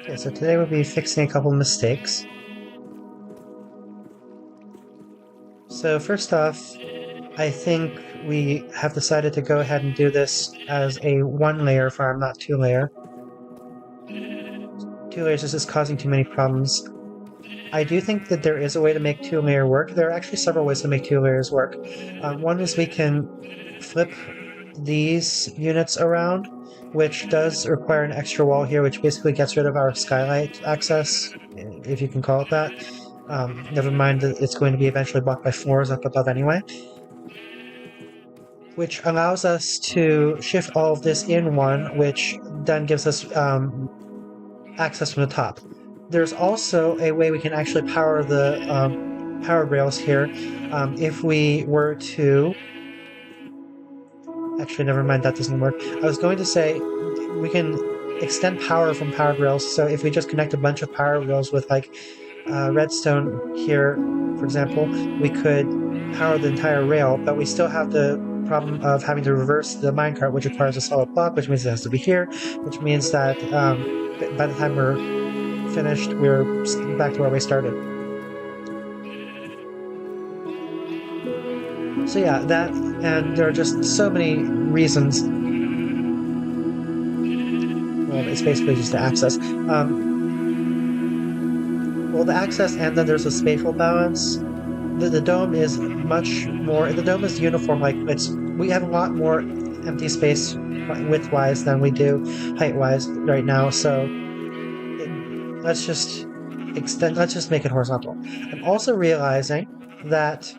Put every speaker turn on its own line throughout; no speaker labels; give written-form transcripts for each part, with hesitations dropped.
Okay, so today we'll be fixing a couple mistakes. So first off, I think we have decided to go ahead and do this as a one-layer farm, not two-layer. Two layers is just causing too many problems. I do think that there is a way to make two-layer work. There are actually several ways to make two layers work. One is we can flip these units around, which does require an extra wall here, which basically gets rid of our skylight access, if you can call it that. Never mind that it's going to be eventually blocked by floors up above anyway. Which allows us to shift all of this in one, which then gives us access from the top. There's also a way we can actually power the power rails here. If we were to... Actually, never mind, that doesn't work. I was going to say we can extend power from powered rails, so if we just connect a bunch of power rails with like redstone here, for example, we could power the entire rail, but we still have the problem of having to reverse the minecart, which requires a solid block, which means it has to be here, which means that by the time we're finished, we're back to where we started. So yeah, that, and there are just so many reasons. Well, it's basically just the access. Well, the access, and then there's a spatial balance. The dome is much more... The dome is uniform, like, we have a lot more empty space width-wise than we do height-wise right now, so let's just make it horizontal. I'm also realizing that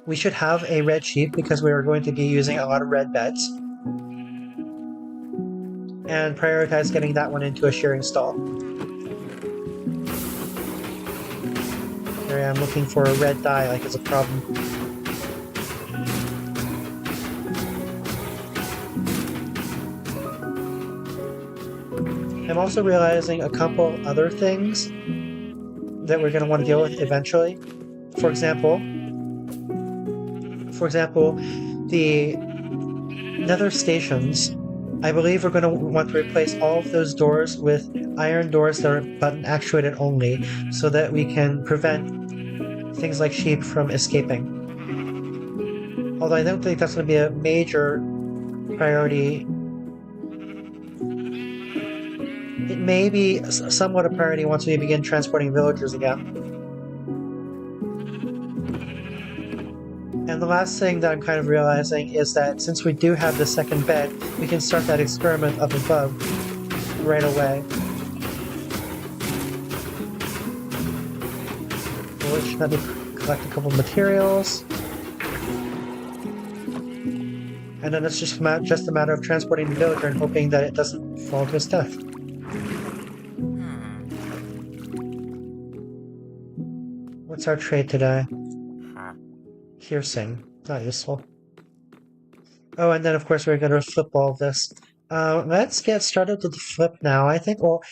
we should have a red sheep because we are going to be using a lot of red beds, and prioritize getting that one into a shearing stall. There I am looking for a red dye like it's a problem. I'm also realizing a couple other things that we're going to want to deal with eventually. For example, the nether stations, I believe we're going to want to replace all of those doors with iron doors that are button actuated only, so that we can prevent things like sheep from escaping. Although I don't think that's going to be a major priority. It may be somewhat a priority once we begin transporting villagers again. And the last thing that I'm kind of realizing is that since we do have the second bed, we can start that experiment up above right away. Which, let me collect a couple of materials. And then it's just a matter of transporting the villager and hoping that it doesn't fall to his death. What's our trade today? Piercing. Not useful. Oh, and then of course we're going to flip all of this. Let's get started with the flip now. I think, well,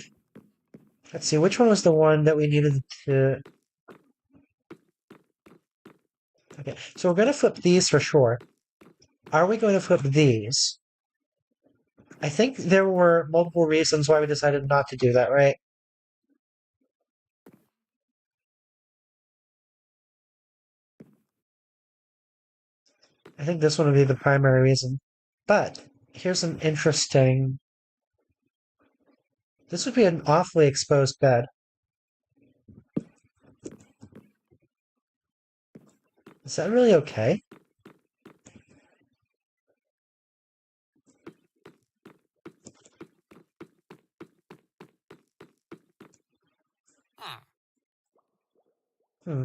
let's see, which one was the one that we needed to... Okay, so we're going to flip these for sure. Are we going to flip these? I think there were multiple reasons why we decided not to do that, right? I think this one would be the primary reason. But here's an interesting... This would be an awfully exposed bed. Is that really okay? Hmm.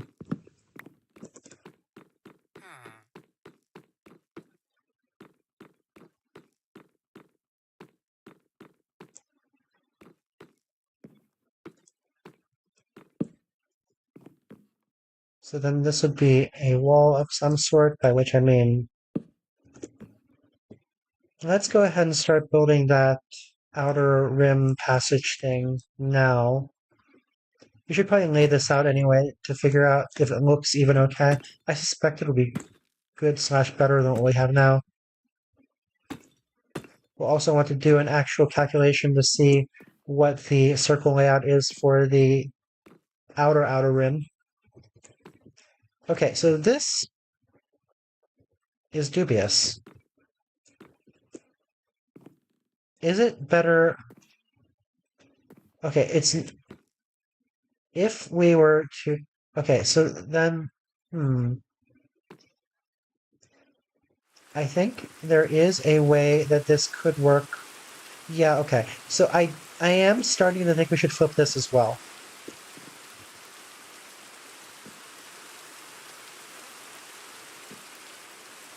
So then this would be a wall of some sort, by which I mean... Let's go ahead and start building that outer rim passage thing now. We should probably lay this out anyway to figure out if it looks even okay. I suspect it'll be good / better than what we have now. We'll also want to do an actual calculation to see what the circle layout is for the outer rim. Okay, so this is dubious. Is it better? Okay, it's if we were to. Okay, so then, I think there is a way that this could work. Yeah, okay. So I am starting to think we should flip this as well.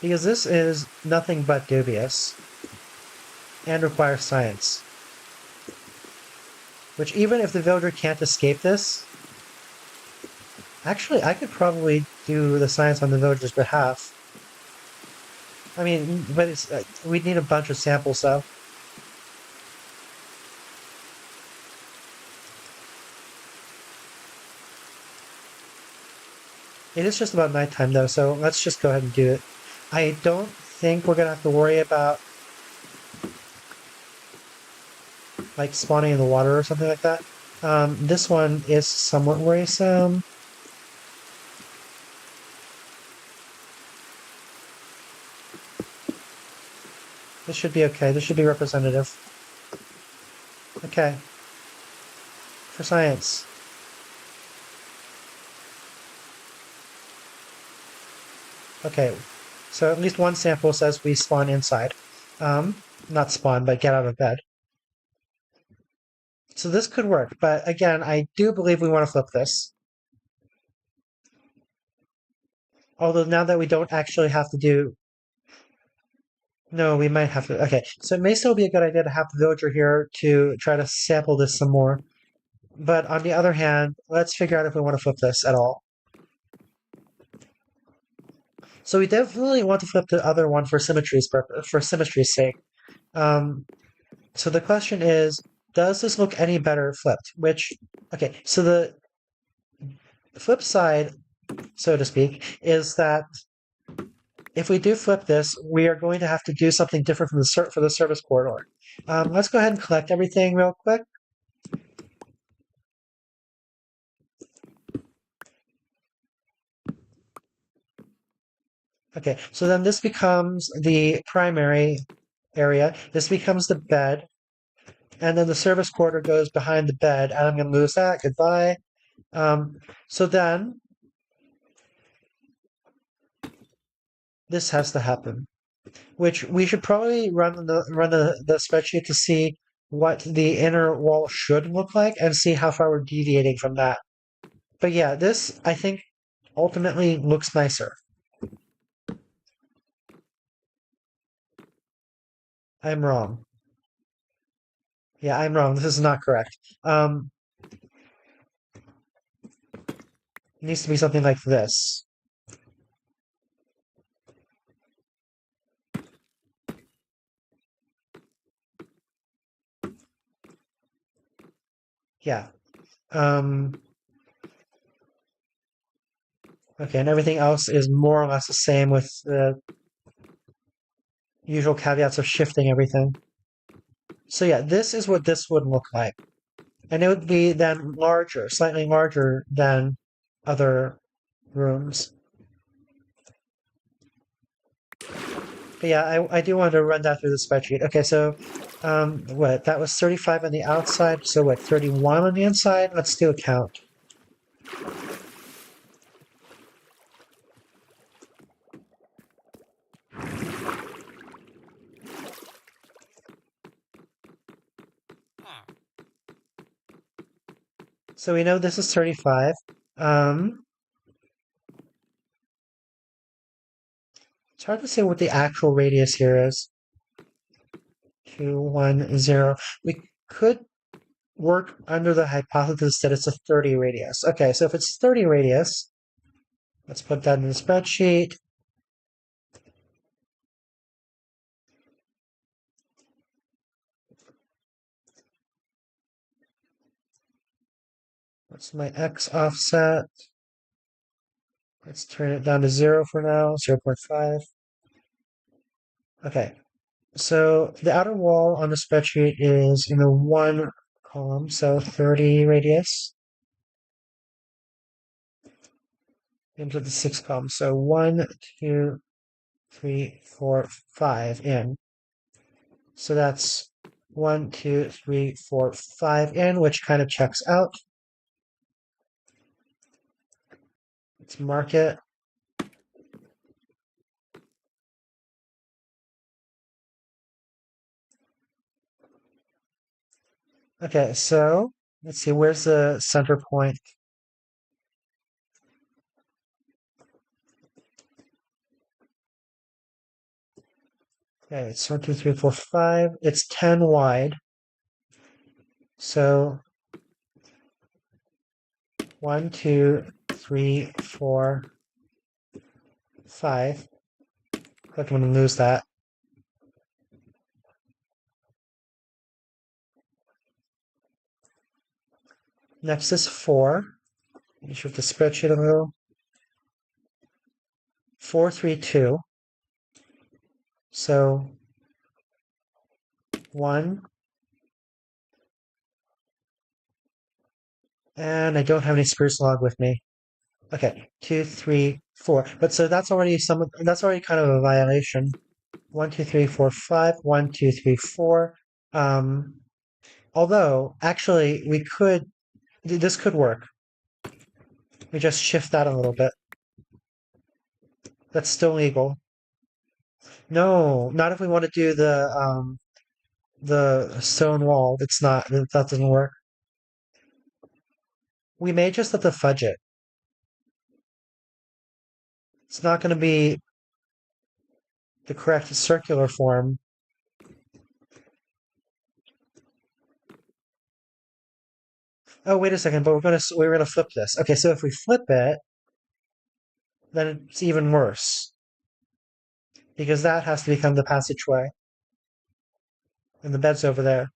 Because this is nothing but dubious and requires science. Which even if the villager can't escape this, actually I could probably do the science on the villager's behalf. I mean, but it's we'd need a bunch of samples though. It is just about nighttime though, so let's just go ahead and do it. I don't think we're gonna have to worry about like spawning in the water or something like that. This one is somewhat worrisome. This should be okay. This should be representative. Okay. For science. Okay. So at least one sample says we spawn inside. Not spawn, but get out of bed. So this could work, but again, I do believe we want to flip this. Although now that we don't actually have to do... No, we might have to... Okay, so it may still be a good idea to have the villager here to try to sample this some more. But on the other hand, let's figure out if we want to flip this at all. So we definitely want to flip the other one for symmetry's sake. So the question is, does this look any better flipped? Okay, so the flip side, so to speak, is that if we do flip this, we are going to have to do something different from for the service corridor. Let's go ahead and collect everything real quick. Okay, so then this becomes the primary area. This becomes the bed. And then the service corridor goes behind the bed, and I'm going to lose that. Goodbye. So then this has to happen, which we should probably run the spreadsheet to see what the inner wall should look like and see how far we're deviating from that. But yeah, this, I think, ultimately looks nicer. I'm wrong. Yeah, I'm wrong. This is not correct. It needs to be something like this. Yeah. Okay, and everything else is more or less the same with the usual caveats of shifting everything. So yeah, this is what this would look like. And it would be then larger, slightly larger than other rooms. But yeah, I do want to run that through the spreadsheet. Okay, so what? That was 35 on the outside, so what, 31 on the inside? Let's do a count. So we know this is 35. It's hard to say what the actual radius here is. 2, 1, 0. We could work under the hypothesis that it's a 30 radius. Okay, so if it's 30 radius, let's put that in the spreadsheet. What's my x offset? Let's turn it down to 0 for now, 0.5. Okay, so the outer wall on the spreadsheet is, 1 column, so 30 radius. Into the 6 column. So 1, 2, 3, 4, 5 in. So that's 1, 2, 3, 4, 5 in, which kind of checks out. Let's mark it. Okay, so let's see, where's the center point? Okay, it's 1, 2, 3, 4, 5. It's 10 wide. So 1, 2, 3, 4, 5. I'm going to lose that. Next is 4. You should have the spreadsheet a little. 4, 3, 2. So 1. And I don't have any spruce log with me. Okay, 2, 3, 4. But so that's already kind of a violation. 1, 2, 3, 4, 5. 1, 2, 3, 4. Although actually this could work. We just shift that a little bit. That's still legal. No, not if we want to do the stone wall. It's not. That doesn't work. We may just have to fudge it. It's not going to be the correct circular form. Oh, wait a second, but we're gonna flip this. Okay, so if we flip it, then it's even worse. Because that has to become the passageway. And the bed's over there.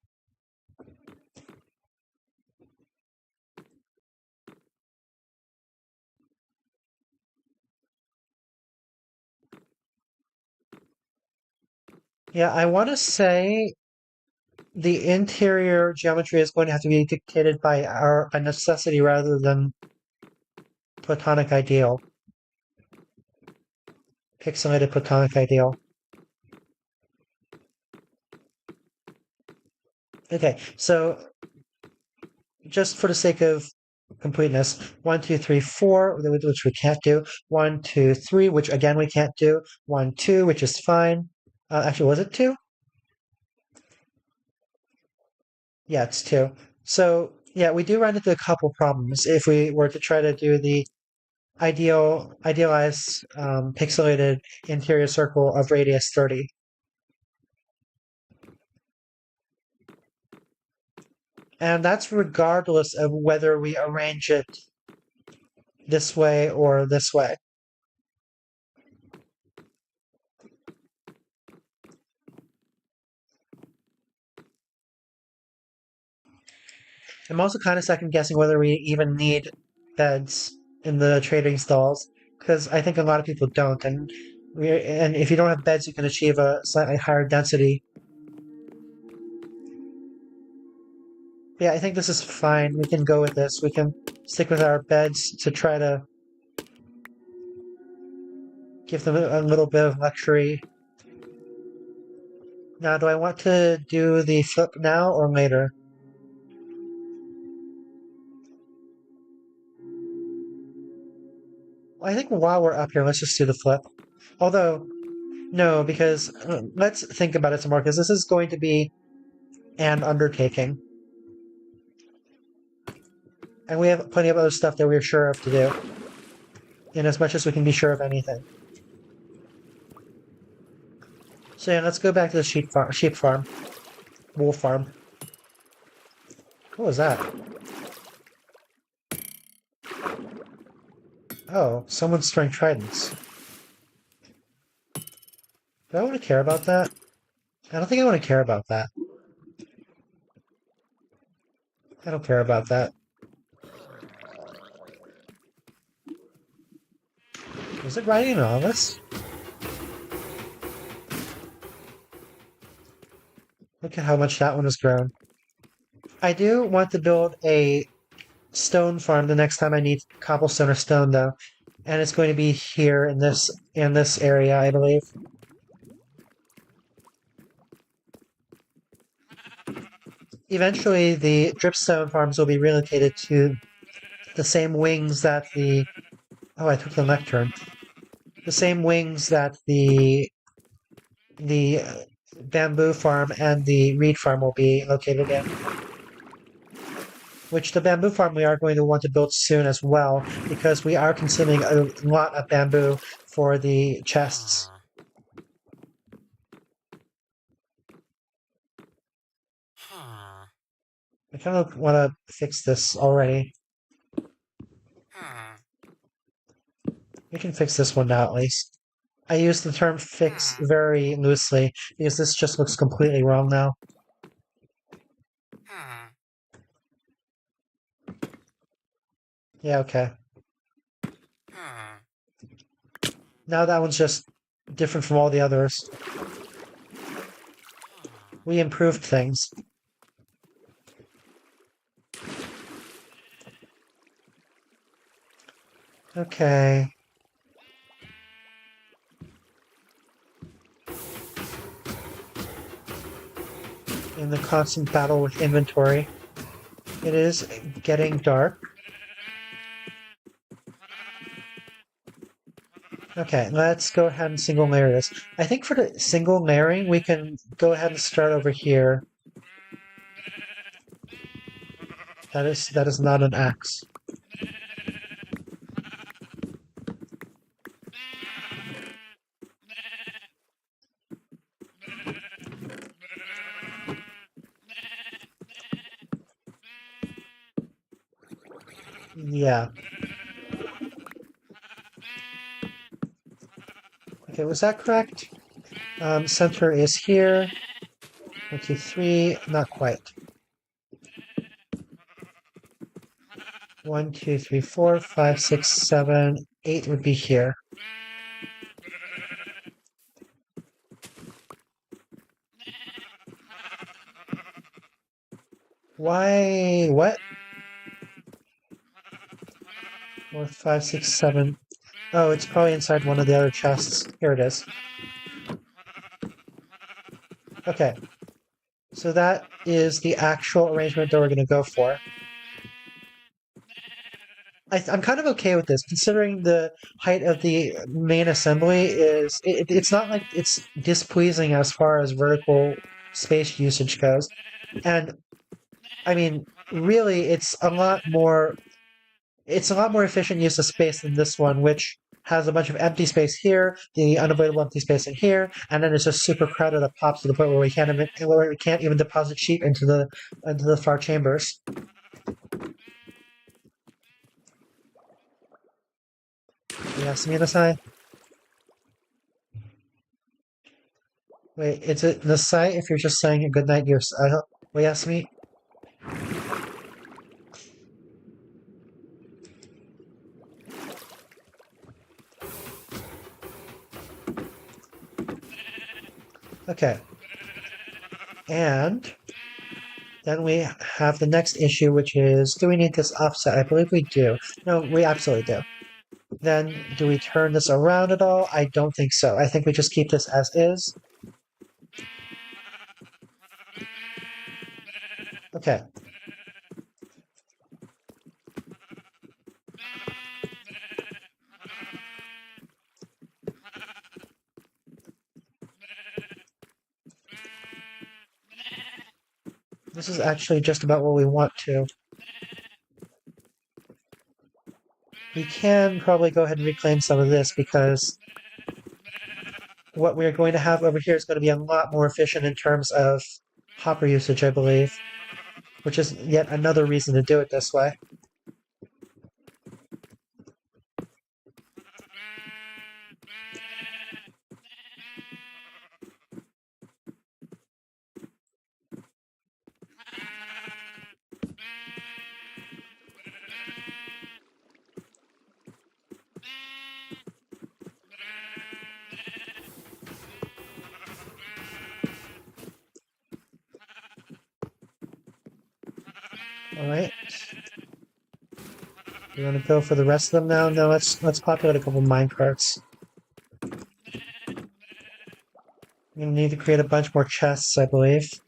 Yeah, I want to say the interior geometry is going to have to be dictated by by necessity rather than Platonic ideal. Pixelated Platonic ideal. Okay, so just for the sake of completeness, 1, 2, 3, 4, which we can't do. 1, 2, 3, which again we can't do. 1, 2, which is fine. Actually, was it 2? Yeah, it's 2. So yeah, we do run into a couple problems if we were to try to do the idealized pixelated interior circle of radius 30. And that's regardless of whether we arrange it this way or this way. I'm also kind of second guessing whether we even need beds in the trading stalls, because I think a lot of people don't, and if you don't have beds, you can achieve a slightly higher density. Yeah, I think this is fine. We can go with this. We can stick with our beds to try to give them a little bit of luxury. Now, do I want to do the flip now or later? I think while we're up here, let's just do the flip. Although, no, because let's think about it some more, because this is going to be an undertaking. And we have plenty of other stuff that we're sure of to do. In as much as we can be sure of anything. So yeah, let's go back to the sheep farm. Wool farm. What was that? Oh, someone's throwing tridents. Do I want to care about that? I don't think I want to care about that. I don't care about that. Was it riding all this? Look at how much that one has grown. I do want to build a stone farm the next time I need cobblestone or stone, though, and it's going to be here in this area, I believe. Eventually, the dripstone farms will be relocated to the same wings that the. Oh, I took the lectern. The same wings that the bamboo farm and the reed farm will be located in. Which the bamboo farm we are going to want to build soon as well, because we are consuming a lot of bamboo for the chests. I kind of want to fix this already. We can fix this one now at least. I use the term fix very loosely because this just looks completely wrong now. Yeah, okay. Now that one's just different from all the others. We improved things. Okay. In the constant battle with inventory, it is getting dark. Okay, let's go ahead and single layer this. I think for the single layering, we can go ahead and start over here. That is not an axe. Yeah. Okay, was that correct? Center is here. 23, not quite. 1, 2, 3, 4, 5, 6, 7, 8 would be here. Why? What? 4, 5, 6, 7. Oh, it's probably inside one of the other chests. Here it is. Okay. So that is the actual arrangement that we're going to go for. I'm kind of okay with this, considering the height of the main assembly is. It's not like it's displeasing as far as vertical space usage goes. And, I mean, really, it's a lot more efficient use of space than this one, which has a bunch of empty space here, the unavoidable empty space in here, and then it's just super crowded up top to the point where we can't even deposit sheep into the far chambers. Yes, Minasai. Wait, is it the site if you're just saying good night? I don't. Wait, ask me. Okay. And then we have the next issue, which is, do we need this offset? I believe we do. No, we absolutely do. Then, do we turn this around at all? I don't think so. I think we just keep this as is. Okay. This is actually just about what we want to. We can probably go ahead and reclaim some of this because what we're going to have over here is going to be a lot more efficient in terms of hopper usage, I believe, which is yet another reason to do it this way. Alright. You want to go for the rest of them now? No, let's populate a couple minecarts. I'm gonna need to create a bunch more chests, I believe.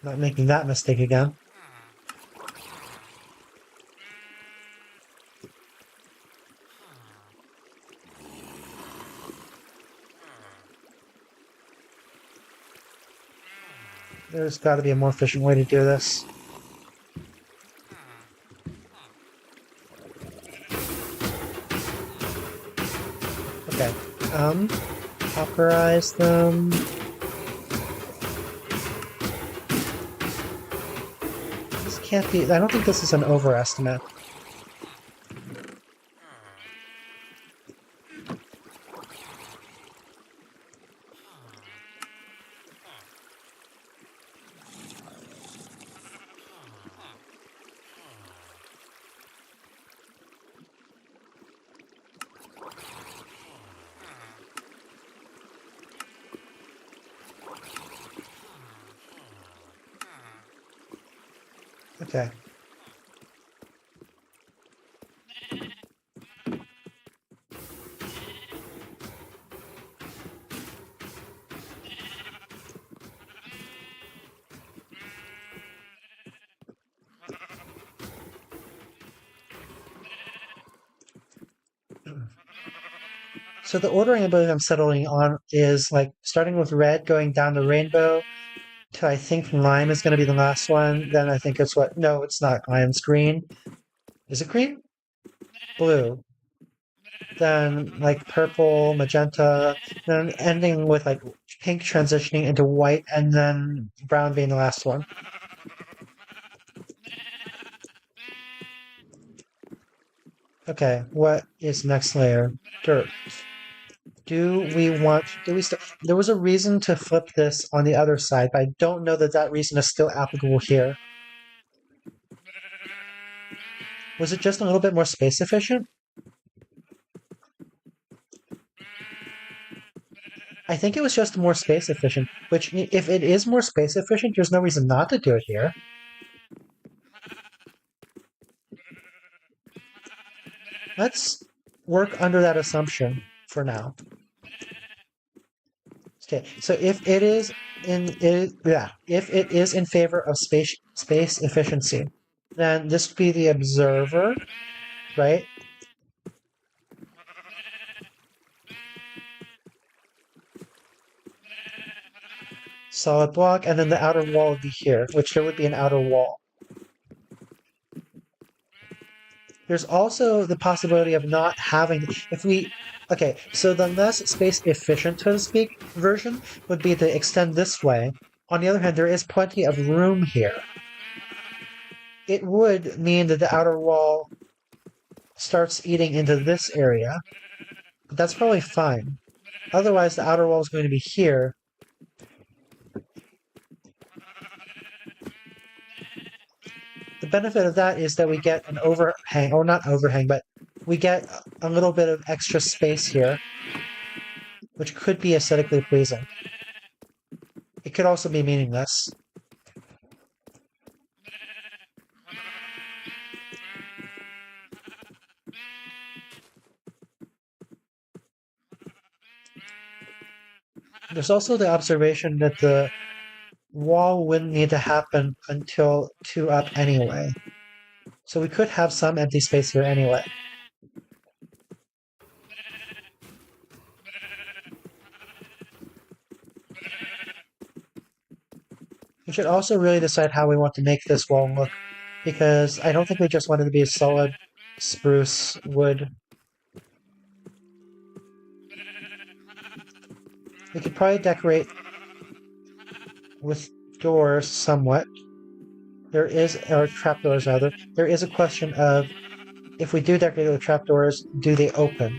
Not making that mistake again. There's got to be a more efficient way to do this. Okay. Popperize them. This can't be... I don't think this is an overestimate. Okay. So the ordering I believe I'm settling on is like starting with red, going down the rainbow to I think lime is going to be the last one. Then I think it's what? No, it's not lime. It's green. Is it green? Blue. Then like purple, magenta, then ending with like pink transitioning into white, and then brown being the last one. Okay, what is next layer? Dirt. Do we there was a reason to flip this on the other side, but I don't know that that reason is still applicable here. Was it just a little bit more space efficient? I think it was just more space efficient, which if it is more space efficient, there's no reason not to do it here. Let's work under that assumption for now. Okay, so if it is in favor of space efficiency, then this would be the observer, right? Solid block, and then the outer wall would be here, which there would be an outer wall. There's also the possibility of not having, okay, so the less space efficient, so to speak, version would be to extend this way. On the other hand, there is plenty of room here. It would mean that the outer wall starts eating into this area, but that's probably fine. Otherwise, the outer wall is going to be here. The benefit of that is that we get an overhang, or not overhang, but we get a little bit of extra space here, which could be aesthetically pleasing. It could also be meaningless. There's also the observation that the wall wouldn't need to happen until 2 up anyway. So we could have some empty space here anyway. We should also really decide how we want to make this wall look, because I don't think we just want it to be a solid spruce wood. We could probably decorate with doors somewhat. Or trapdoors rather. There is a question of, if we do decorate with trapdoors, do they open?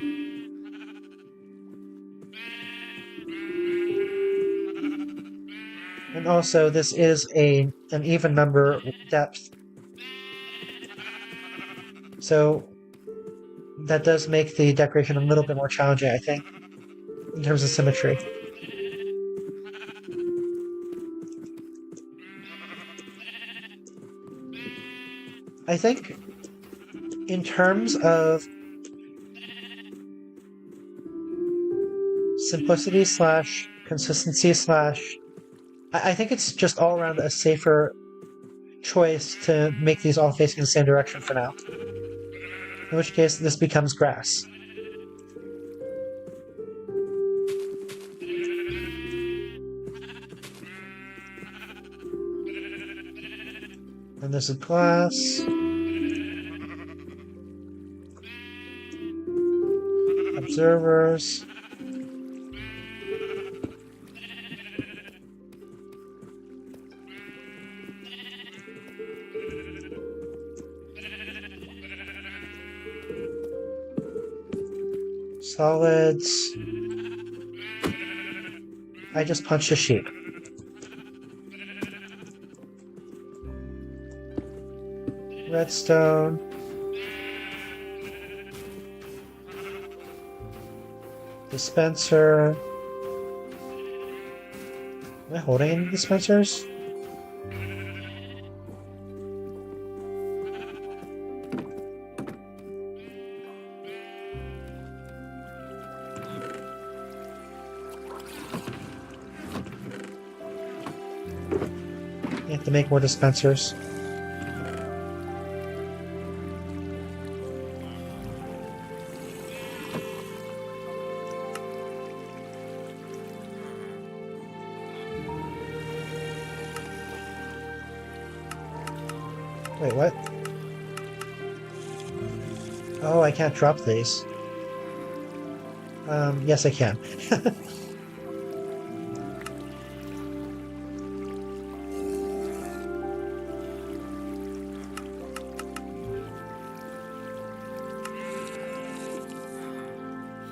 And also, this is an even number depth. So that does make the decoration a little bit more challenging, I think, in terms of symmetry. I think in terms of simplicity slash consistency slash, I think it's just all around a safer choice to make these all facing the same direction for now. In which case, this becomes grass. And this is glass. Observers. Solids. I just punched a sheep. Redstone. Dispenser. Am I holding any dispensers? You have to make more dispensers. Wait, what? Oh, I can't drop these. Yes, I can.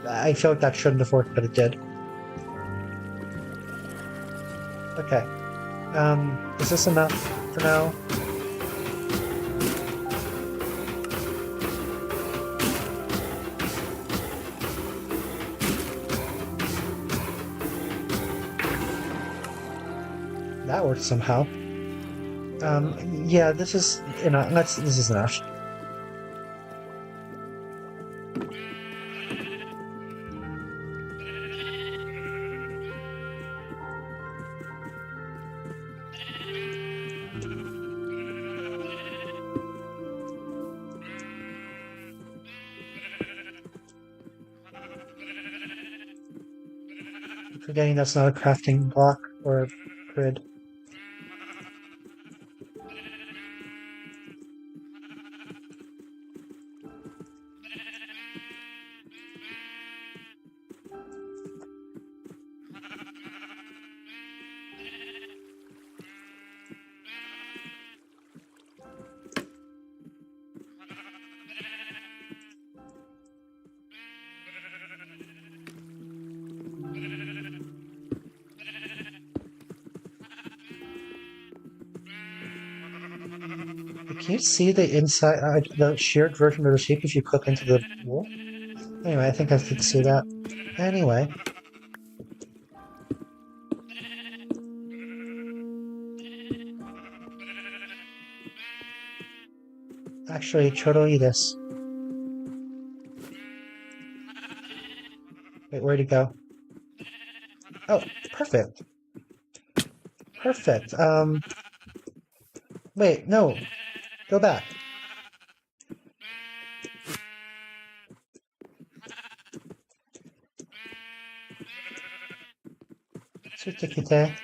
I feel like that shouldn't have worked, but it did. Okay. Is this enough for now? That worked somehow. Yeah, this is enough. This is enough. Forgetting that's not a crafting block or a grid. Can you see the inside, the shared version of the sheep if you click into the wool? Anyway, I think I could see that. Anyway. Actually, Choto, eat this. Wait, where'd he go? Oh, perfect. Perfect. Wait, no. Go back. Tsutikite.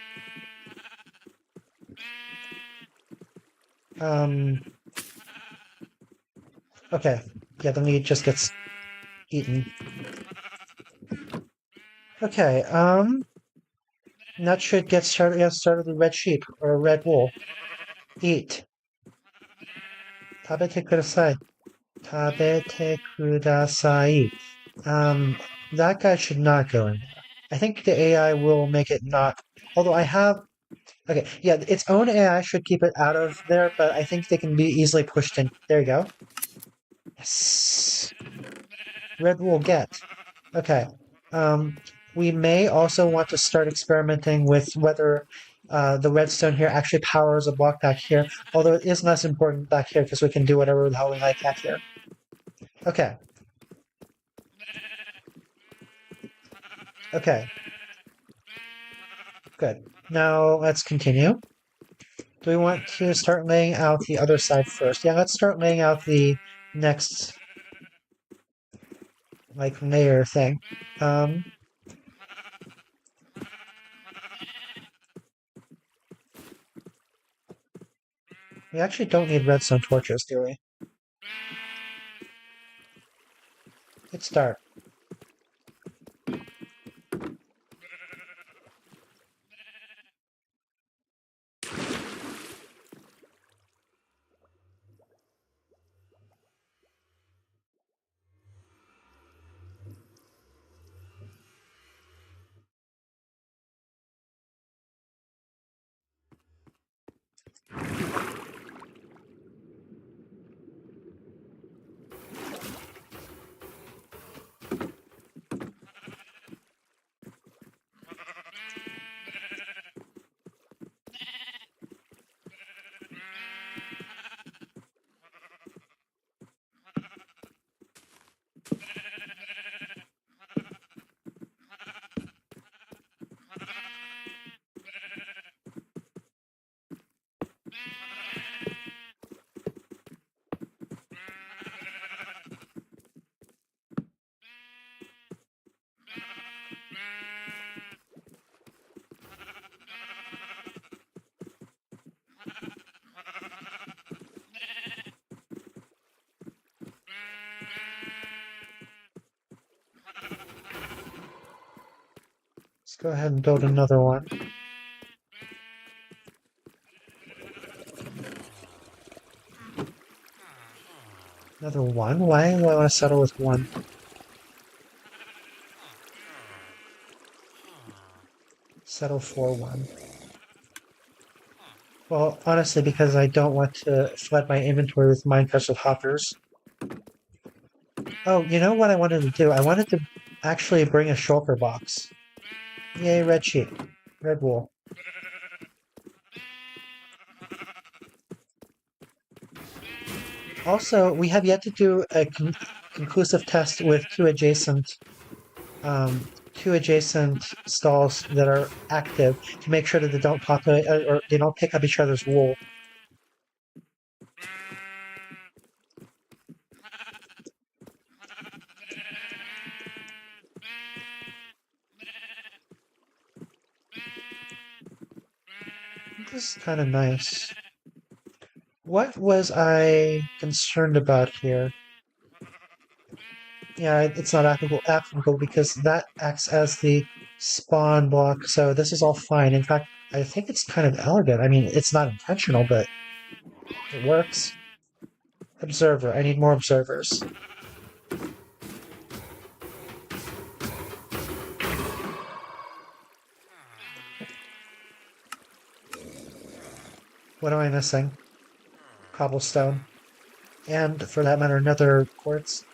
Okay. Yeah, the meat just gets eaten. Okay, that should get started. Yeah, started with red sheep or red wool. Eat. Tabete kudasai. Tabete kudasai. That guy should not go in there. I think the AI will make it not. Although I have. Okay, yeah, its own AI should keep it out of there, but I think they can be easily pushed in. There you go. Yes. Red wool get. Okay. We may also want to start experimenting with whether the redstone here actually powers a block back here, although it is less important back here because we can do whatever the hell we like back here. Okay. Okay. Good. Now let's continue. Do we want to start laying out the other side first? Yeah, let's start laying out the next like layer thing. We actually don't need redstone torches, do we? It's dark. Let's go ahead and build another one. Another one? Why do I want to settle with one? Settle for one. Well, honestly, because I don't want to flood my inventory with minecarts with hoppers. Oh, you know what I wanted to do? I wanted to actually bring a shulker box. Yay, red sheep. Red wool. Also, we have yet to do a conclusive test with two adjacent stalls that are active to make sure that they don't populate or they don't pick up each other's wool. This is kind of nice. What was I concerned about here? Yeah, it's not applicable because that acts as the spawn block, so this is all fine. In fact, I think it's kind of elegant. I mean, it's not intentional, but it works. Observer. I need more observers. What am I missing? Cobblestone. And, for that matter, another quartz.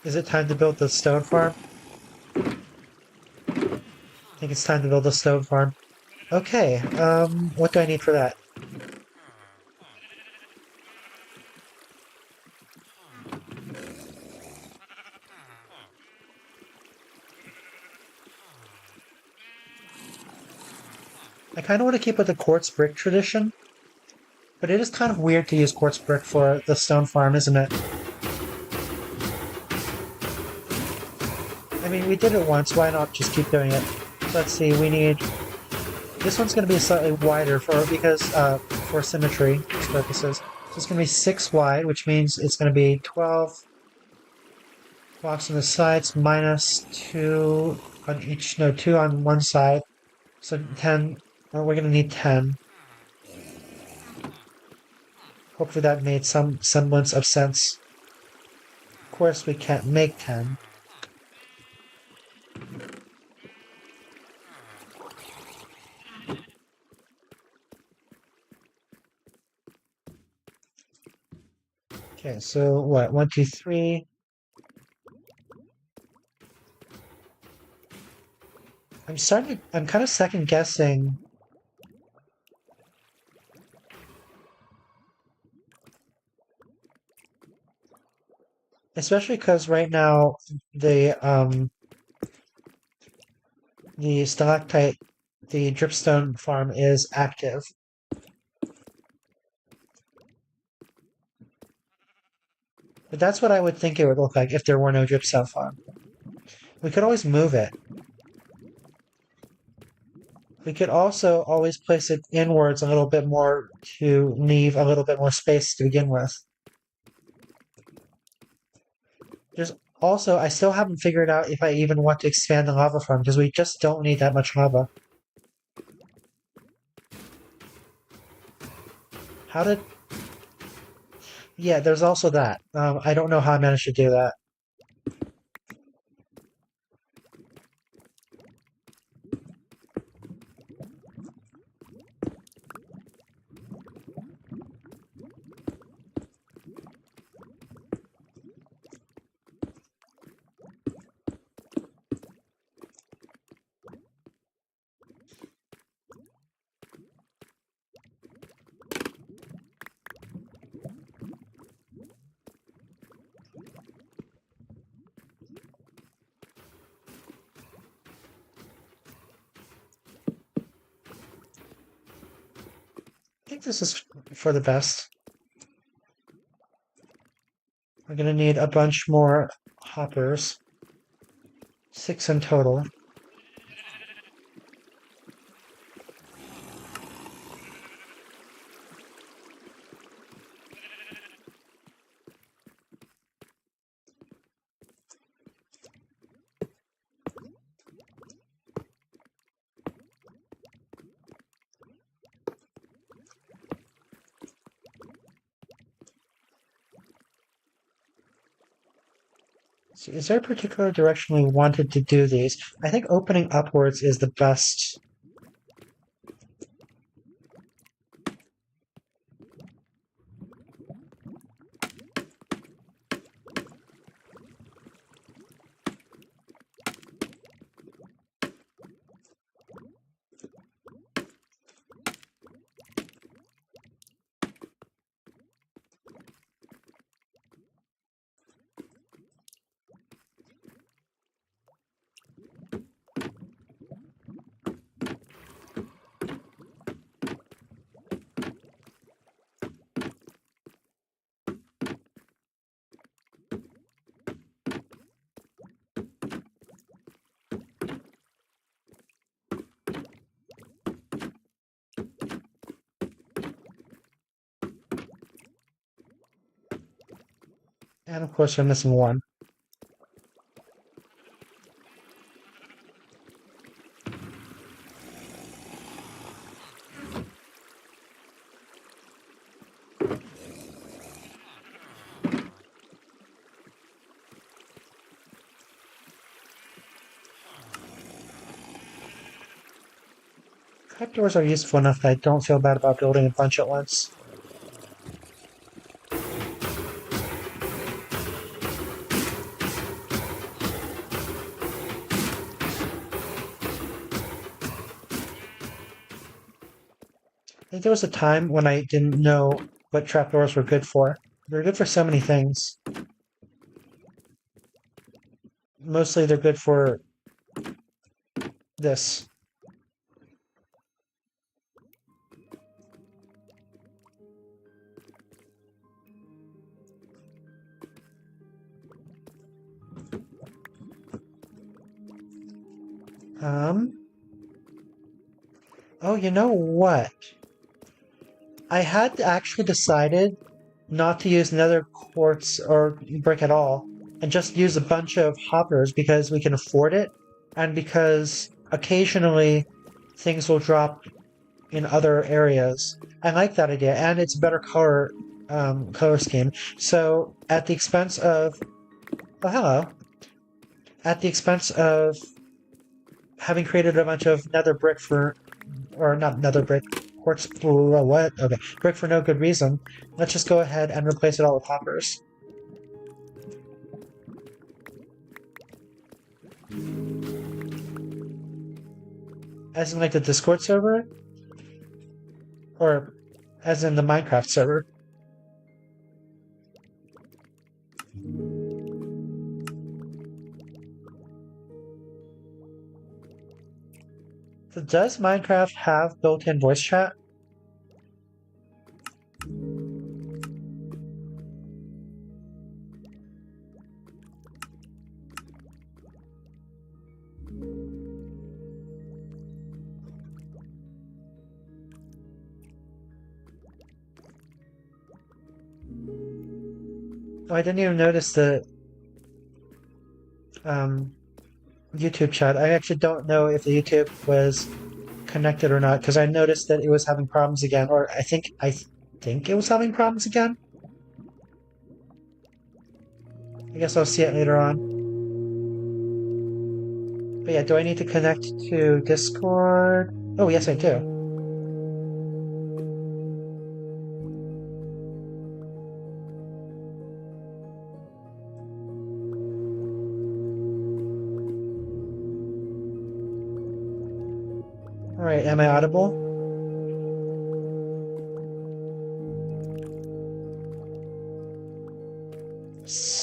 Is it time to build the stone farm? I think it's time to build the stone farm. Okay, what do I need for that? I kind of want to keep with the quartz brick tradition, but it is kind of weird to use quartz brick for the stone farm, isn't it? I mean, we did it once, why not just keep doing it? Let's see, we need... This one's going to be slightly wider for symmetry purposes. So it's going to be 6 wide, which means it's going to be 12 blocks on the sides minus 2 on each, no, 2 on one side. So 10, well, we're going to need 10. Hopefully that made some semblance of sense. Of course, we can't make 10. Okay, so what? 1, 2, 3. I'm kind of second guessing. Especially because right now the stalactite, the dripstone farm is active. But that's what I would think it would look like if there were no dripstone farm. We could always move it. We could also always place it inwards a little bit more to leave a little bit more space to begin with. There's also, I still haven't figured out if I even want to expand the lava farm because we just don't need that much lava. How did... Yeah, there's also that. I don't know how I managed to do that. I think this is for the best. We're gonna need a bunch more hoppers. 6 in total. So is there a particular direction we wanted to do these? I think opening upwards is the best. And of course, we're missing one. Trapdoors are useful enough that I don't feel bad about building a bunch at once. I think there was a time when I didn't know what trapdoors were good for. They're good for so many things. Mostly they're good for this. Oh, you know what? I had actually decided not to use nether quartz or brick at all, and just use a bunch of hoppers because we can afford it, and because occasionally things will drop in other areas. I like that idea, and it's a better color scheme. So at the expense of oh hello, at the expense of having created a bunch of nether brick for, or not nether brick, Quartz, what? Okay, brick for no good reason. Let's just go ahead and replace it all with hoppers. As in like the Discord server? Or as in the Minecraft server? So does Minecraft have built-in voice chat? Oh, I didn't even notice the um, YouTube chat. I actually don't know if the YouTube was connected or not because I noticed that it was having problems again, or I think it was having problems again. I guess I'll see it later on. But yeah, do I need to connect to Discord? Oh, yes, I do. All right, am I audible?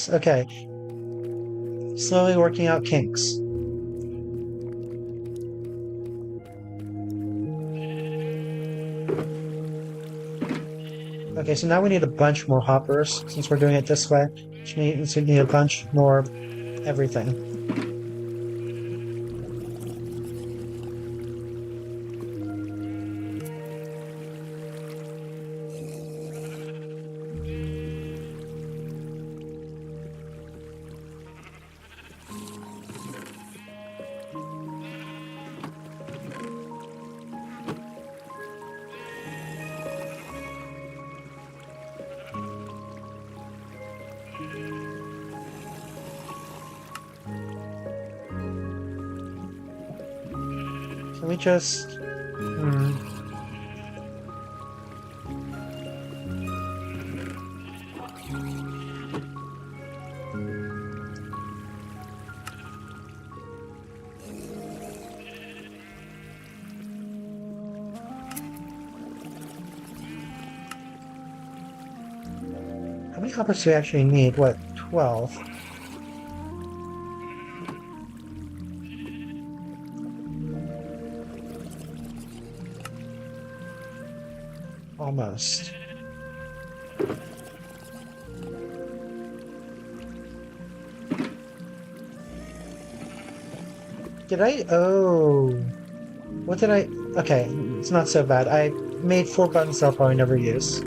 Okay, slowly working out kinks. Okay, so now we need a bunch more hoppers since we're doing it this way, which means we need a bunch more everything. Can we just... How many hoppers do we actually need? What, 12? Almost. Did I? Oh. What did I? Okay, it's not so bad. I made 4 buttons I'll probably never use.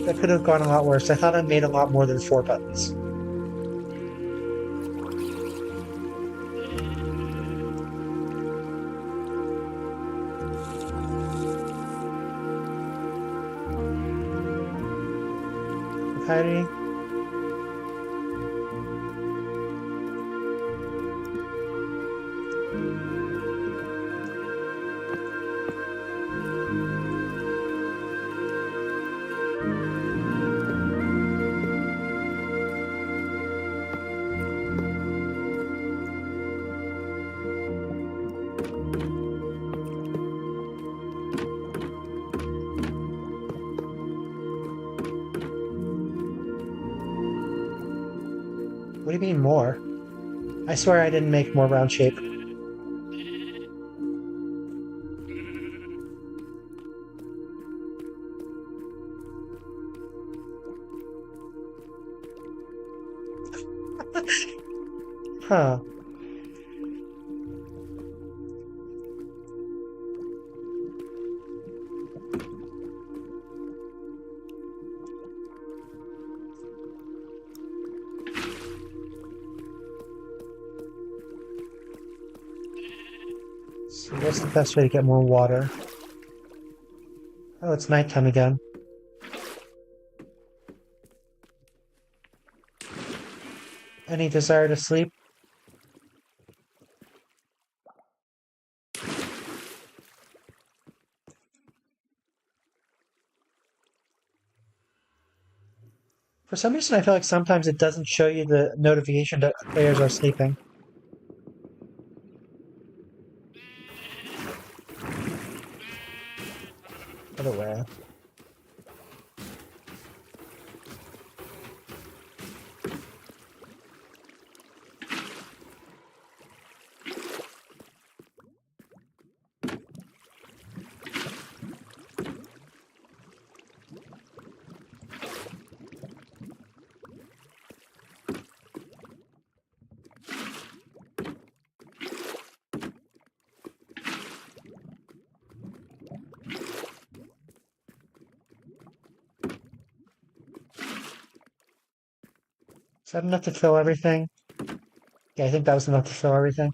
That could have gone a lot worse. I thought I made a lot more than 4 buttons. Heidi? What do you mean more? I swear I didn't make more round shape. Huh. So what's the best way to get more water? Oh, it's nighttime again. Any desire to sleep? For some reason, I feel like sometimes it doesn't show you the notification that players are sleeping. Other way. Is that enough to fill everything? Yeah, I think that was enough to fill everything.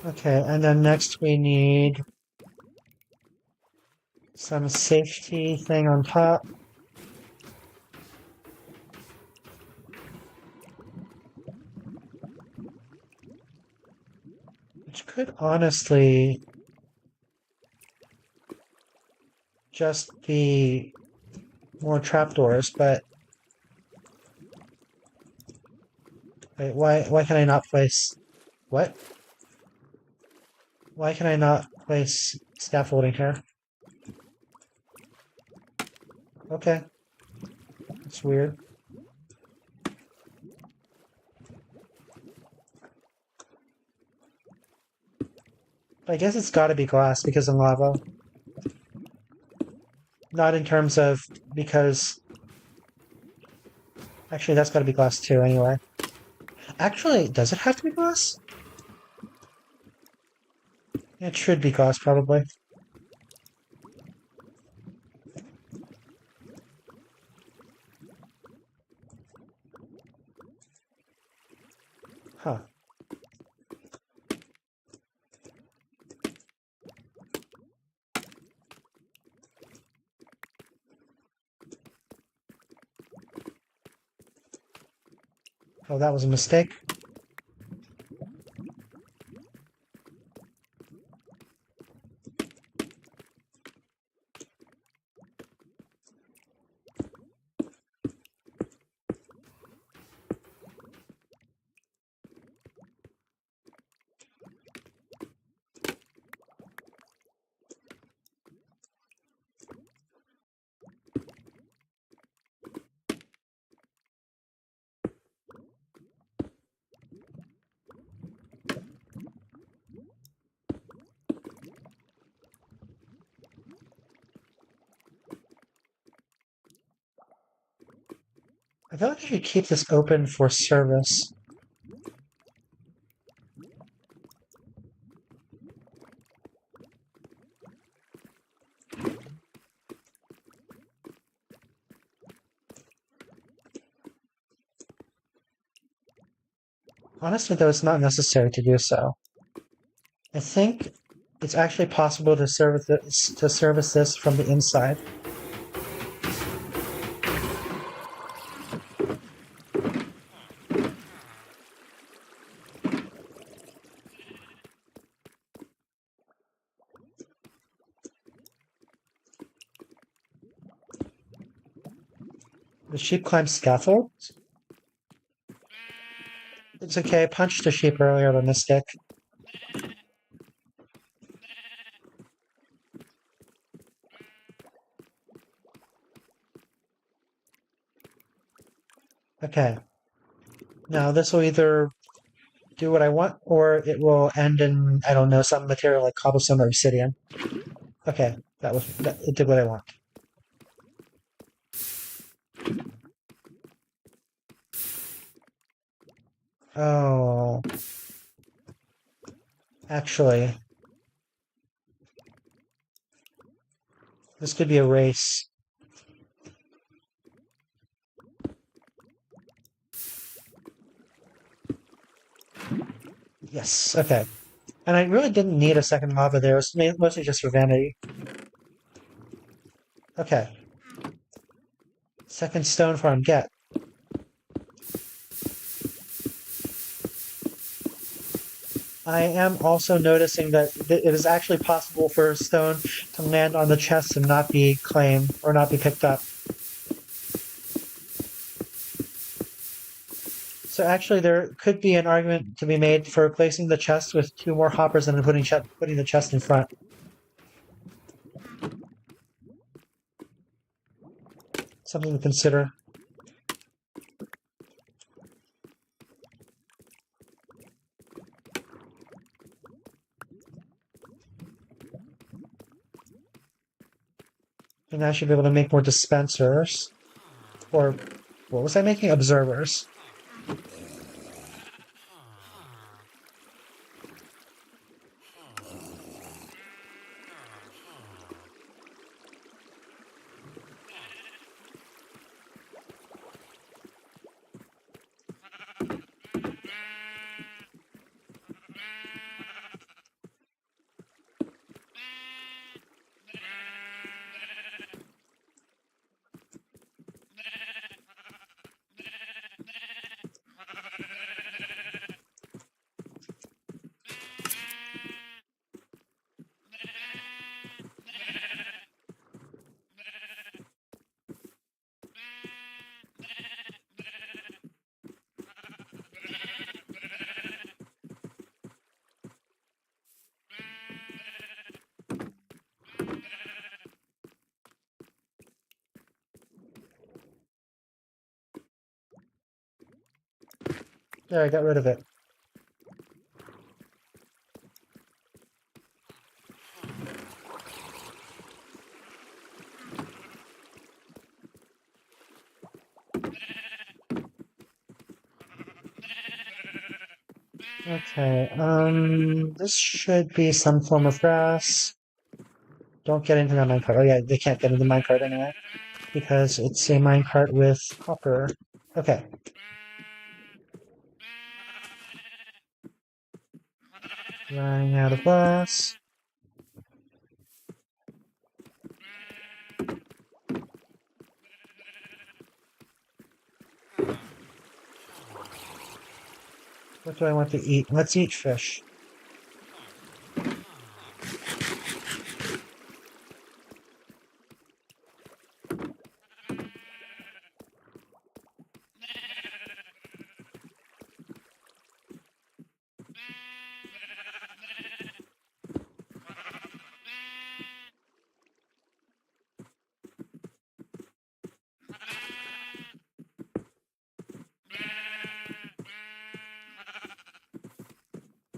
Okay, and then next we need some safety thing on top. Which could honestly just be more trapdoors, but wait, why can I not place what? Why can I not place scaffolding here? Okay. It's weird. I guess it's gotta be glass because of lava. Not in terms of because actually that's gotta be glass too anyway. Actually, does it have to be glass? It should be glass probably. Huh. Oh, that was a mistake. I feel like I should keep this open for service. Honestly, though, it's not necessary to do so. I think it's actually possible to service this from the inside. The sheep climbs scaffold? It's okay, I punched the sheep earlier with a stick. Okay. Now this will either do what I want, or it will end in, I don't know, some material like cobblestone or obsidian. Okay, it did what I want. Oh. Actually, this could be a race. Yes, okay. And I really didn't need a second lava there. It was mostly just for vanity. Okay. Second stone farm, get. I am also noticing that it is actually possible for stone to land on the chest and not be claimed or not be picked up. So actually, there could be an argument to be made for replacing the chest with 2 more hoppers and then putting the chest in front. Something to consider. And I should be able to make more dispensers. Or, what was I making? Observers. There, I got rid of it. Okay, this should be some form of grass. Don't get into the minecart. Oh yeah, they can't get into the minecart anyway, because it's a minecart with copper. Okay. Running out of glass. What do I want to eat? Let's eat fish.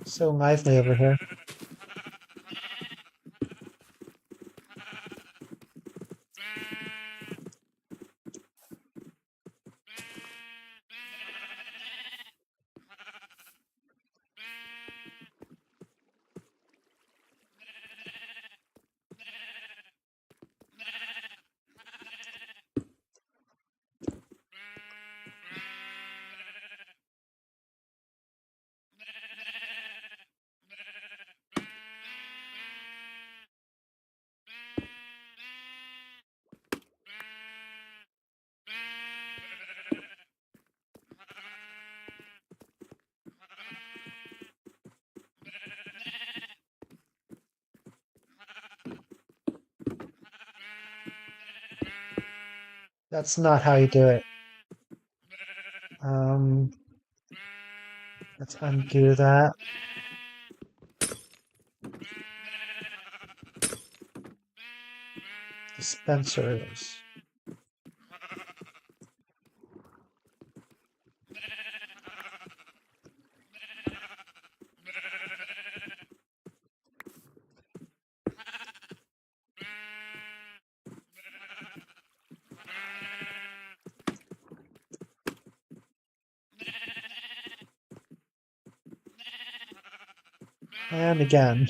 So lively over here. That's not how you do it. Let's undo that. Dispensers. And again.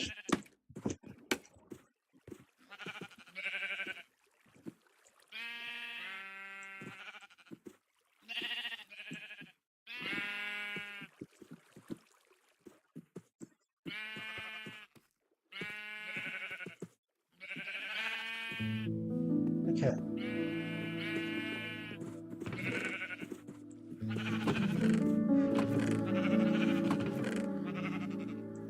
Okay.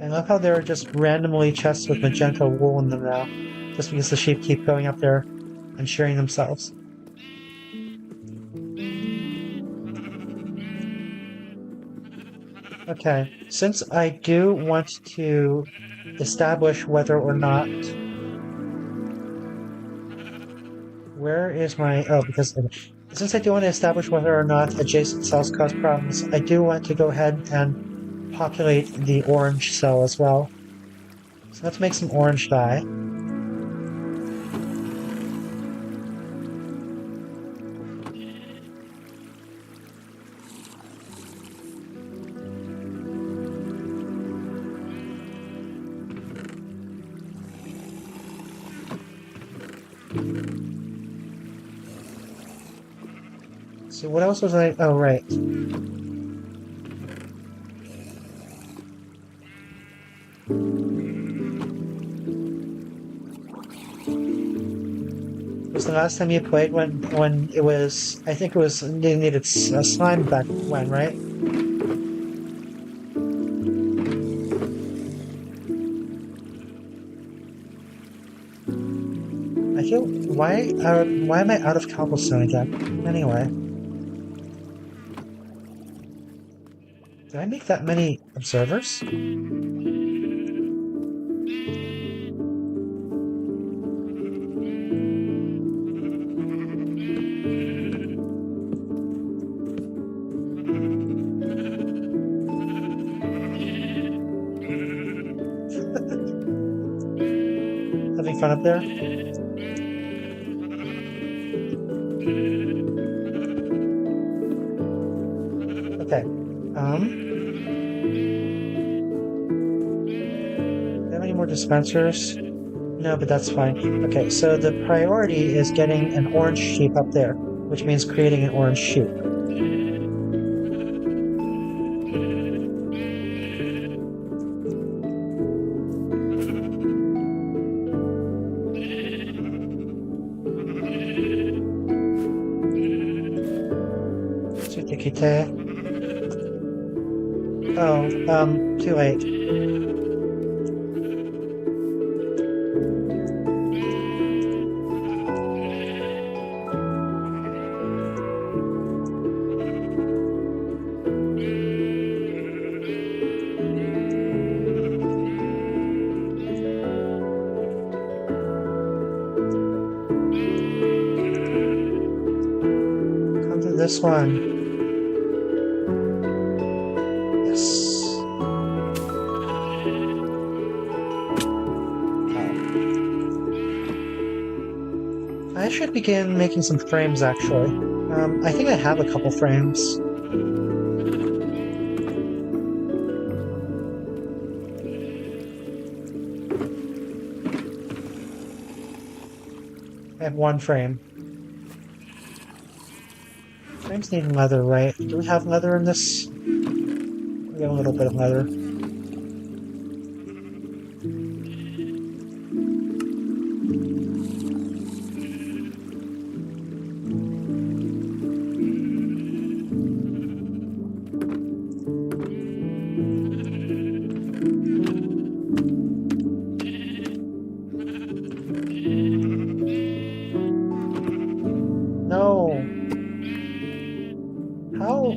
I love how there are just randomly chests with magenta wool in them now, just because the sheep keep going up there and sharing themselves. Okay, since I do want to establish whether or not... Where is my... Oh, because... Since I do want to establish whether or not adjacent cells cause problems, I do want to go ahead and populate the orange cell as well. So let's make some orange dye. So what else was I... Oh, right. Was the last time you played when it was... I think it was... You needed slime back when, right? I feel... Why am I out of cobblestone again? Anyway. Did I make that many observers? Having fun up there? Okay. Do I have any more dispensers? No, but that's fine. Okay, so the priority is getting an orange sheep up there, which means creating an orange sheep. Oh, too late. Come to this one. I should begin making some frames, actually. I think I have a couple frames. I have one frame. Frames need leather, right? Do we have leather in this? We got a little bit of leather. No. How?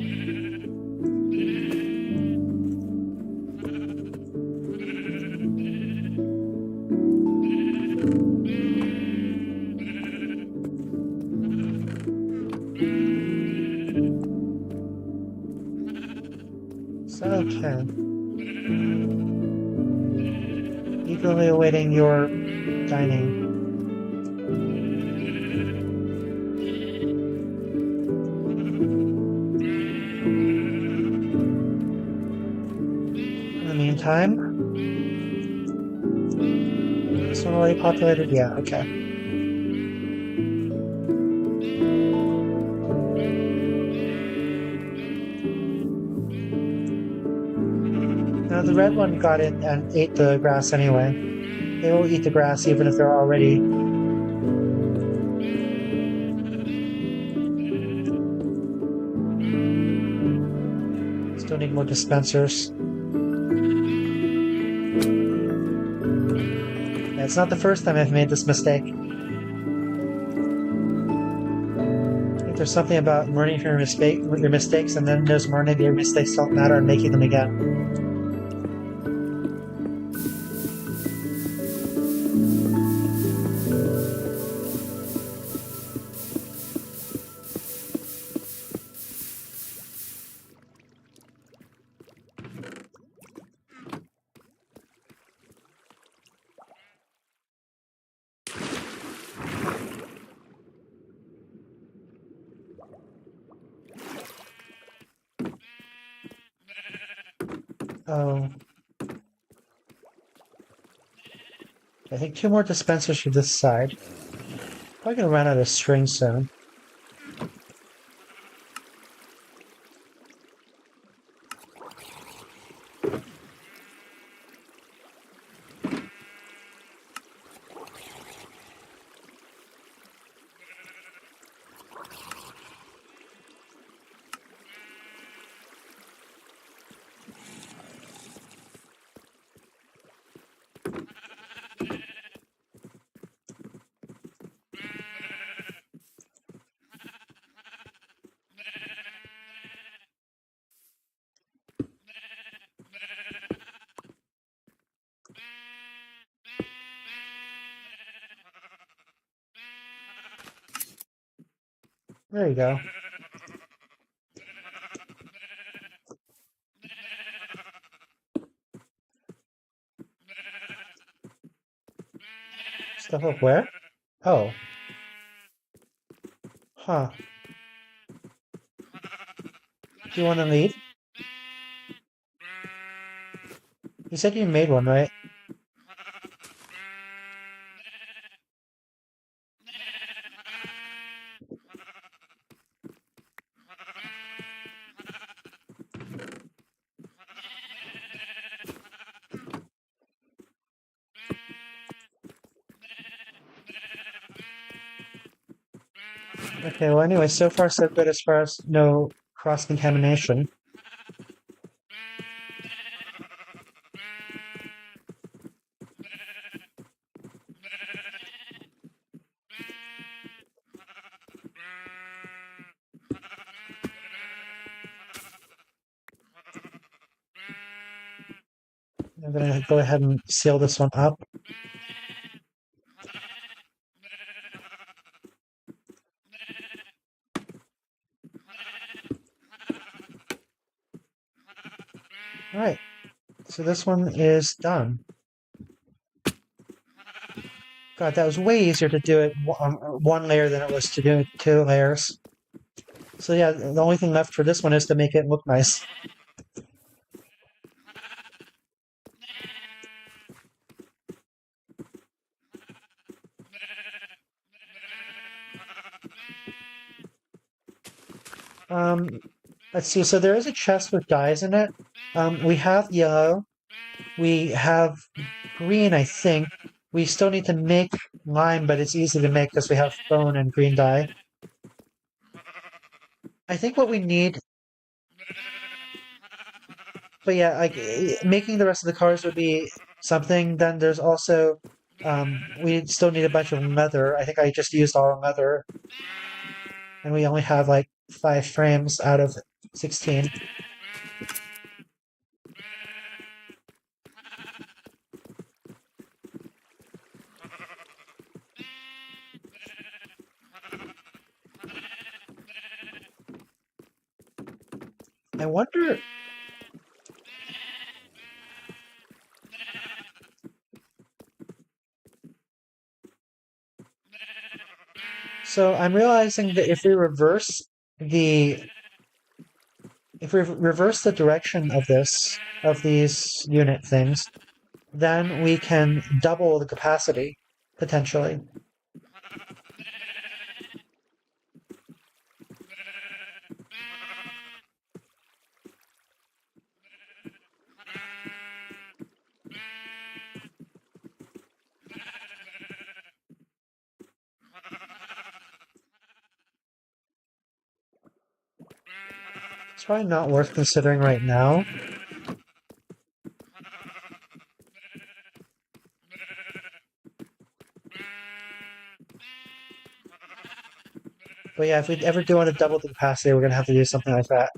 Okay. Eagerly awaiting your dining. In the meantime, this one already populated? Yeah, okay. Now the red one got in and ate the grass anyway. They will eat the grass even if they're already... Still need more dispensers. Yeah, it's not the first time I've made this mistake. I think there's something about learning from your mistakes, and then there's learning that your mistakes don't matter and making them again. Oh. I think 2 more dispensers for this side. Probably gonna run out of string soon. There you go. Stuff up where? Oh. Huh. Do you want to lead? You said you made one, right? Okay, well anyway, so far so good as far as no cross-contamination. I'm gonna go ahead and seal this one up. Alright, so this one is done. God, that was way easier to do it on 1 layer than it was to do it 2 layers. So yeah, the only thing left for this one is to make it look nice. Let's see, so there is a chest with dyes in it. We have yellow. We have green, I think. We still need to make lime, but it's easy to make because we have bone and green dye. I think what we need... But yeah, like, making the rest of the cars would be something. Then there's also... we still need a bunch of leather. I think I just used all leather. And we only have like 5 frames out of 16. I wonder... So I'm realizing that if we reverse the direction of these unit things, then we can double the capacity, potentially. It's probably not worth considering right now. But yeah, if we ever do want to double the capacity, we're going to have to do something like that.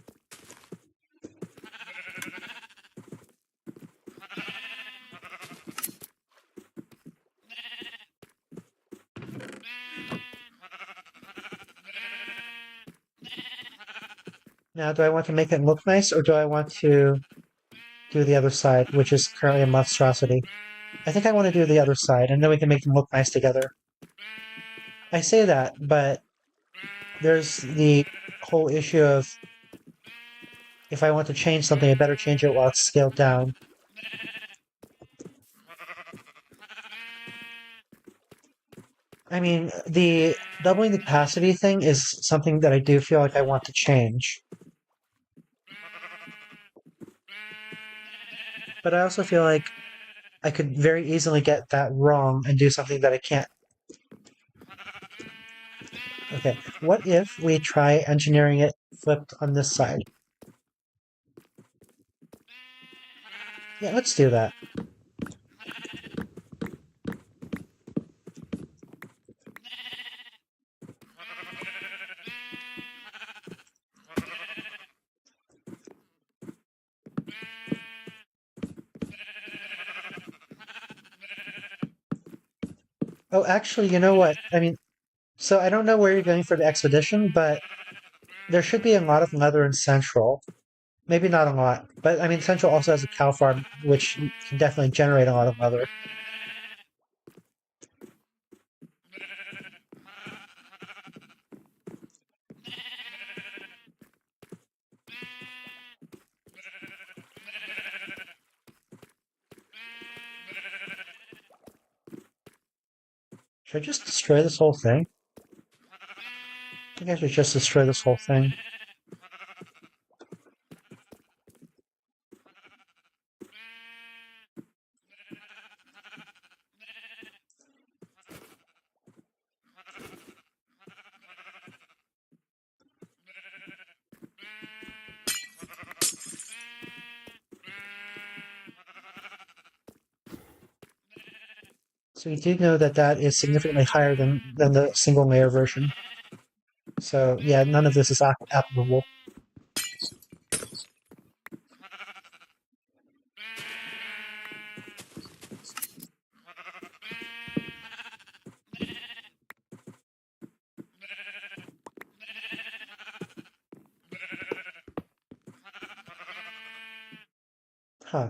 Now, do I want to make it look nice, or do I want to do the other side, which is currently a monstrosity? I think I want to do the other side, and then we can make them look nice together. I say that, but there's the whole issue of if I want to change something, I better change it while it's scaled down. I mean, the doubling the capacity thing is something that I do feel like I want to change. But I also feel like I could very easily get that wrong and do something that I can't. Okay, what if we try engineering it flipped on this side? Yeah, let's do that. Oh, actually, you know what? I mean, so I don't know where you're going for the expedition, but there should be a lot of leather in Central. Maybe not a lot, but I mean, Central also has a cow farm, which can definitely generate a lot of leather. Should I just destroy this whole thing? I think I should just destroy this whole thing. So we do know that that is significantly higher than the single layer version. So yeah, none of this is applicable. Huh.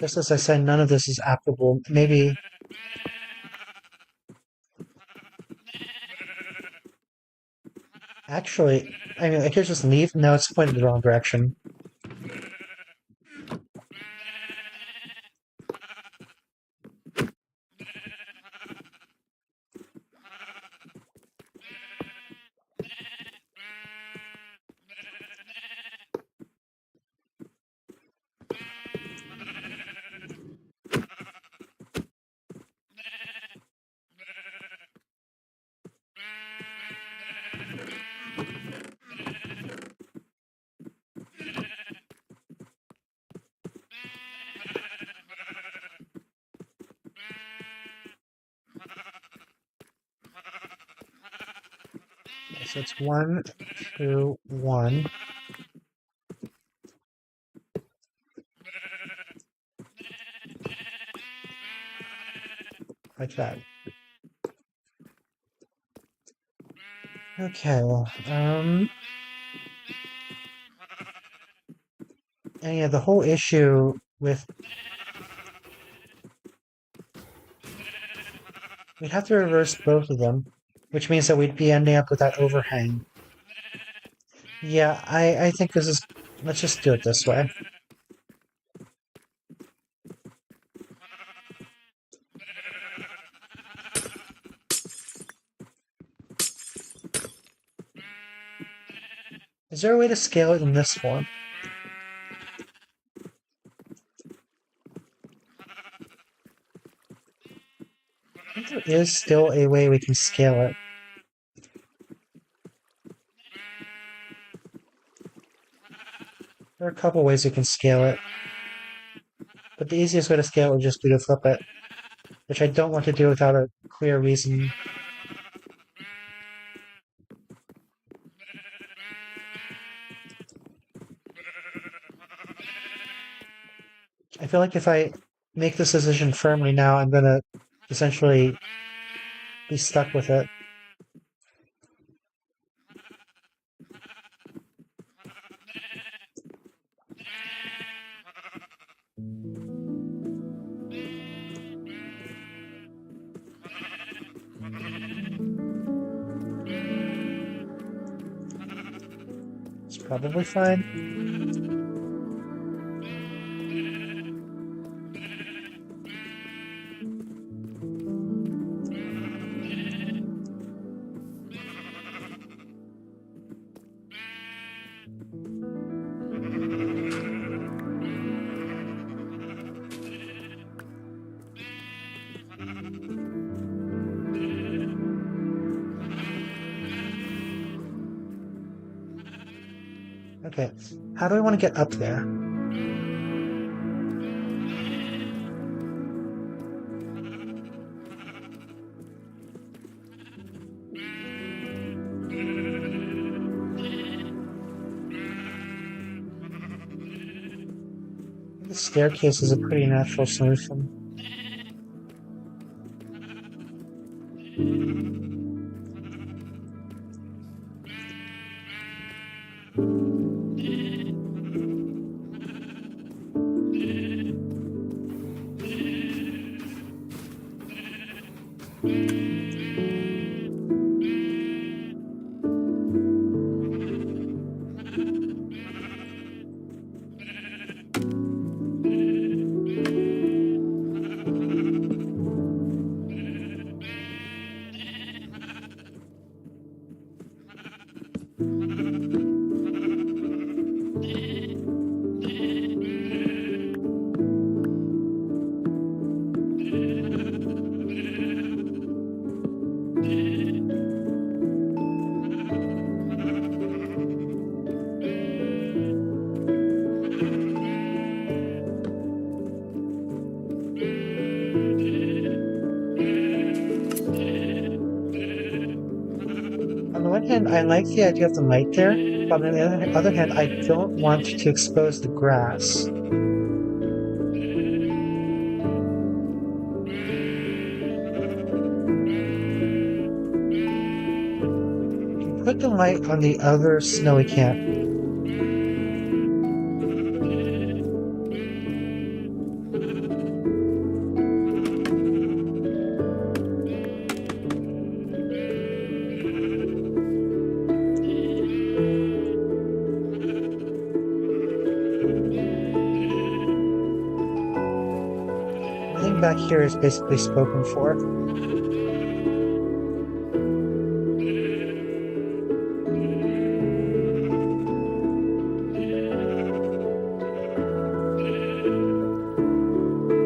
Just as I said, none of this is applicable. Maybe. Actually, I mean, I could just leave. No, it's pointed the wrong direction. So it's 1, 2, 1. Like that. Okay, well, and yeah, the whole issue with we'd have to reverse both of them, which means that we'd be ending up with that overhang. Yeah, I think this is. Let's just do it this way. Is there a way to scale it in this form? I think there is still a way we can scale it. There are a couple ways we can scale it. But the easiest way to scale would just be to flip it, which I don't want to do without a clear reason. I feel like if I make this decision firmly now, I'm gonna essentially be stuck with it. It's probably fine. Okay, how do I want to get up there? The staircase is a pretty natural solution. On the one hand, I like the idea of the light there, but on the other hand, I don't want to expose the grass. Put the light on the other snowy camp. Everything back here is basically spoken for.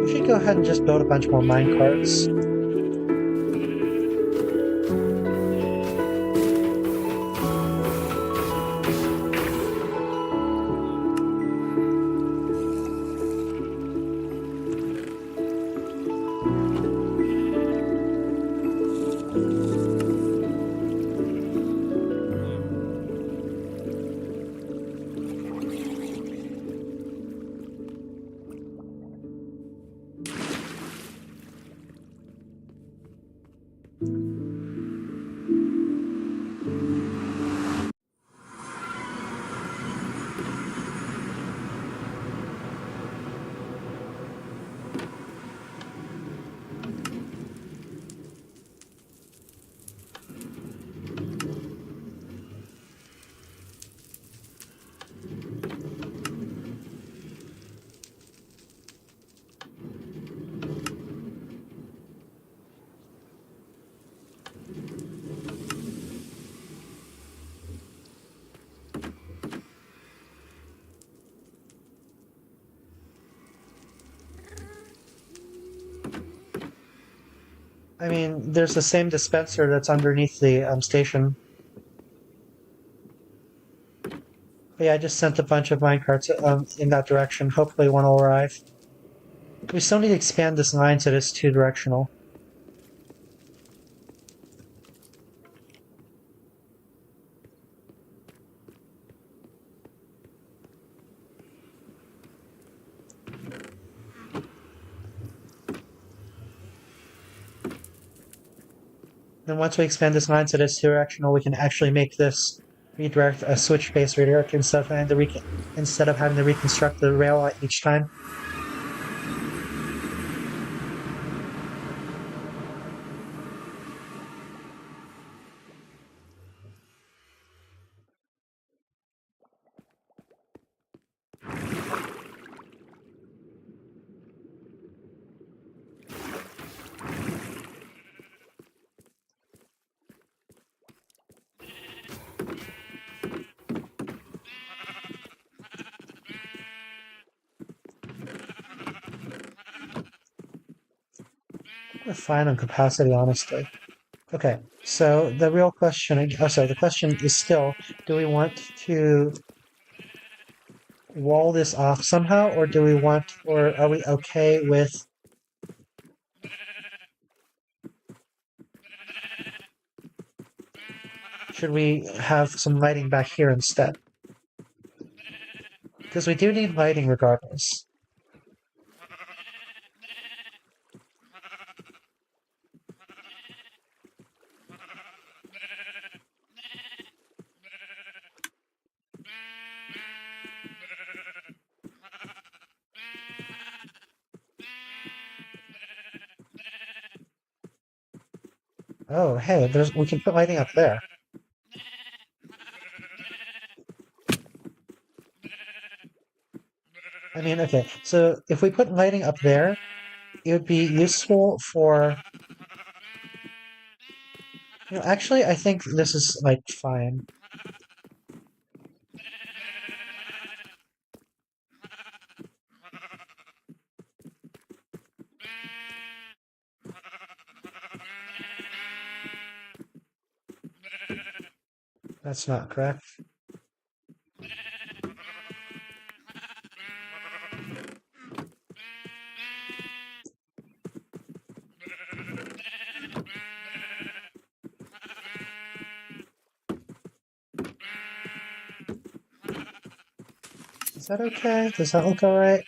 We should go ahead and just build a bunch more minecarts. I mean, there's the same dispenser that's underneath the station. But yeah, I just sent a bunch of minecarts in that direction. Hopefully one will arrive. We still need to expand this line so it's two-directional. Then once we expand this line so it's two-directional, we can actually make this redirect a switch-based redirect instead of having to reconstruct the rail each time. We're fine on capacity, honestly. Okay, so the real question, the question is still, do we want to wall this off somehow, or are we okay with should we have some lighting back here instead? Because we do need lighting regardless. Oh, hey, we can put lighting up there. I mean, okay, so if we put lighting up there, it would be useful for... actually, I think this is, like, fine. That's not correct. Is that okay? Does that look alright?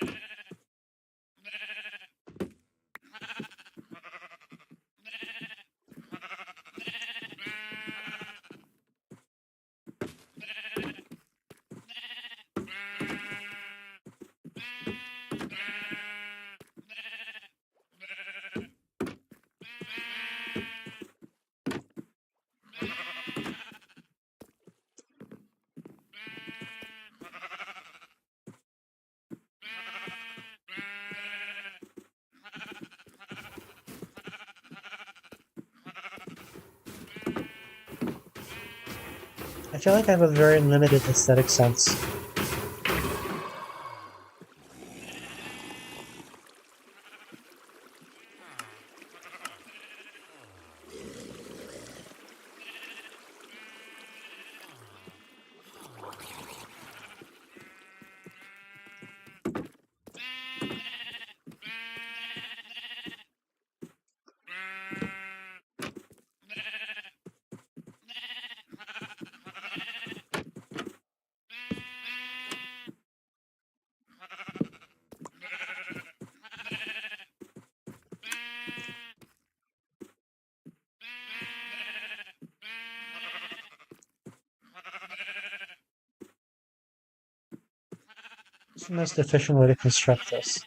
I feel like I have a very limited aesthetic sense. What's the most efficient way to construct this?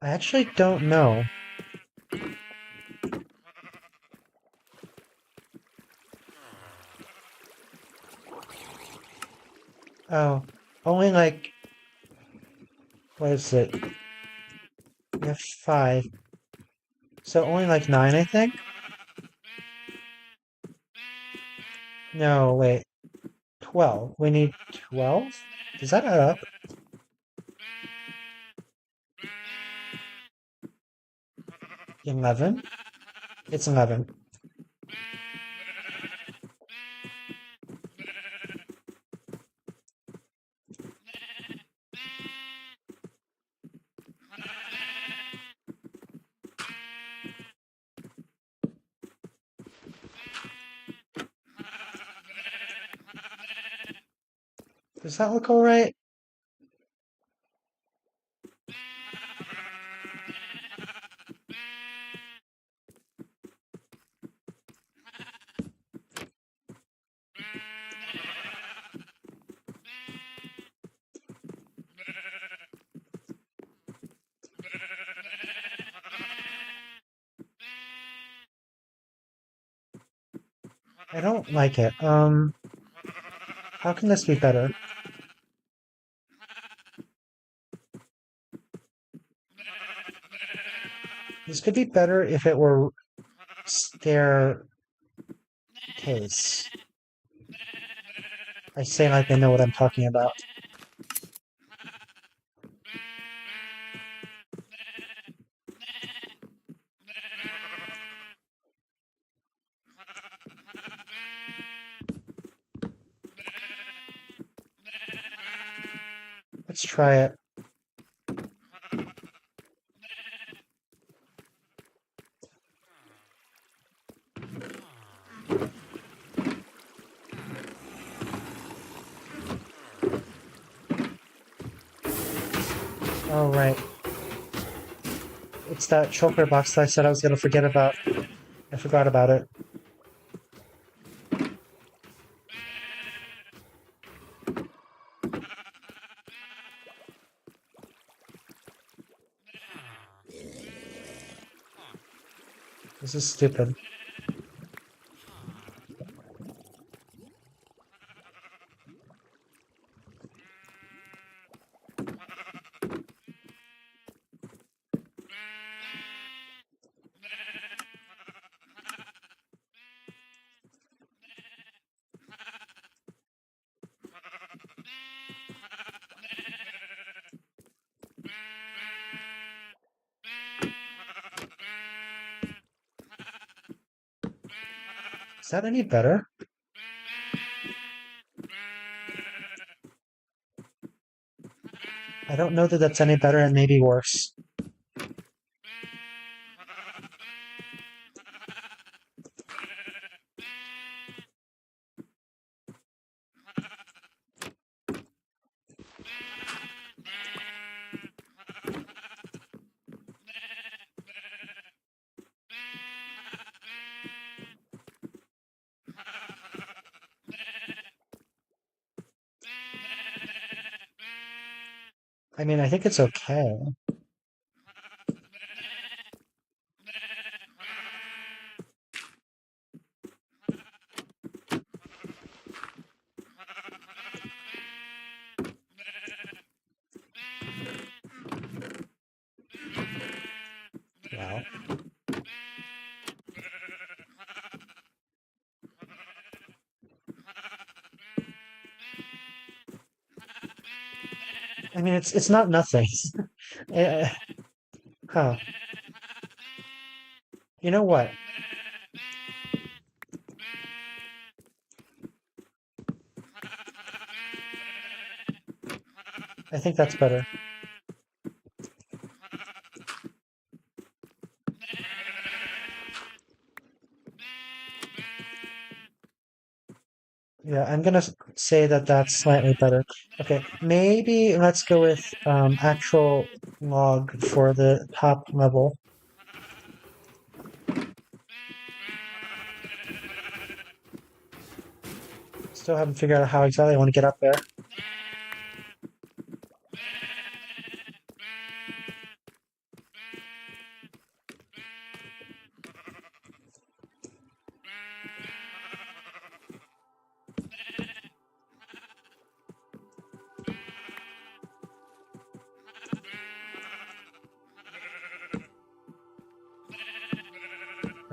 I actually don't know. Oh, only like... What is it? We have 5. So only like 9, I think? No, wait. 12. We need 12? Does that add up? $11? It's 11. Does that look alright? I don't like it. How can this be better? This could be better if it were staircase. I say like I know what I'm talking about. Let's try it. All right. It's that choker box that I said I was gonna forget about. I forgot about it. This is stupid. Is that any better? I don't know that that's any better and maybe worse. I mean, I think it's okay. Wow. I mean, it's not nothing. Uh, huh. You know what? I think that's better. Yeah, I'm gonna say that that's slightly better. Okay, maybe let's go with actual log for the top level. Still haven't figured out how exactly I want to get up there.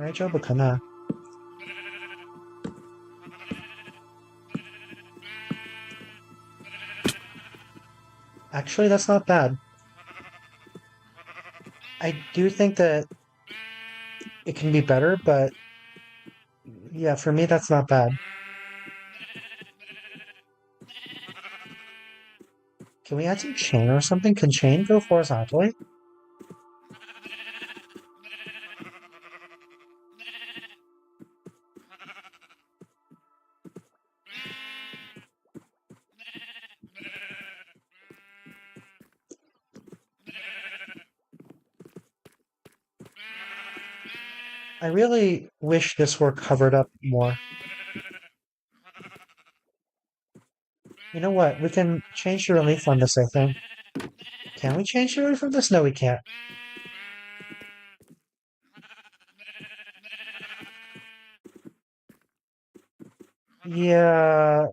다이저브 가나? Actually, that's not bad. I do think that it can be better, but yeah, for me, that's not bad. Can we add some chain or something? Can chain go horizontally? I really wish this were covered up more. You know what? We can change the relief on this, I think. Can we change the relief on this? No, we can't. Yeah,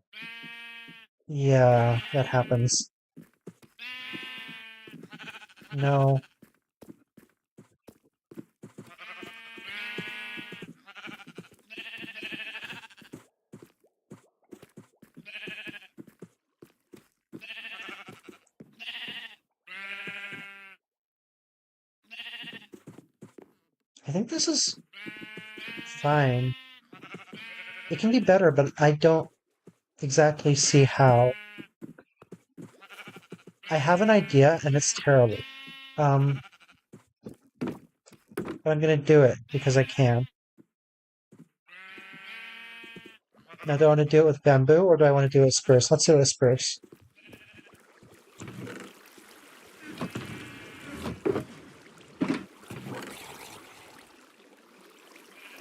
yeah, that happens. No. I think this is fine. It can be better, but I don't exactly see how. I have an idea, and it's terrible. Um, but I'm gonna do it because I can. Now, do I want to do it with bamboo, or do I want to do it with spruce? Let's do it with spruce.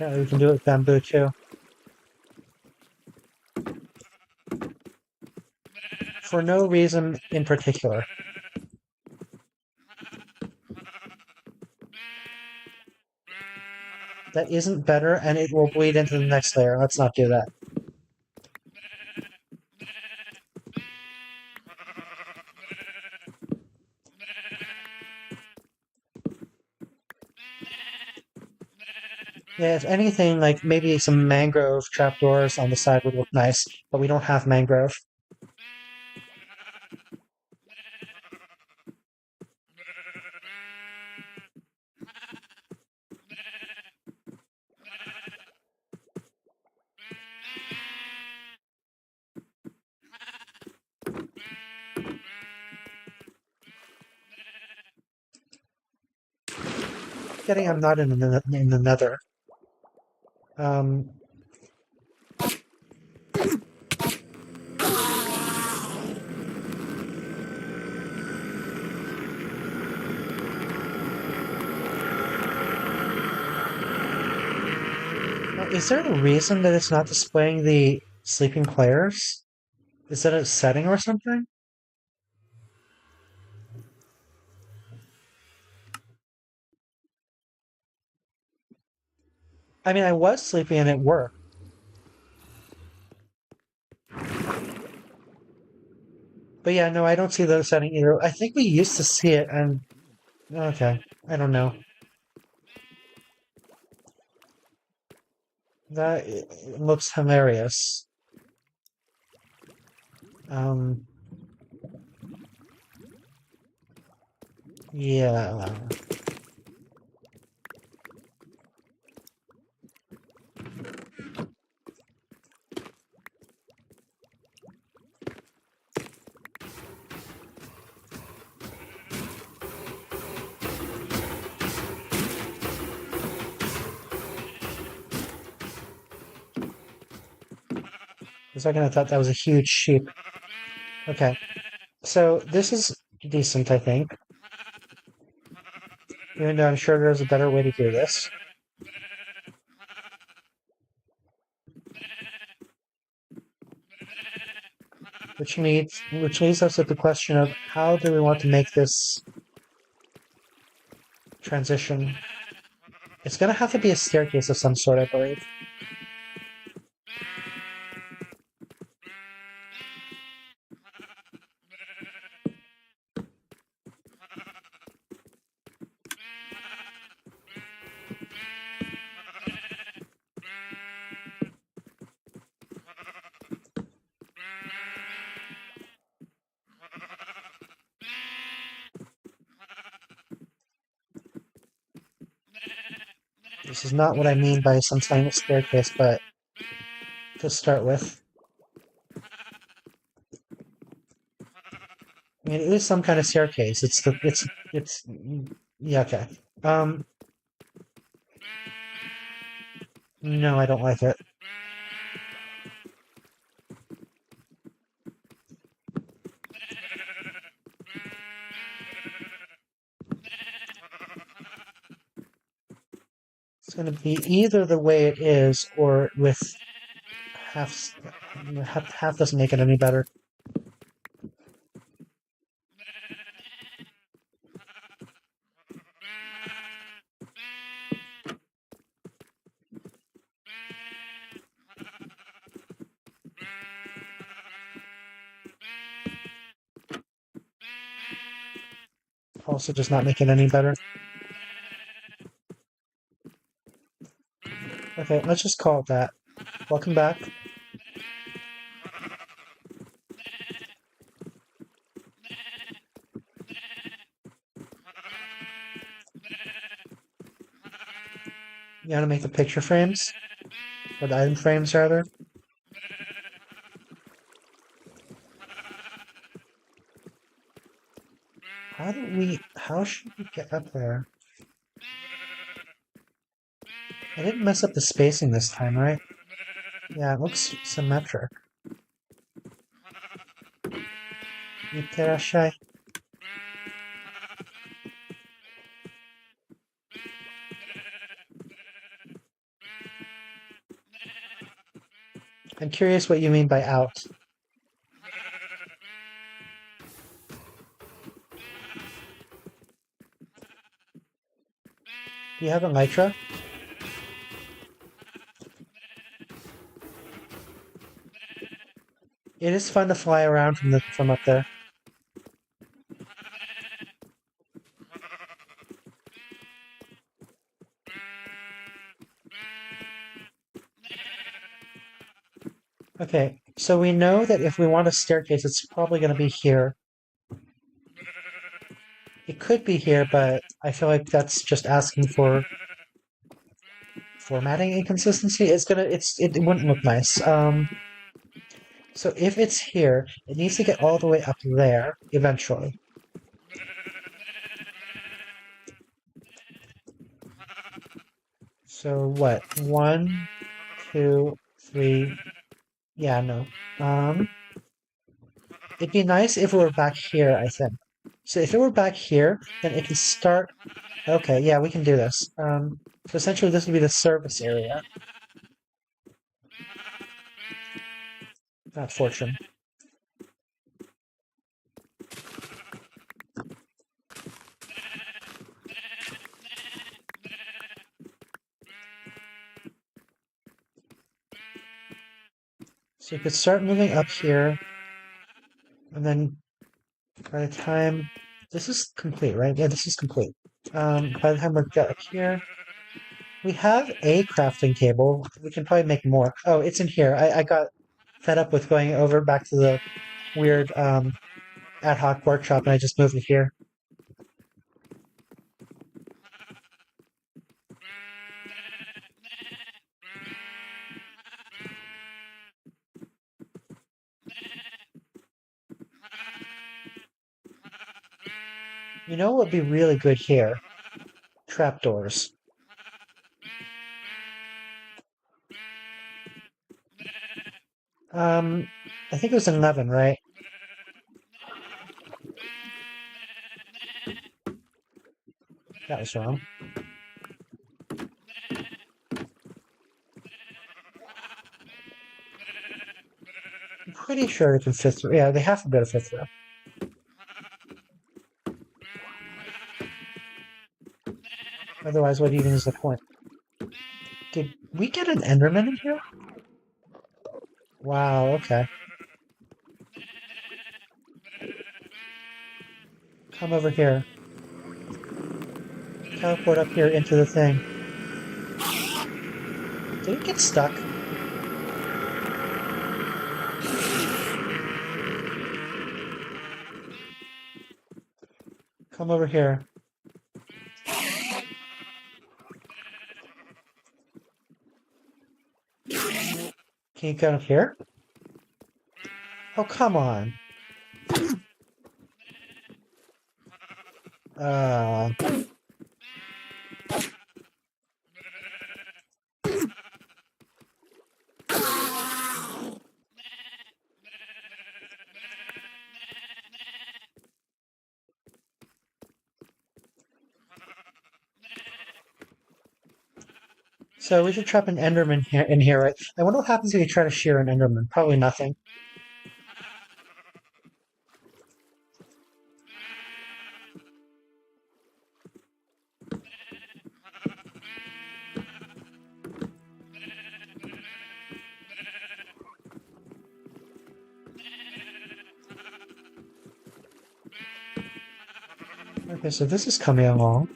Yeah, we can do it with bamboo, too. For no reason in particular. That isn't better, and it will bleed into the next layer. Let's not do that. Yeah, if anything, like maybe some mangrove trapdoors on the side would look nice, but we don't have mangrove. Getting I'm not in the nether. Um, is there a reason that it's not displaying the sleeping players? Is that a setting or something? I mean, I was sleeping and it worked. But yeah, no, I don't see the setting either. I think we used to see it and okay, I don't know. That looks hilarious. Um, yeah. For a second, I thought that was a huge sheep. Okay, so this is decent, I think. Even though I'm sure there's a better way to do this. Which leads us to the question of how do we want to make this transition? It's gonna have to be a staircase of some sort, I believe. This is not what I mean by some kind of staircase, but to start with. I mean, it is some kind of staircase. Yeah, okay. Um, no, I don't like it. be either the way it is or with half doesn't make it any better. Also does not make it any better. Okay, let's just call it that. Welcome back. You gotta make the picture frames? Or the item frames, rather. How should we get up there? I didn't mess up the spacing this time, right? Yeah, it looks symmetric. Itterashai. I'm curious what you mean by out. Do you have a Nitra? It is fun to fly around from up there. Okay, so we know that if we want a staircase, it's probably going to be here. It could be here, but I feel like that's just asking for formatting inconsistency. It wouldn't look nice. So if it's here, it needs to get all the way up there eventually. So what? 1, 2, 3. Yeah, no. It'd be nice if it were back here, I think. So if it were back here, then it can start. Okay, yeah, we can do this. So essentially this would be the service area. Not fortune. So you could start moving up here, and then by the time this is complete, right? Yeah, this is complete. By the time we're up here, we have a crafting table. We can probably make more. Oh, it's in here. I got fed up with going over back to the weird ad hoc workshop, and I just moved it here. You know what would be really good here? Trapdoors. I think it was 11, right? That was wrong. I'm pretty sure it's in fifth row. Yeah, they have to go to fifth row. Otherwise, what even is the point? Did we get an Enderman in here? Wow, okay. Come over here. Teleport up here into the thing. Did it get stuck? Come over here. Can you go up here? Oh, come on. Uh... So we should trap an Enderman in here, right? I wonder what happens if you try to shear an Enderman. Probably nothing. Okay, so this is coming along.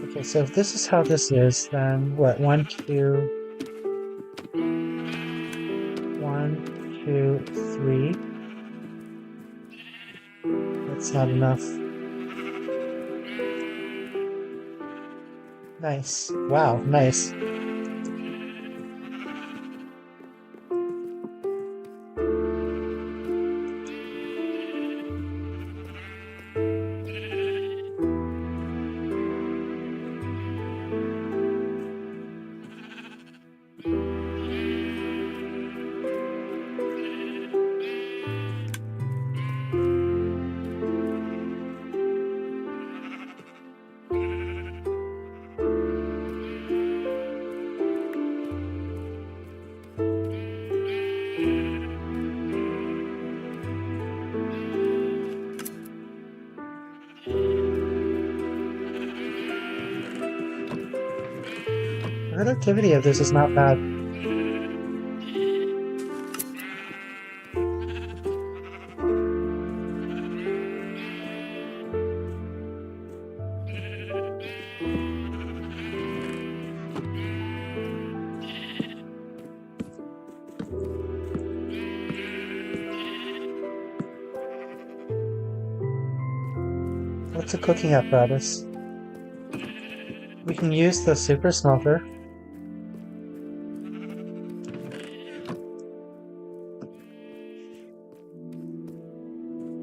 Okay, so if this is how this is, then what? 1, 2, 1, 2, 3. That's not enough. Nice. Wow, nice. The productivity of this is not bad. What's a cooking apparatus? We can use the super smelter.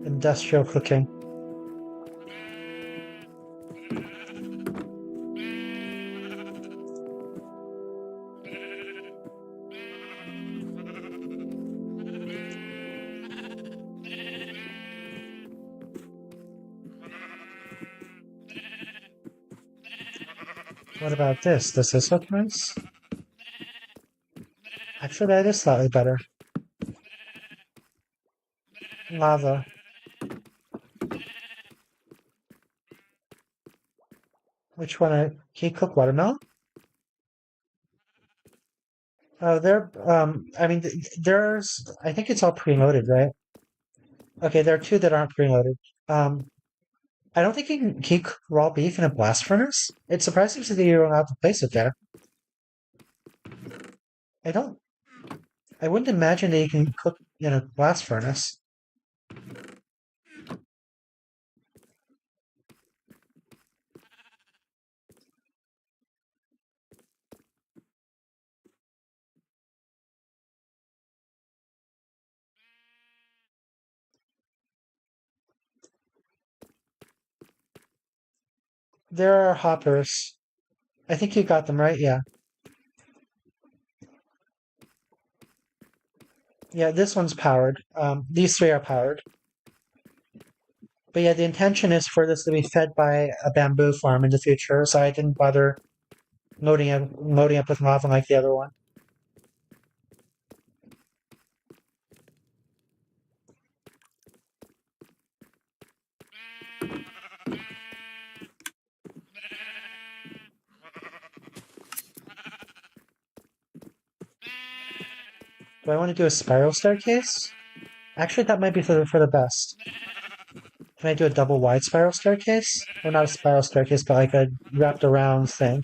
Industrial cooking. What about this? Does this look nice? Actually, that is slightly better. Lava. Which one? Can you cook watermelon? Oh, I mean, I think it's all preloaded, right? Okay, there are two that aren't preloaded. Um, I don't think you can keep raw beef in a blast furnace. It's surprising to see you're allowed to place it there. I don't, I wouldn't imagine that you can cook in a blast furnace. There are hoppers. I think you got them right, yeah. Yeah, this one's powered. These three are powered. But yeah, the intention is for this to be fed by a bamboo farm in the future, so I didn't bother loading up with lava like the other one. Do I want to do a spiral staircase? Actually, that might be for the best. Can I do a double wide spiral staircase? Or not a spiral staircase, but like a wrapped around thing.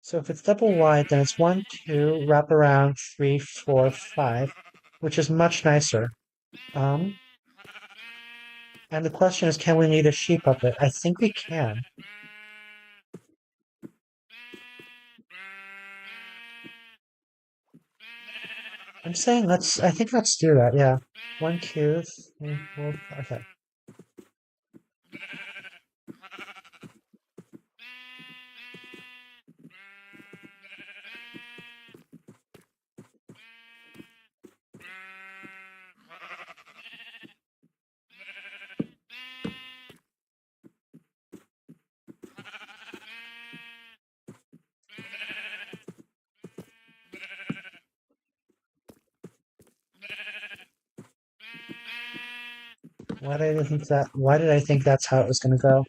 So if it's double wide, then it's 1, 2, wrap around, 3, 4, 5, which is much nicer. And the question is, can we need a sheep puppet? I think we can. I'm saying I think let's do that, yeah. 1, 2, 3, 4, 5, okay. Why did I think that's how it was gonna go?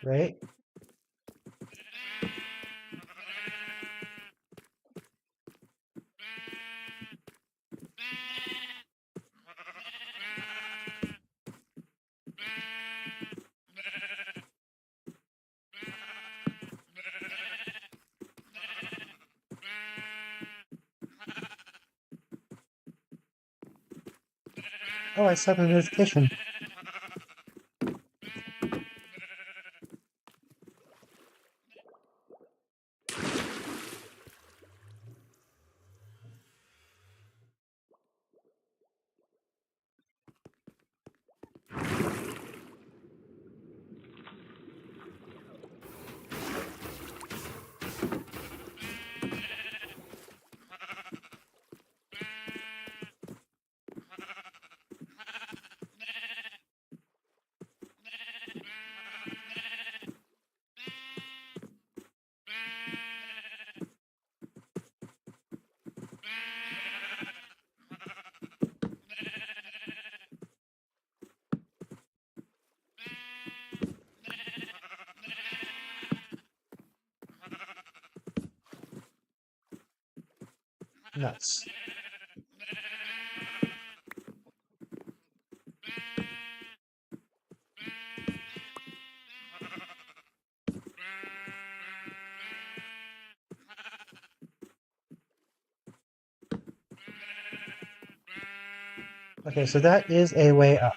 Right? Oh, I saw the notification. Nuts. Okay, so that is a way up.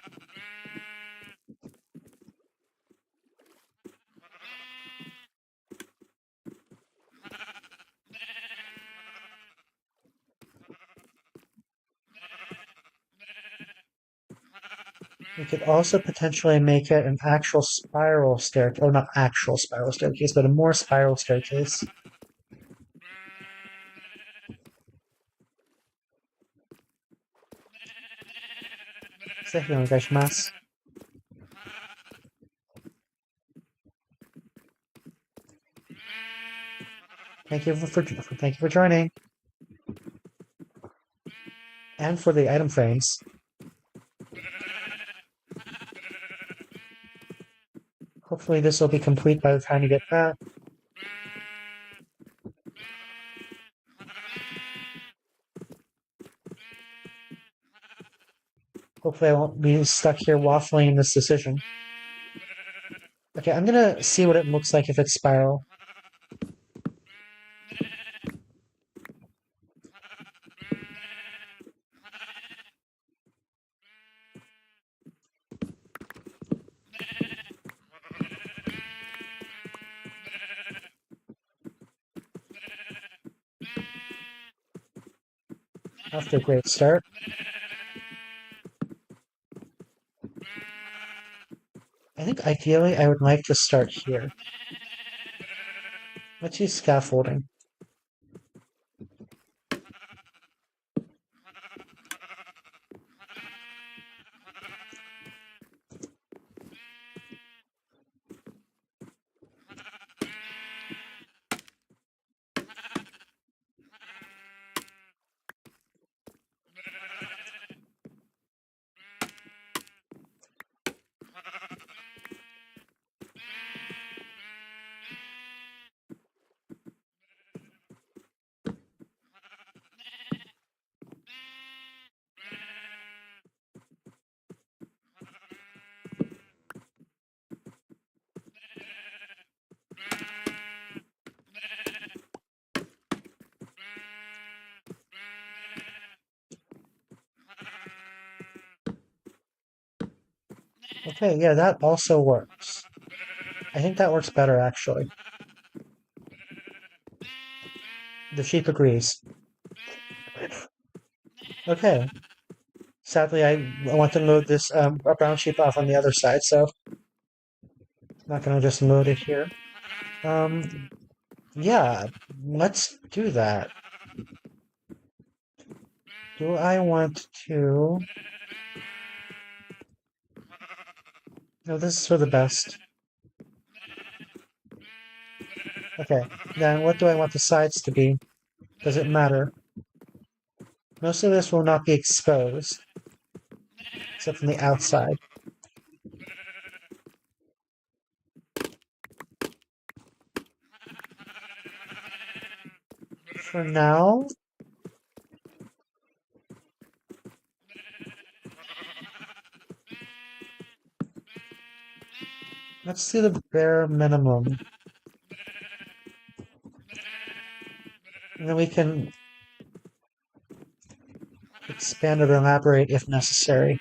We could also potentially make it an actual spiral staircase, or not actual spiral staircase, but a more spiral staircase. ぜひお願いします。Thank you for joining. And for the item frames. Hopefully this will be complete by the time you get back. Hopefully I won't be stuck here waffling in this decision. Okay, I'm gonna see what it looks like if it's spiral. Off to a great start. I think ideally I would like to start here. Let's use scaffolding. Okay, yeah, that also works. I think that works better, actually. The sheep agrees. Okay. Sadly, I want to load this brown sheep off on the other side, so I'm not going to just load it here. Yeah, let's do that. Do I want to... No, this is for the best. Okay, then what do I want the sides to be? Does it matter? Most of this will not be exposed, except from the outside. For now, let's do the bare minimum. And then we can expand or elaborate if necessary.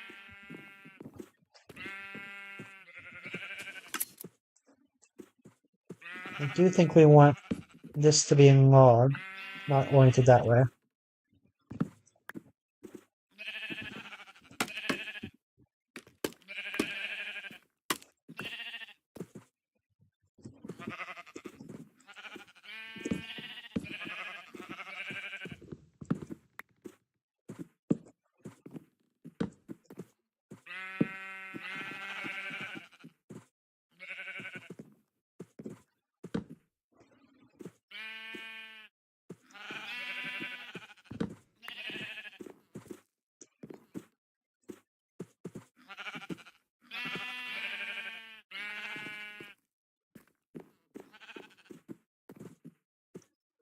I do think we want this to be in log, not oriented that way.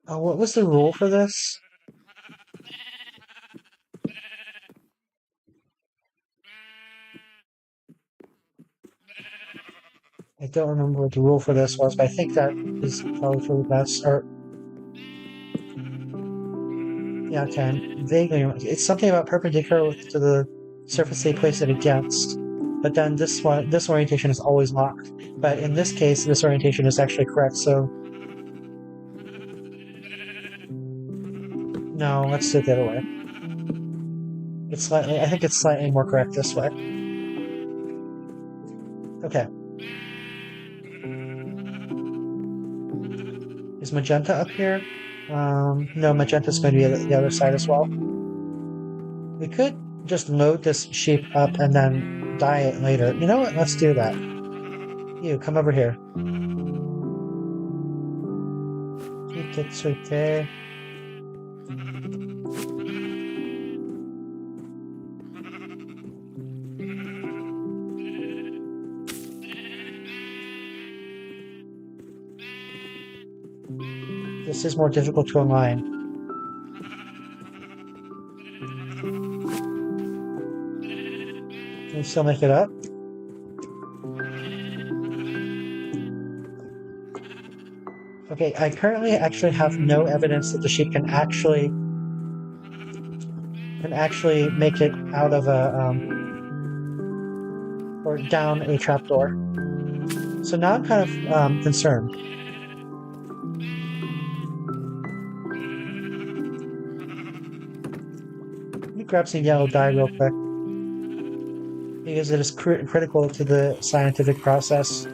Oh, what was the rule for this? I don't remember what the rule for this was, but I think that is probably for the best. Or yeah, okay. Vaguely, it's something about perpendicular to the surface they place it against. But then this orientation is always locked. But in this case, this orientation is actually correct. So no, let's do it the other way. I think it's slightly more correct this way. Okay. Is magenta up here? No, magenta's going to be the other side as well. We could just load this sheep up and then dye it later. You know what? Let's do that. You, come over here. Keep it right there. This is more difficult to align. Can you still make it up? Okay, I currently actually have no evidence that the sheep can actually make it out of a or down a trapdoor. So now I'm kind of concerned. grab some yellow dye real quick because it is critical to the scientific process.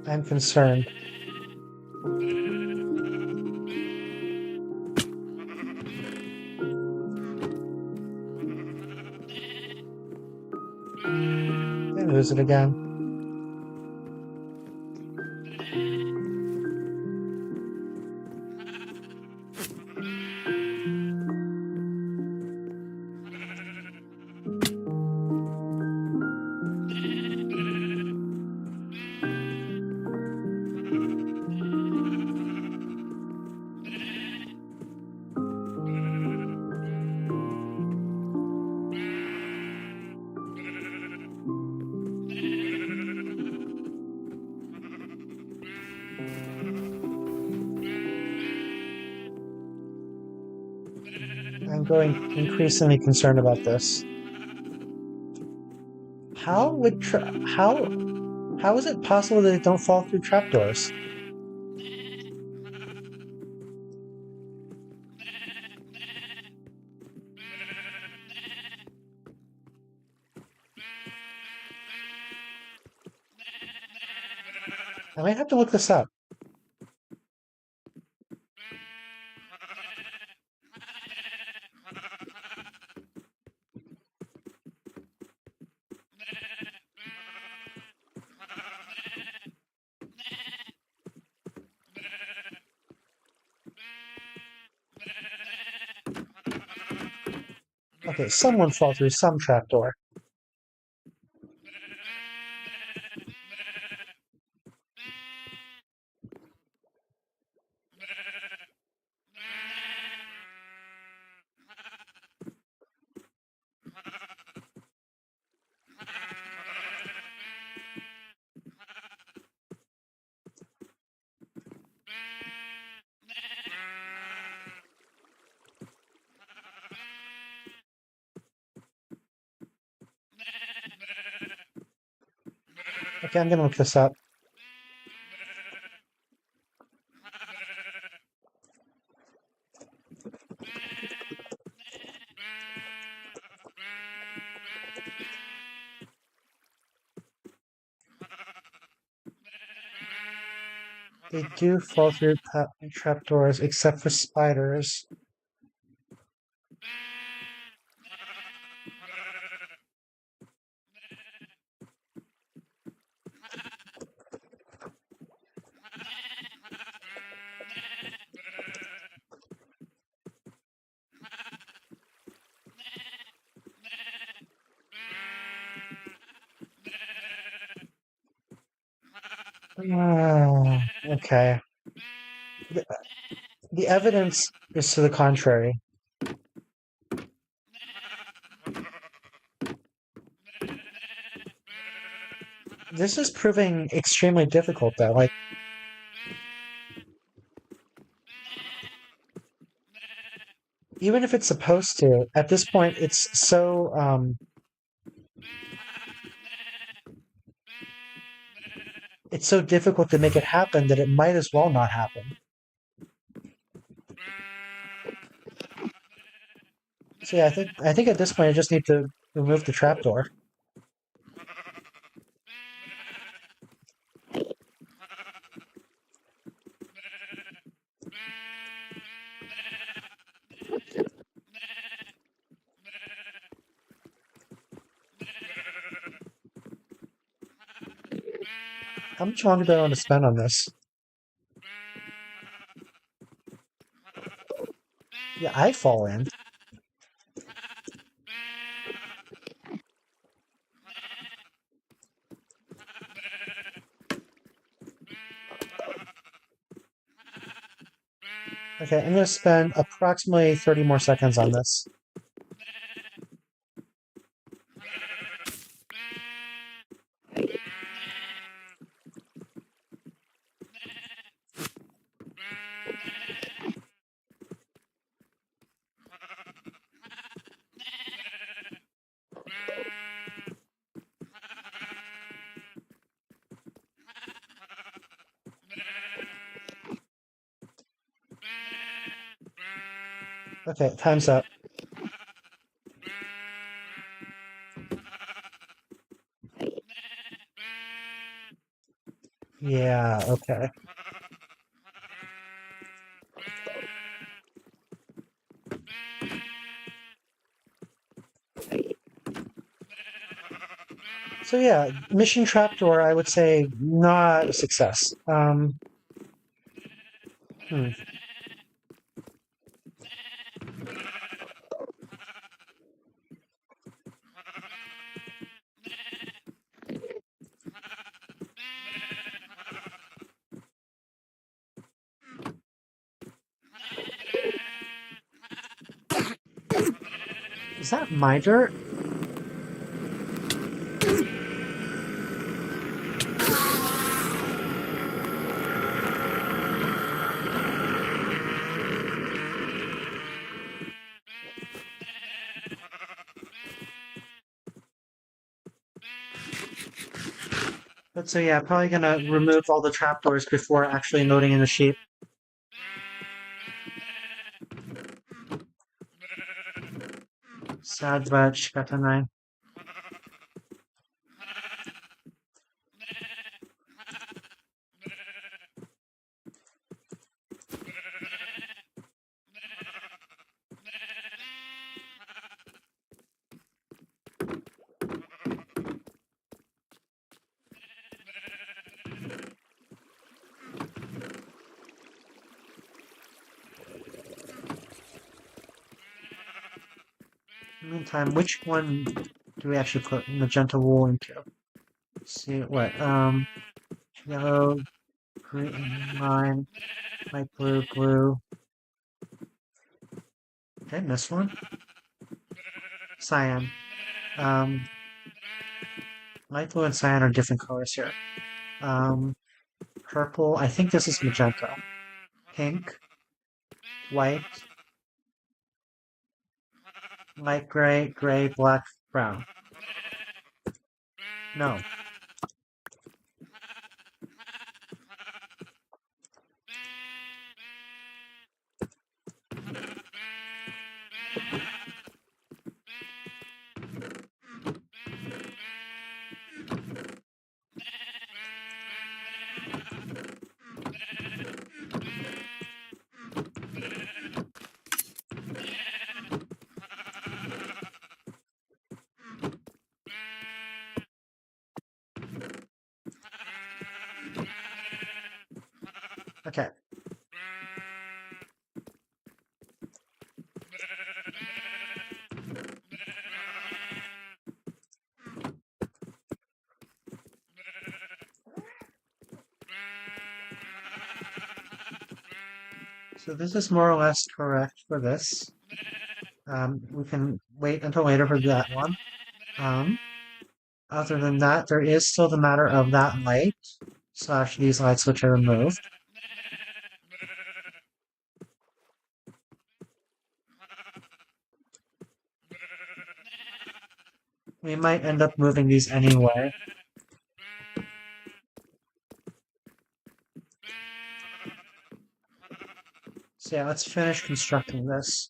I'm concerned. I lose it again. I'm growing increasingly concerned about this. How is it possible that they don't fall through trapdoors? I might have to look this up. Okay, someone fall through some trapdoor. Okay, I'm gonna look this up. They do fall through trapdoors, except for spiders. Okay. The, the evidence is to the contrary. This is proving extremely difficult, though. Like, even if it's supposed to, at this point, it's so it's so difficult to make it happen that it might as well not happen. So yeah, I think at this point I just need to remove the trapdoor. How much longer do I want to spend on this? Yeah, I fall in. Okay, I'm gonna spend approximately 30 more seconds on this. Okay, time's up. Yeah, okay. So yeah, Mission Trapdoor, I would say not a success. Hmm. Is that my dirt? But so yeah, probably gonna remove all the trapdoors before actually loading in the sheep. Sad but Shikata 9. In the meantime, which one do we actually put magenta wool into? Let's see what yellow, green, lime, light blue, blue. Did I miss one? Cyan. Um, light blue and cyan are different colors here. Purple. I think this is magenta. Pink, white, light gray, gray, black, brown. No. Okay. So this is more or less correct for this. We can wait until later for that one. Um, Other than that, there is still the matter of that light slash these lights which I removed. We might end up moving these anyway. So yeah, let's finish constructing this.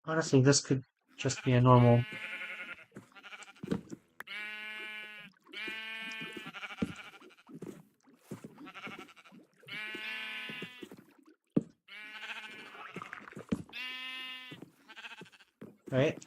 Honestly, this could just be a normal... Right?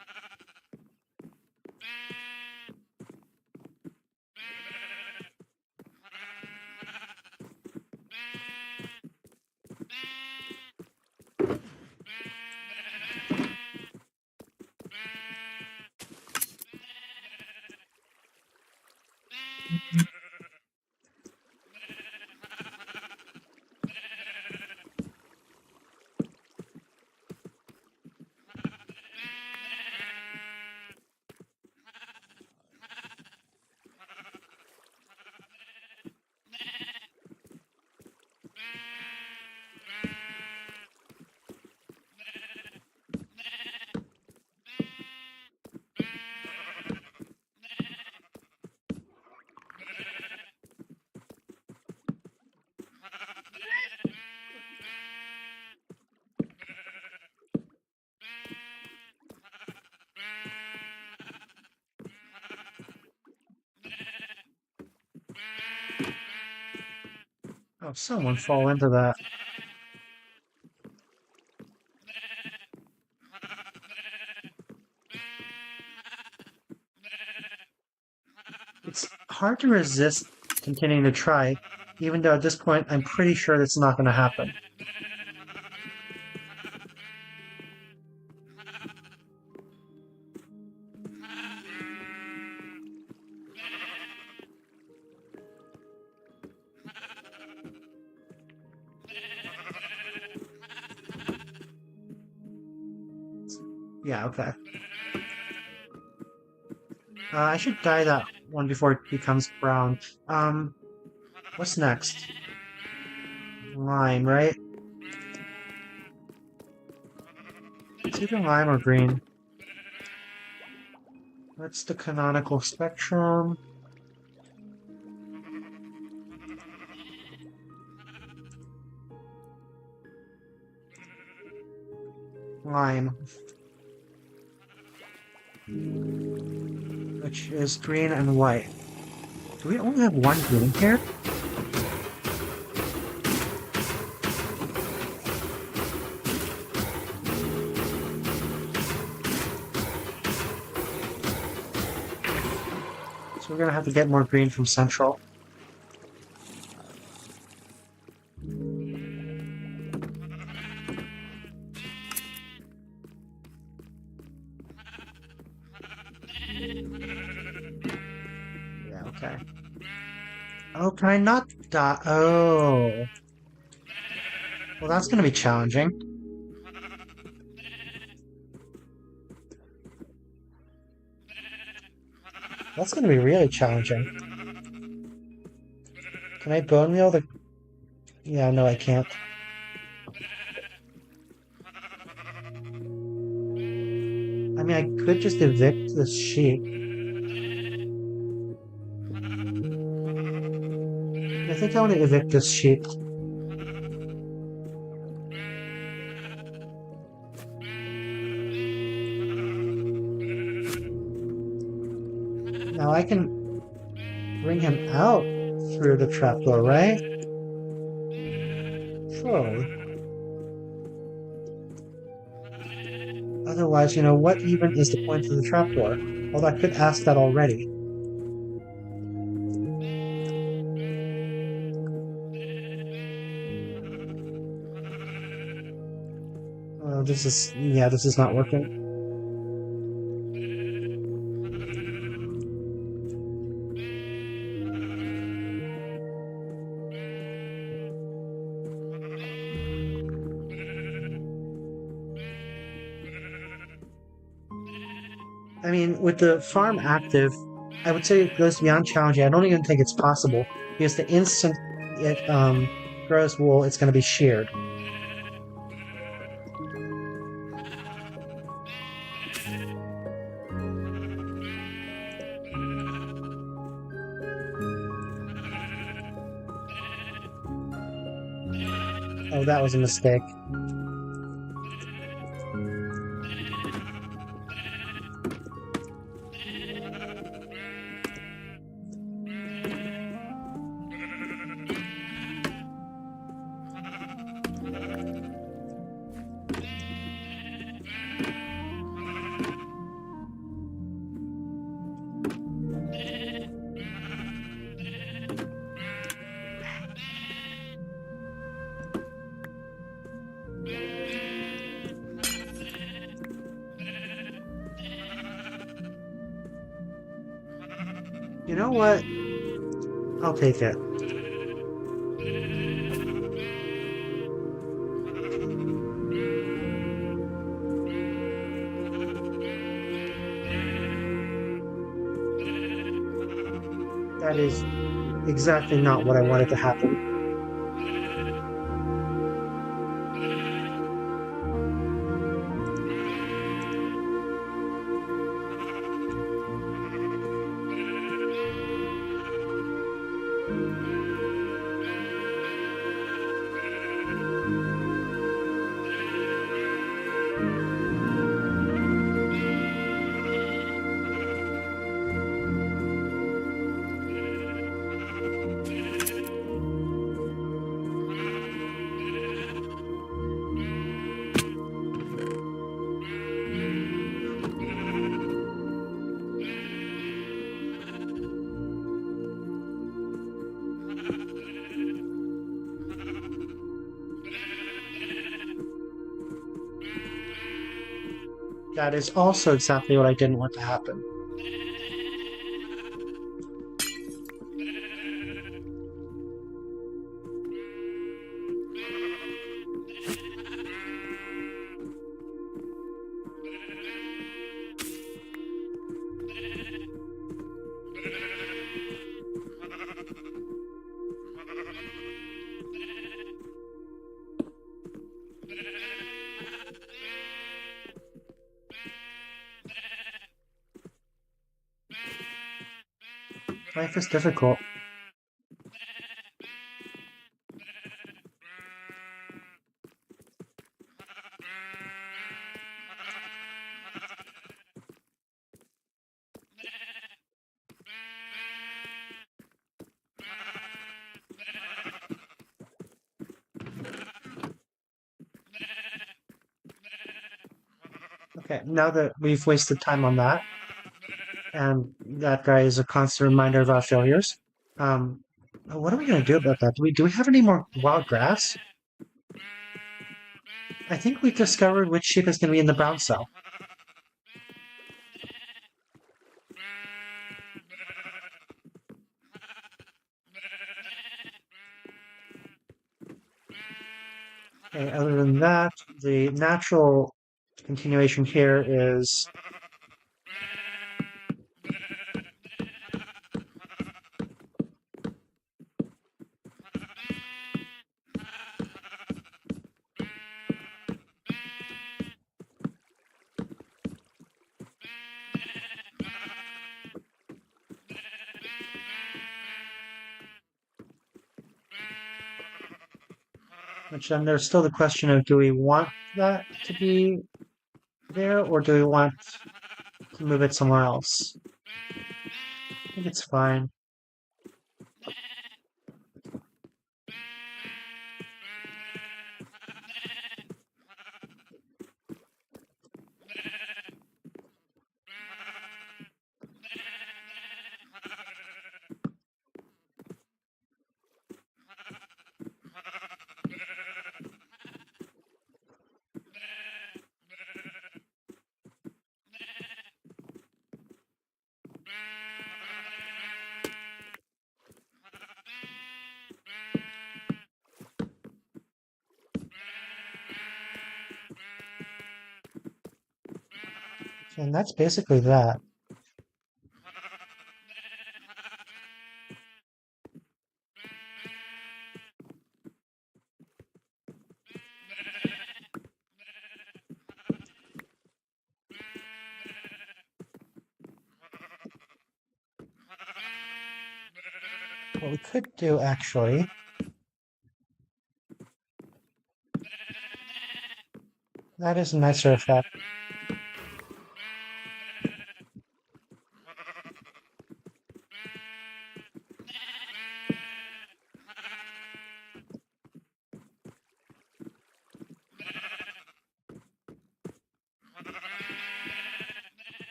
Oh, someone fall into that. It's hard to resist continuing to try, even though at this point I'm pretty sure that's not going to happen. Yeah, okay. I should dye that one before it becomes brown. What's next? Lime, right? It's either lime or green. What's the canonical spectrum? Lime. Which is green and white. Do we only have one green here? So we're gonna have to get more green from Central. Yeah, okay. Oh, can I not die? Oh. Well, that's gonna be challenging. That's gonna be really challenging. Can I bone meal the... Yeah, no, I can't. I mean, I could just evict this sheep. I think I want to evict this sheep. Now I can bring him out through the trapdoor, right? Surely. Otherwise, you know, what even is the point of the trapdoor? Well, I could ask that already. This is not working. I mean, with the farm active, I would say it goes beyond challenging. I don't even think it's possible, because the instant it grows wool, it's going to be sheared. Oh, that was a mistake. You know what? I'll take it. That is exactly not what I wanted to happen. That is also exactly what I didn't want to happen. Life is difficult. Okay, now that we've wasted time on that, and that guy is a constant reminder of our failures, what are we gonna do about that? Do we have any more wild grass? I think we discovered which sheep is gonna be in the brown cell. Okay, other than that, the natural continuation here is which then there's still the question of do we want that to be there or do we want to move it somewhere else? I think it's fine. And that's basically that. What we could do actually, that is a nicer effect.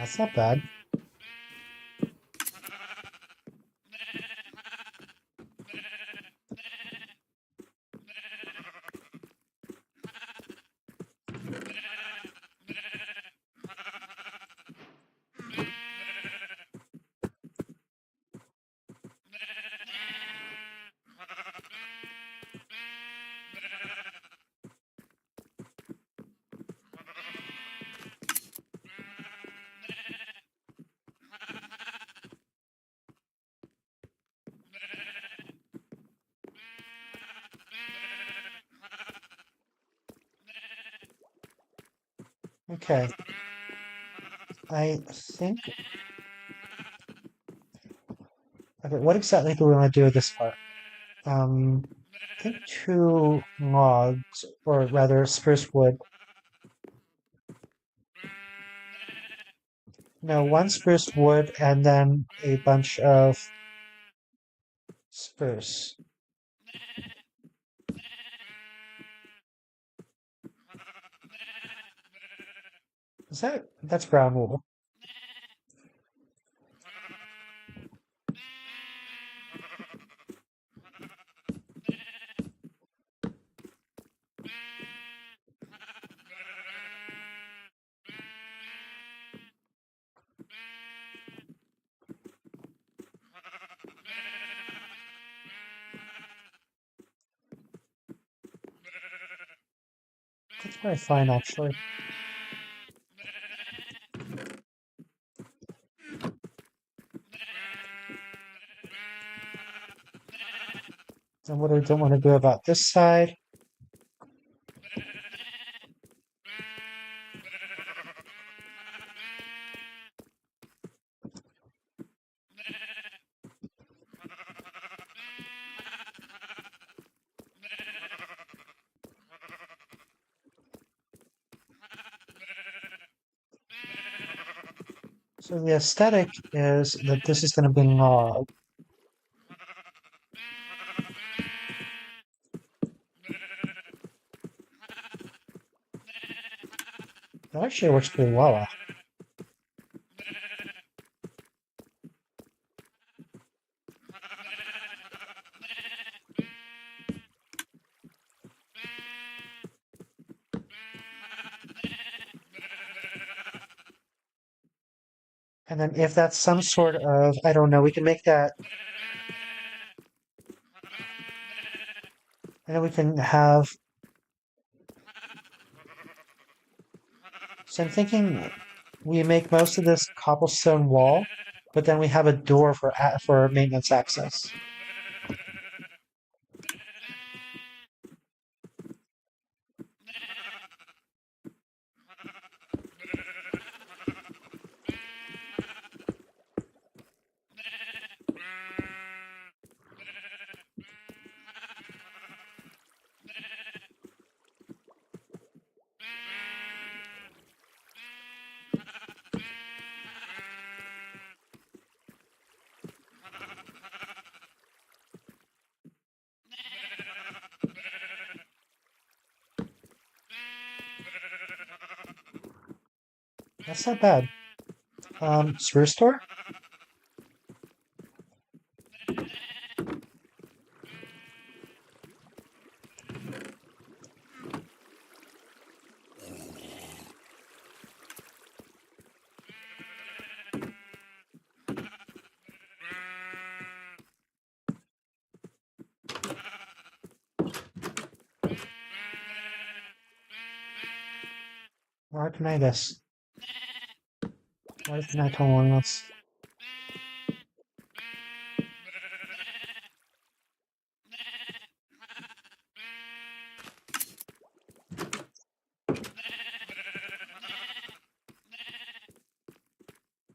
That's not bad. Okay. I think. Okay, what exactly do we want to do with this part? I think 2 logs, or rather spruce wood. No, 1 spruce wood and then a bunch of spruce. That's brown wool. That's very fine, actually. And what do we don't want to do about this side? So the aesthetic is that this is going to be log. That actually works pretty well. And then if that's some sort of, I don't know, we can make that, and then we can have, so I'm thinking we make most of this cobblestone wall, but then we have a door for maintenance access. That's not bad. Spruce door? Why deny this? Why deny total this?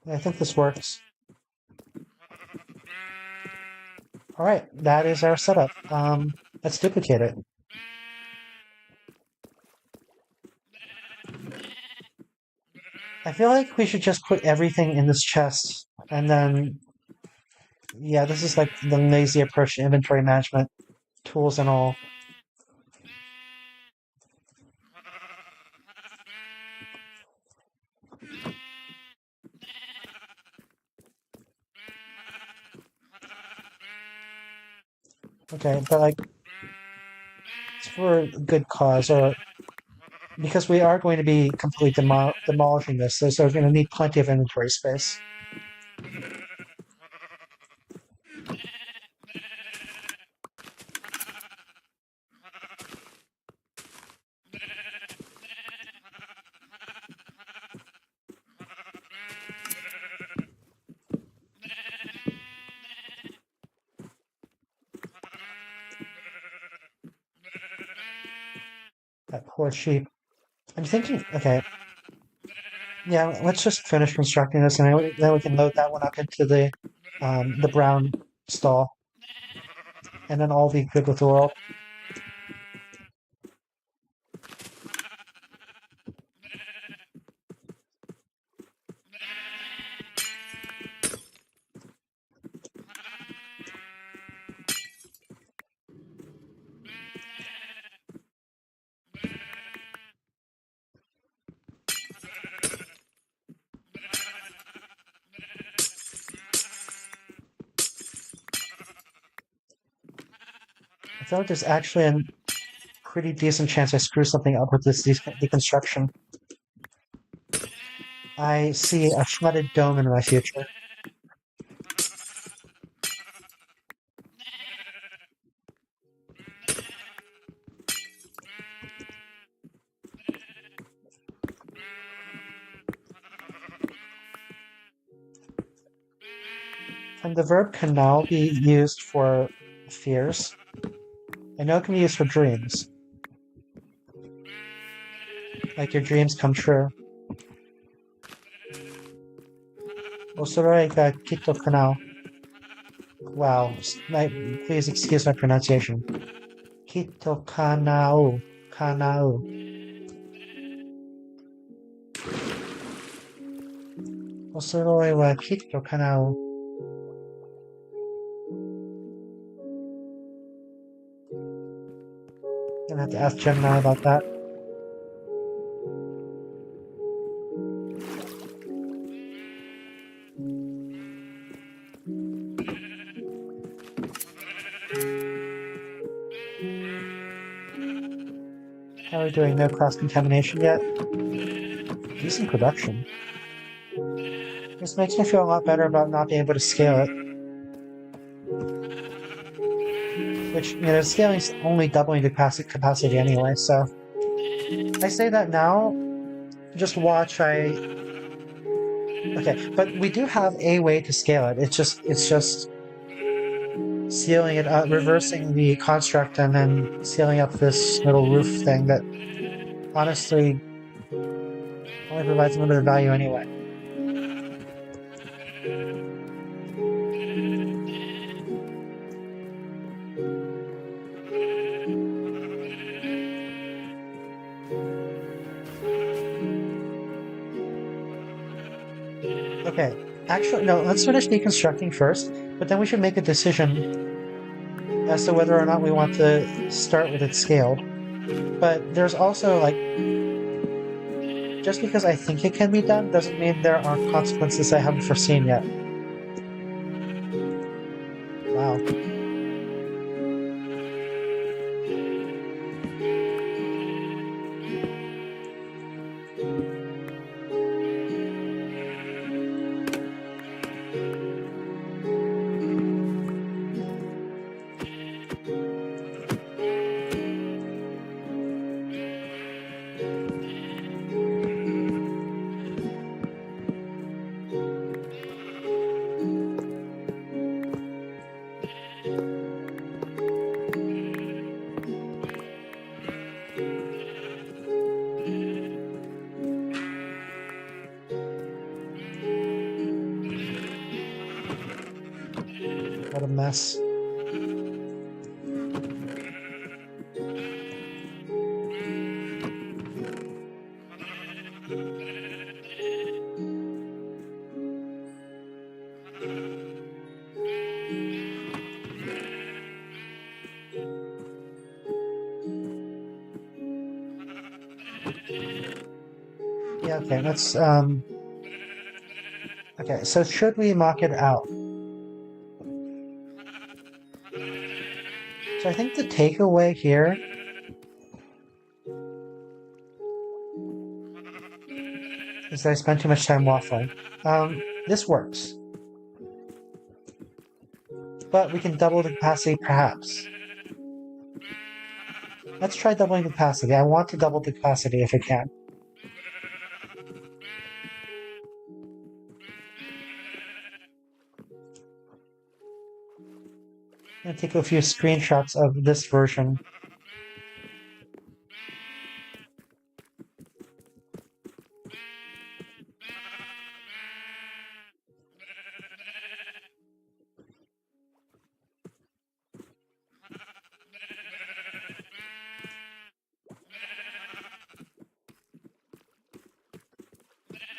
Yeah, I think this works. All right, that is our setup. Let's duplicate it. I feel like we should just put everything in this chest, and then, yeah, this is like the lazy approach to inventory management, tools and all. Okay, but like, it's for a good cause, or because we are going to be completely demolishing this, so we're going to need plenty of inventory space. That poor sheep. I'm thinking, okay, yeah, let's just finish constructing this, and then we can load that one up into the brown stall, and then all be good with the world. I feel like there's actually a pretty decent chance I screw something up with this deconstruction. I see a flooded dome in my future. Can the verb canal be used for fears? I know it can be used for dreams. Like your dreams come true. Osoroi ga Kito Kanao. Wow, please excuse my pronunciation. Kito Kanao. Kanao. Osoroi wa Kito Kanao. Gonna have to ask Gemini about that. How are we doing? No cross-contamination yet? Decent production. This makes me feel a lot better about not being able to scale it. Which, you know, scaling's only doubling the capacity anyway, so... I say that now, just watch, Okay, but we do have a way to scale it. It's just sealing it up, reversing the construct, and then sealing up this little roof thing that honestly only provides a little bit of value anyway. Okay, actually, no, let's finish deconstructing first, but then we should make a decision as to whether or not we want to start with it scaled. But there's also, like, just because I think it can be done doesn't mean there aren't consequences I haven't foreseen yet. Wow. What a mess. Yeah, okay, let's, okay, so should we mock it out? So I think the takeaway here is that I spent too much time waffling. This works. But we can double the capacity perhaps. Let's try doubling the capacity. I want to double the capacity if I can. I'm gonna take a few screenshots of this version.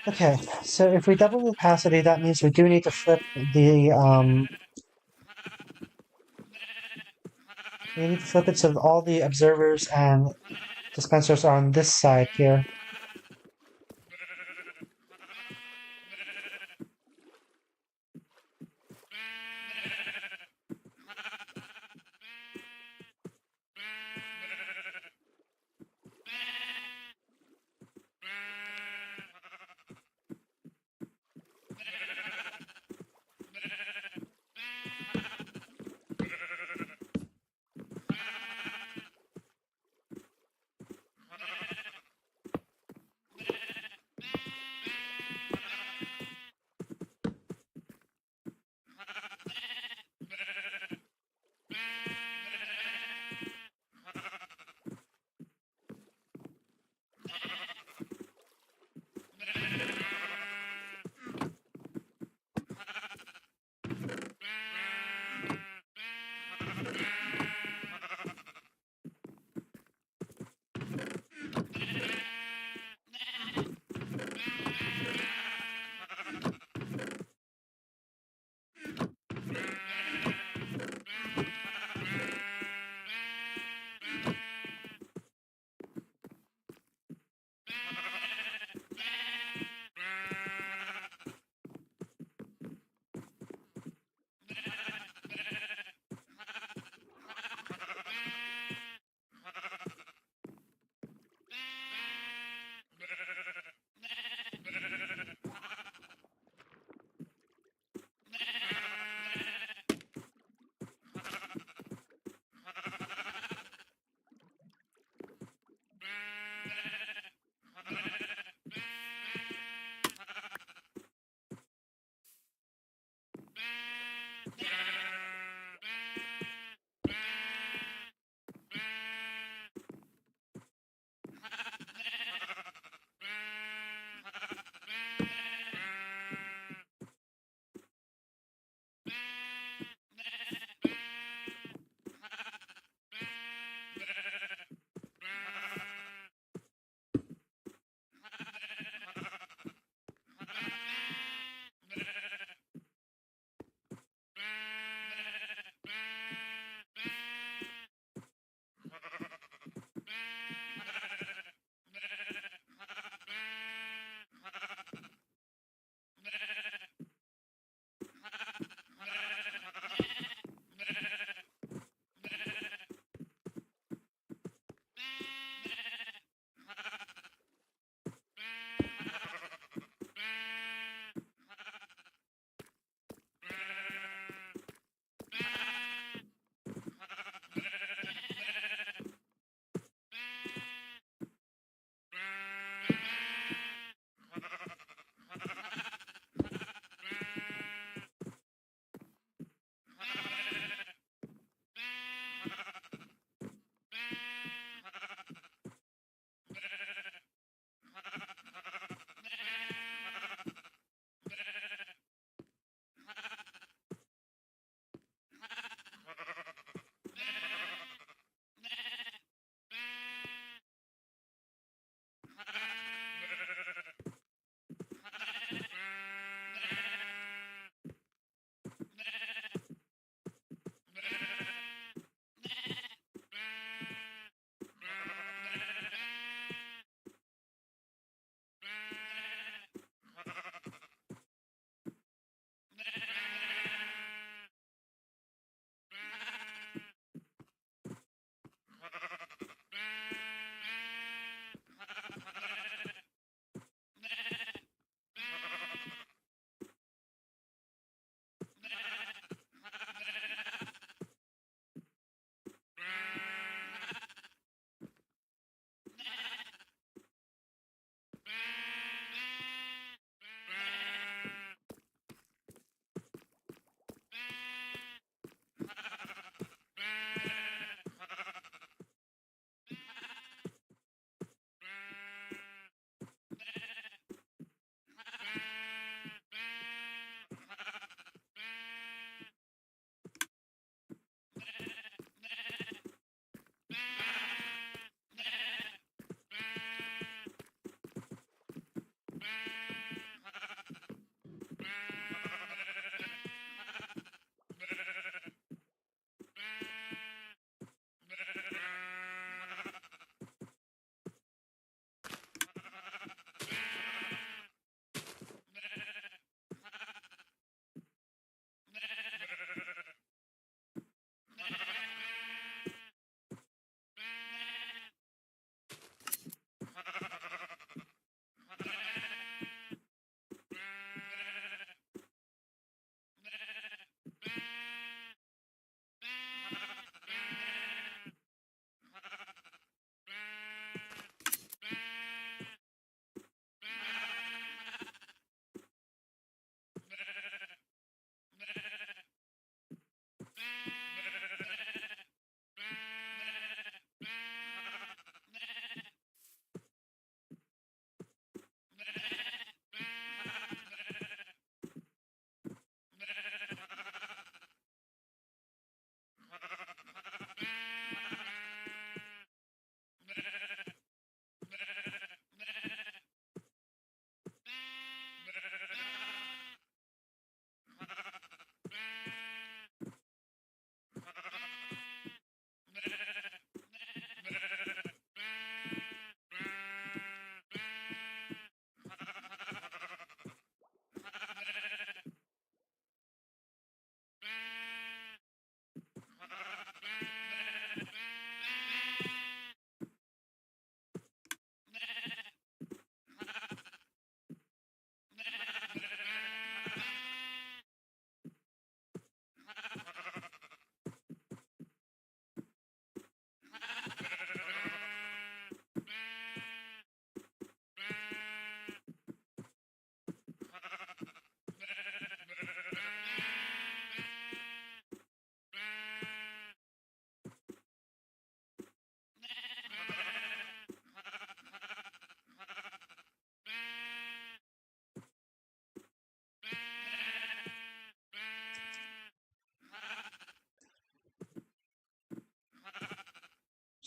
Okay, so if we double the capacity, that means we do need to flip the we need to flip it so that all the observers and dispensers are on this side here.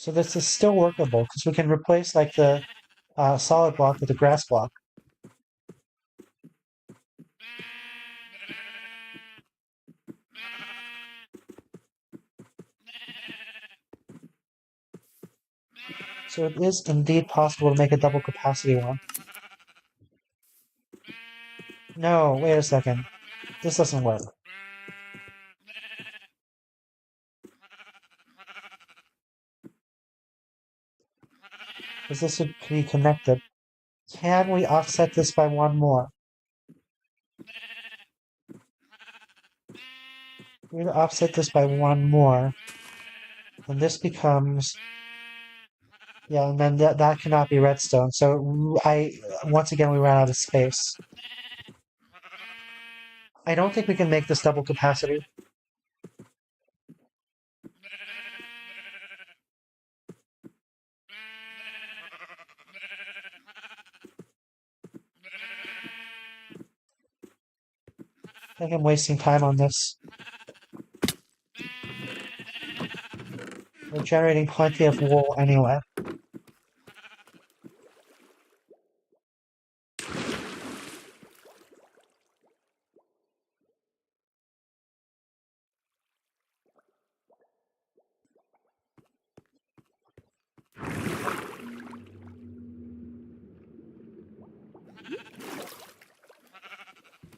So this is still workable because we can replace like the solid block with the grass block. So it is indeed possible to make a double capacity one. No, wait a second. This doesn't work. Because this would be connected. Can we offset this by one more? We're going to offset this by one more. And this becomes... Yeah, and then that cannot be redstone. So once again, we ran out of space. I don't think we can make this double capacity. I think I'm wasting time on this. We're generating plenty of wool anyway.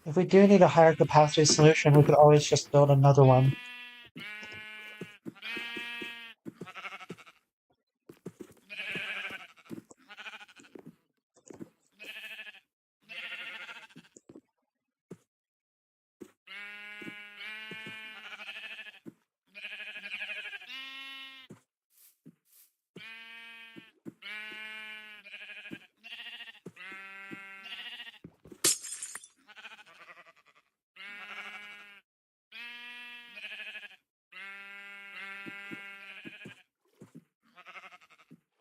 If we do need a higher capacity solution, we could always just build another one.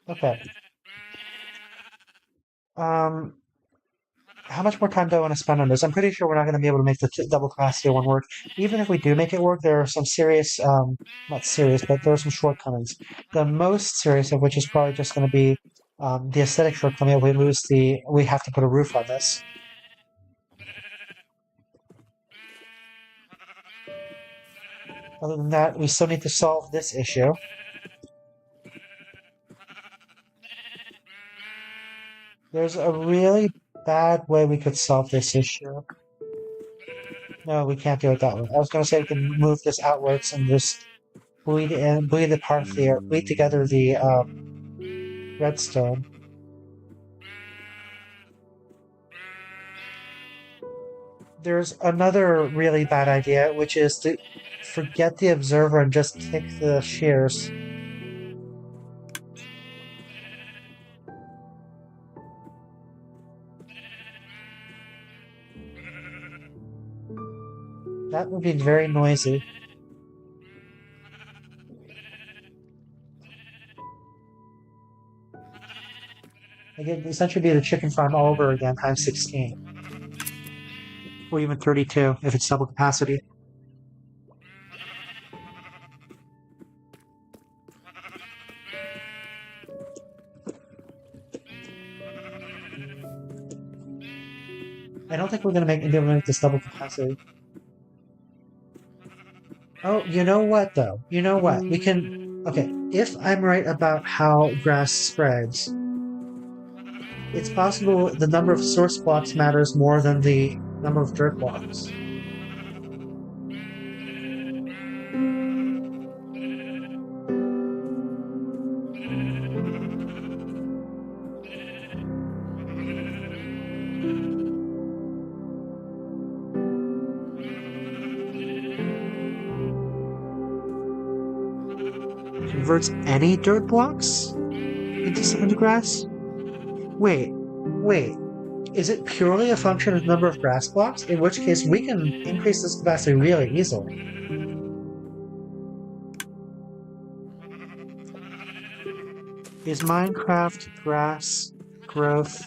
Okay. How much more time do I want to spend on this? I'm pretty sure we're not going to be able to make the double capacity one work. Even if we do make it work, there are some serious, not serious, but there are some shortcomings. The most serious of which is probably just going to be the aesthetic shortcoming. We have to put a roof on this. Other than that, we still need to solve this issue. There's a really bad way we could solve this issue. No, we can't do it that way. I was going to say we can move this outwards and just bleed together the redstone. There's another really bad idea, which is to forget the observer and just kick the shears. That would be very noisy. It could essentially be the chicken farm all over again, times 16. Or even 32, if it's double capacity. I don't think we're going to be able to make this double capacity. Oh, you know what, though? You know what? We can... Okay, if I'm right about how grass spreads, it's possible the number of source blocks matters more than the number of dirt blocks. Converts any dirt blocks into cement grass? Wait. Is it purely a function of the number of grass blocks? In which case, we can increase this capacity really easily. Is Minecraft grass growth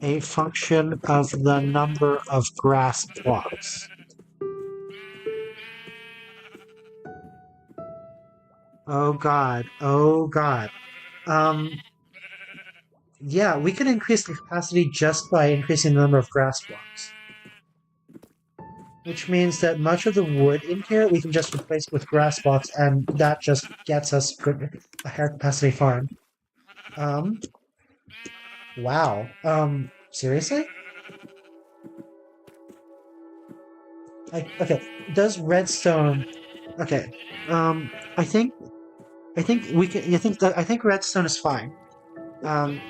a function of the number of grass blocks? Oh god. Oh god. Um, yeah, we can increase the capacity just by increasing the number of grass blocks. Which means that much of the wood in here we can just replace with grass blocks, and that just gets us a higher capacity farm. Um, wow. Seriously? Okay. Does redstone? Okay. Um, I think I think we can. I think redstone is fine. Um,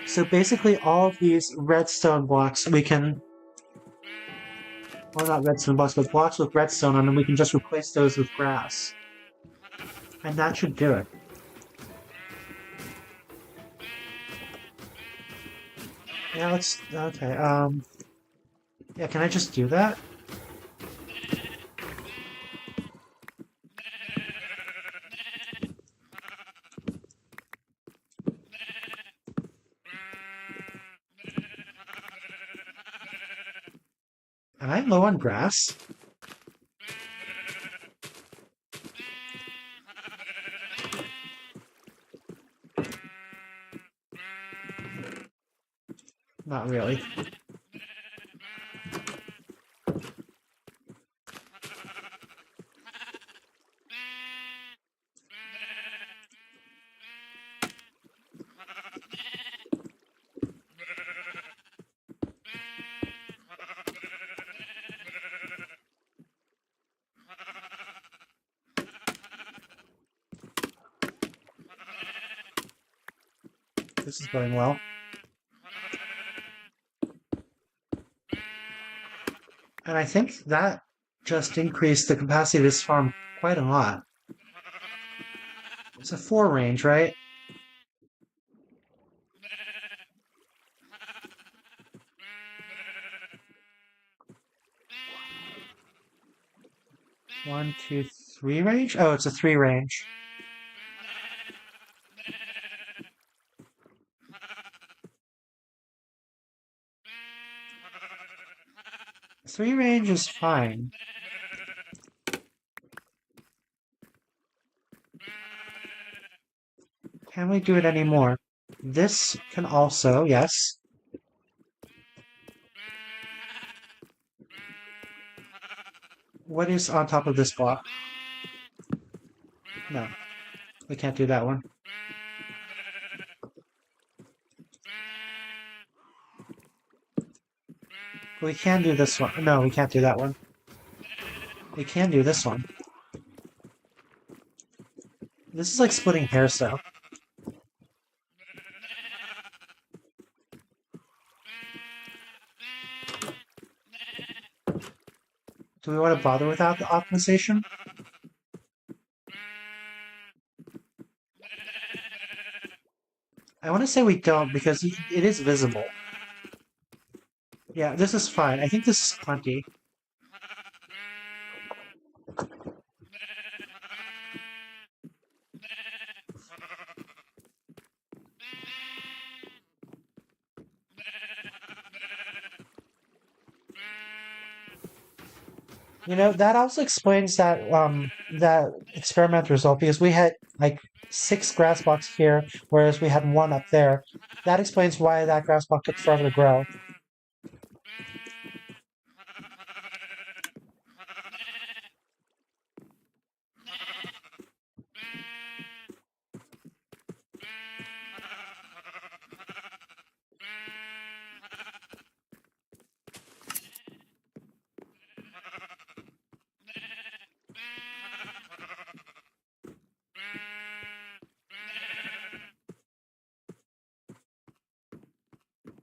so basically, all of these redstone blocks we can, well, not redstone blocks, but blocks with redstone on them. We can just replace those with grass, and that should do it. Yeah. Let's. Okay. Yeah. Can I just do that? Am I low on grass? Not really. This is going well. And I think that just increased the capacity of this farm quite a lot. It's a 4 range, right? One, two, 3 range? Oh, it's a 3 range. Three range is fine. Can we do it anymore? This can also, yes. What is on top of this block? No, we can't do that one. We can do this one. No, we can't do that one. We can do this one. This is like splitting hairs, though. Do we want to bother without the optimization? I want to say we don't because it is visible. Yeah, this is fine. I think this is plenty. You know, that also explains that experiment result because we had like 6 grass blocks here, whereas we had 1 up there. That explains why that grass block took forever to grow.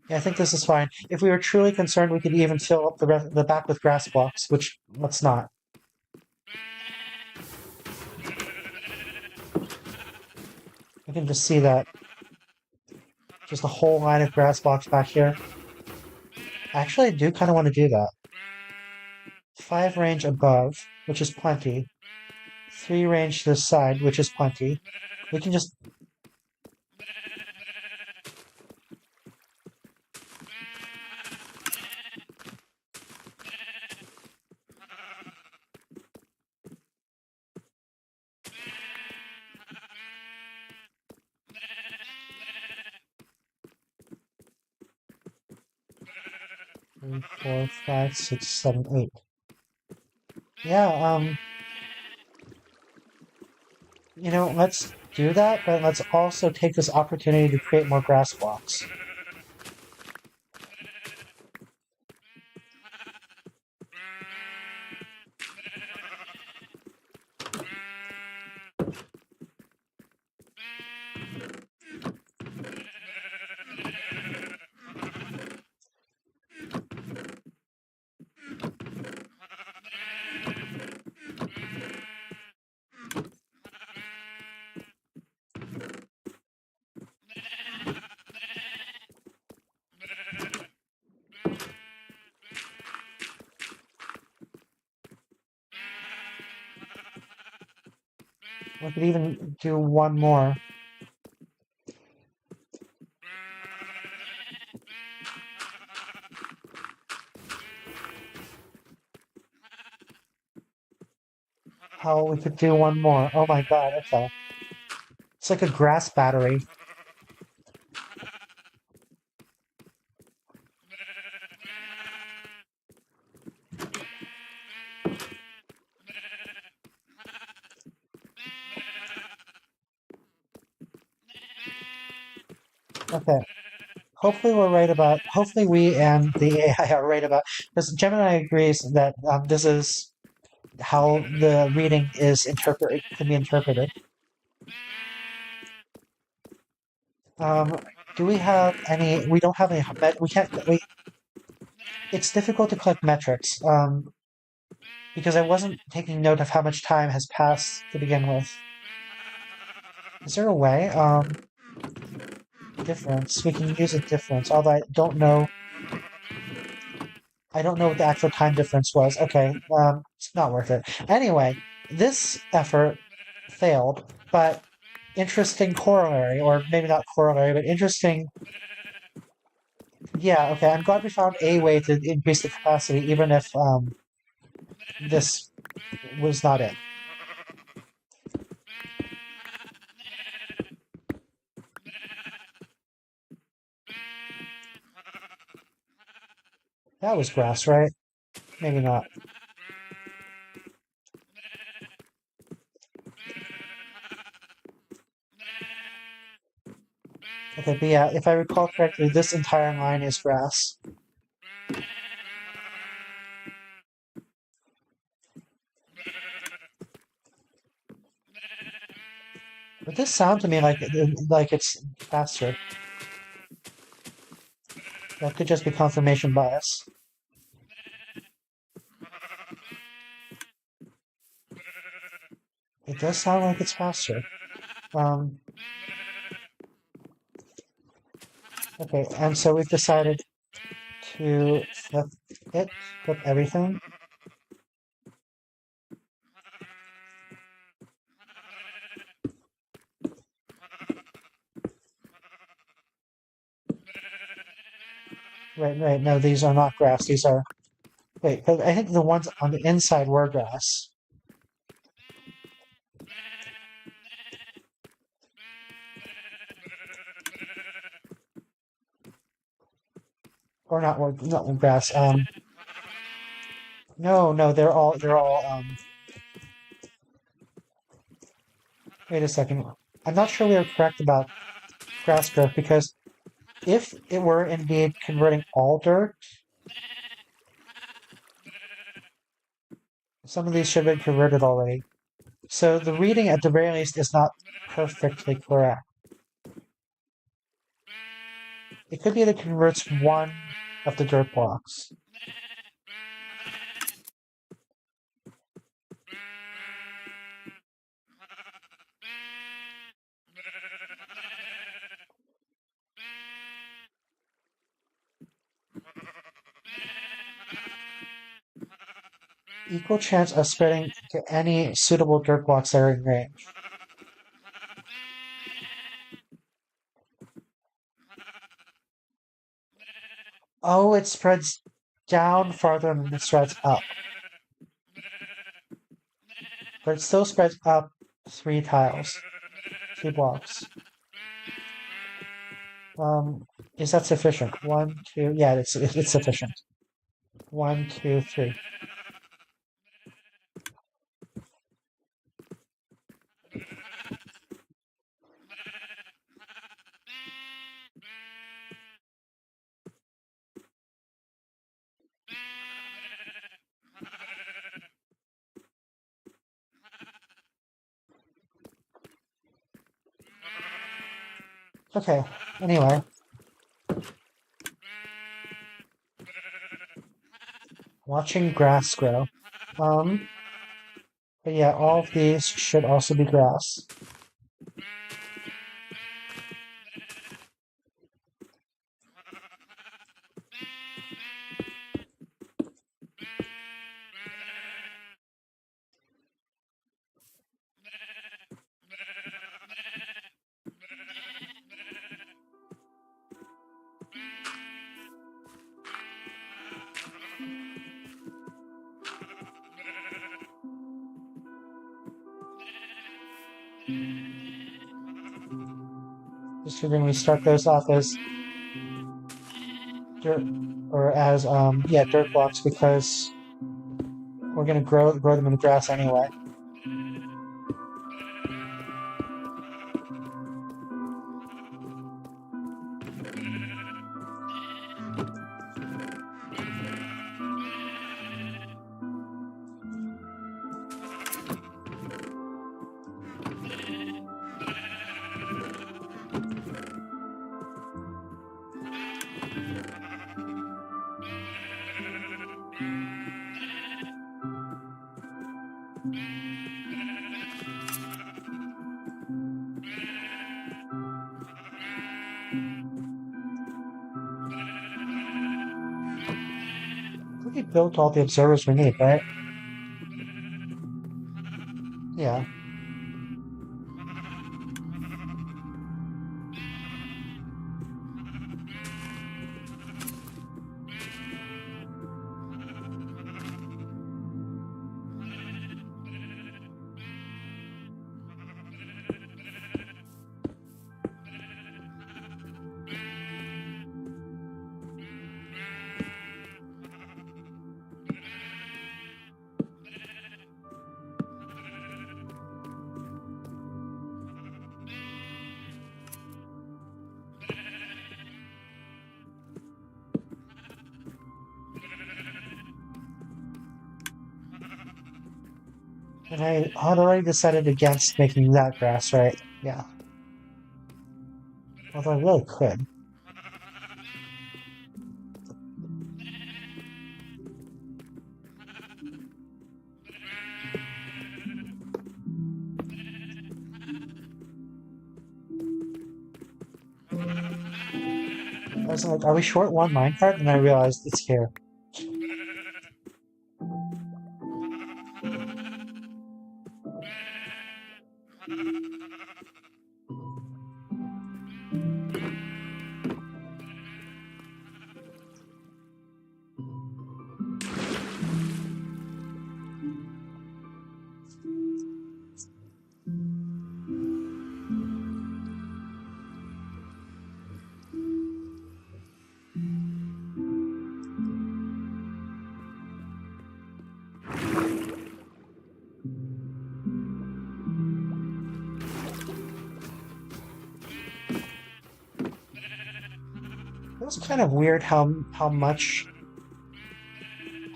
Yeah, I think this is fine. If we were truly concerned, we could even fill up the back with grass blocks, which let's not. I can just see that. Just a whole line of grass blocks back here. Actually, I do kind of want to do that. 5 range above, which is plenty. 3 range to the side, which is plenty. We can just... 3, 4, 5, 6, 7, 8. Yeah, let's do that, but let's also take this opportunity to create more grass blocks. We could even do one more. How we could do one more. Oh my god, okay. It's like a grass battery. Okay. Hopefully we and the AI are right about, because Gemini agrees that this is how the reading can be interpreted. Um, do we have any, we don't have any, we can't, it's difficult to collect metrics, because I wasn't taking note of how much time has passed to begin with. Is there a way? Difference. We can use a difference, although I don't know what the actual time difference was. Okay, it's not worth it. Anyway, this effort failed, but interesting corollary, or maybe not corollary, but interesting. Yeah, okay, I'm glad we found a way to increase the capacity, even if this was not it. That was grass, right? Maybe not. Okay, but yeah, if I recall correctly, this entire line is grass. But this sounds to me like it's faster. That could just be confirmation bias. It does sound like it's faster. Okay, and so we've decided to flip everything. Right, no, these are not grass, these are... Wait, but I think the ones on the inside were grass. Or not grass, no, they're all, wait a second. I'm not sure we are correct about grass growth, because if it were indeed converting all dirt, some of these should have been converted already. So the reading, at the very least, is not perfectly correct. It could be that it converts one of the dirt blocks. Equal chance of spreading to any suitable dirt blocks that are in range. Oh, it spreads down farther than it spreads up. But it still spreads up 3 tiles. 3 blocks. Is that sufficient? 1, 2, yeah, it's sufficient. 1, 2, 3. Okay, anyway. Watching grass grow. But yeah, all of these should also be grass. Just figuring we start those off as dirt, or as dirt blocks, because we're gonna grow them in the grass anyway. We built all the observers we need, right? Yeah. And I had already decided against making that grass, right? Yeah. Although I really could. I was like, are we short one minecart? And I realized it's here. It was kind of weird how much,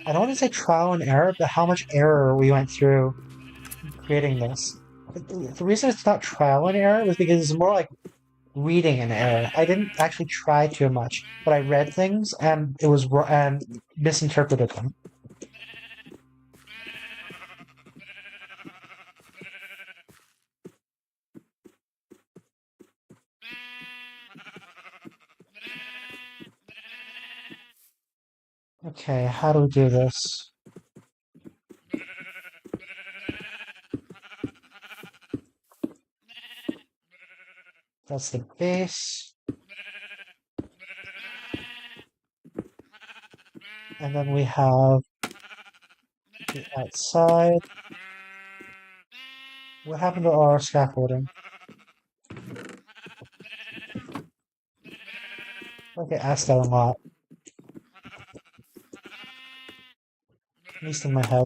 I don't want to say trial and error, but how much error we went through creating this. The reason it's not trial and error was because it's more like reading an error. I didn't actually try too much, but I read things and it was and misinterpreted them. Okay, how do we do this? That's the base. And then we have the outside. What happened to our scaffolding? I get asked that a lot. At least in my head.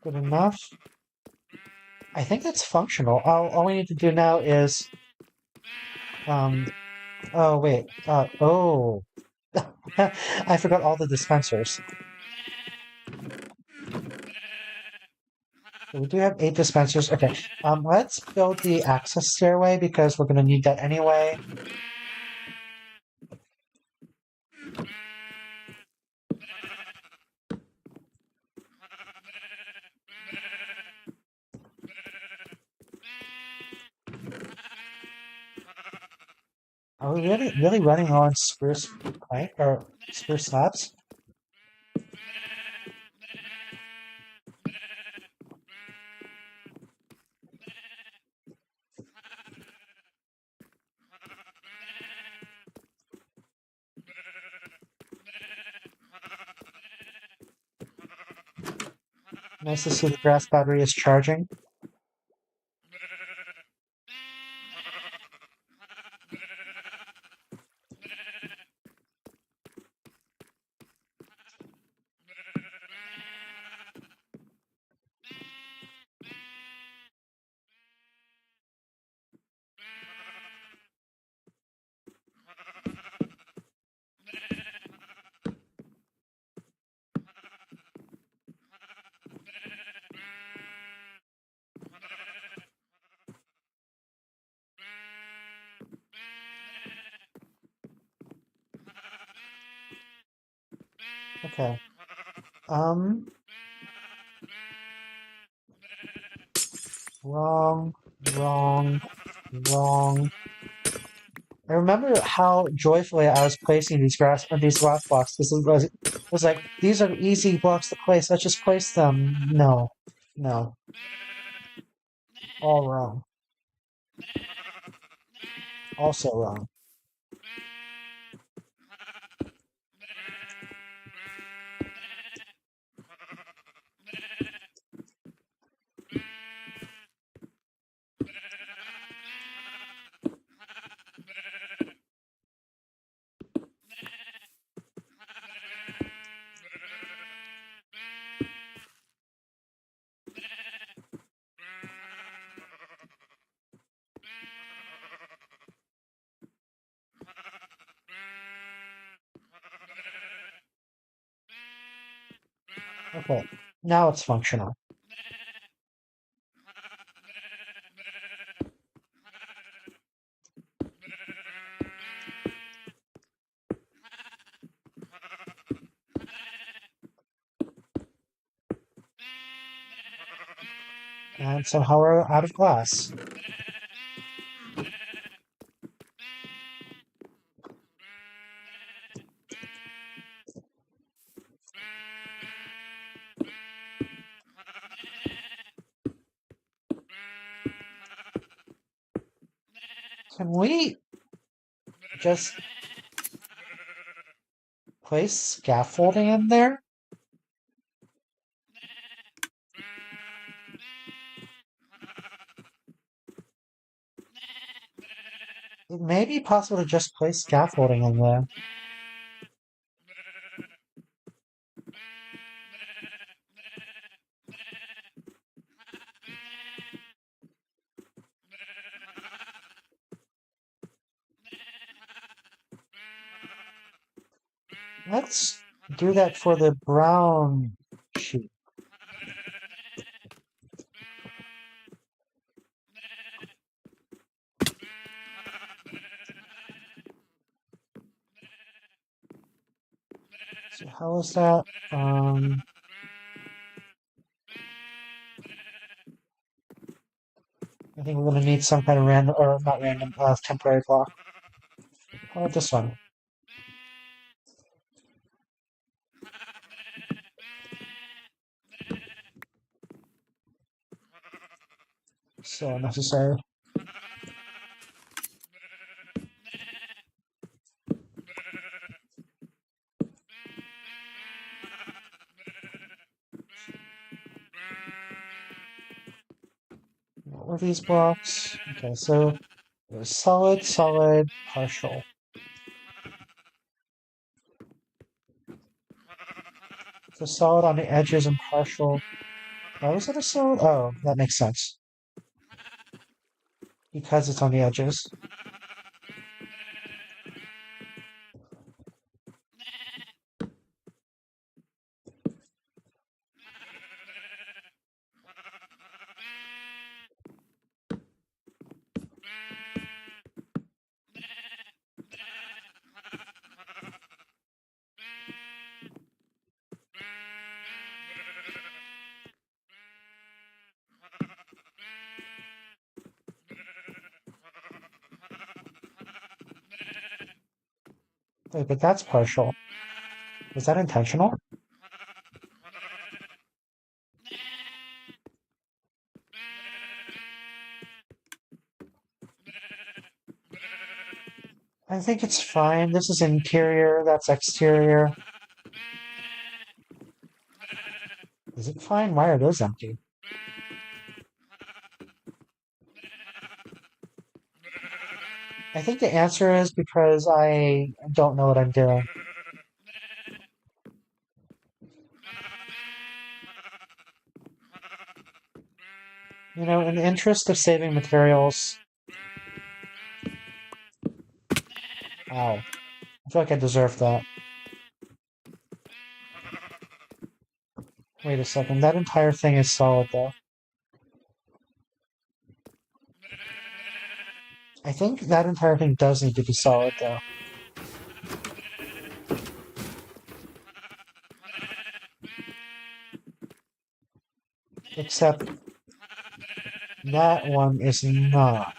Good enough. I think that's functional. All we need to do now is, oh wait, oh. I forgot all the dispensers. So we do have 8 dispensers. Okay, let's build the access stairway because we're gonna need that anyway. Are we really running on spruce plank or spruce slabs? Nice to see the grass battery is charging. Okay. Wrong, wrong, wrong. I remember how joyfully I was placing these glass blocks. This was like, these are easy blocks to place. Let's just place them. No, no, all wrong. Also wrong. Okay, now it's functional. And somehow we're out of glass. Can we just place scaffolding in there? It may be possible to just place scaffolding in there. Let's do that for the brown sheep. So how is that? think we're gonna need some kind of random, or not random, temporary block. How about this one? So unnecessary. What were these blocks? Okay, so it was solid, solid, partial. So solid on the edges and partial. Why was it a solid? Oh, that makes sense. Because it's on the edges. Wait, but that's partial. Was that intentional? I think it's fine. This is interior, that's exterior. Is it fine? Why are those empty? I think the answer is because I don't know what I'm doing. You know, in the interest of saving materials... Ow. I feel like I deserve that. Wait a second, that entire thing is solid though. I think that entire thing does need to be solid though. Except that one is not.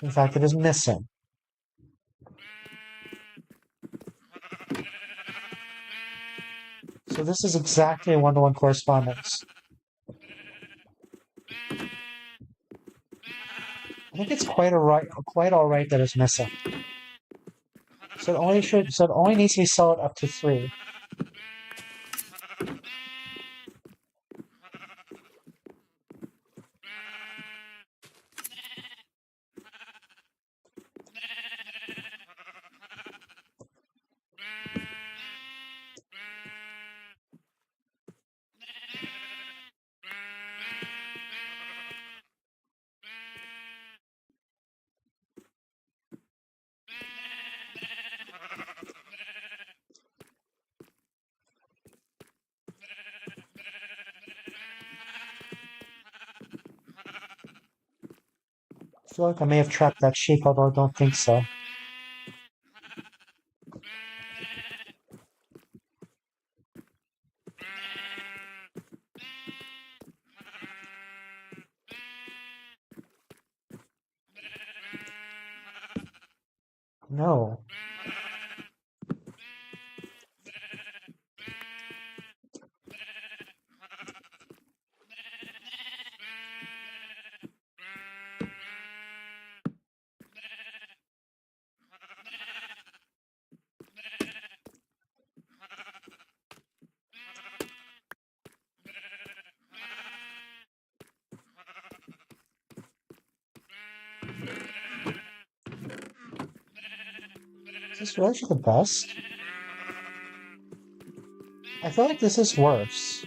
In fact, it is missing. So this is exactly a one-to-one correspondence. I think it's quite alright that it's missing. So it only needs to be solid up to 3. I feel like I may have trapped that sheep, although I don't think so. No. Is this really the best? I feel like this is worse.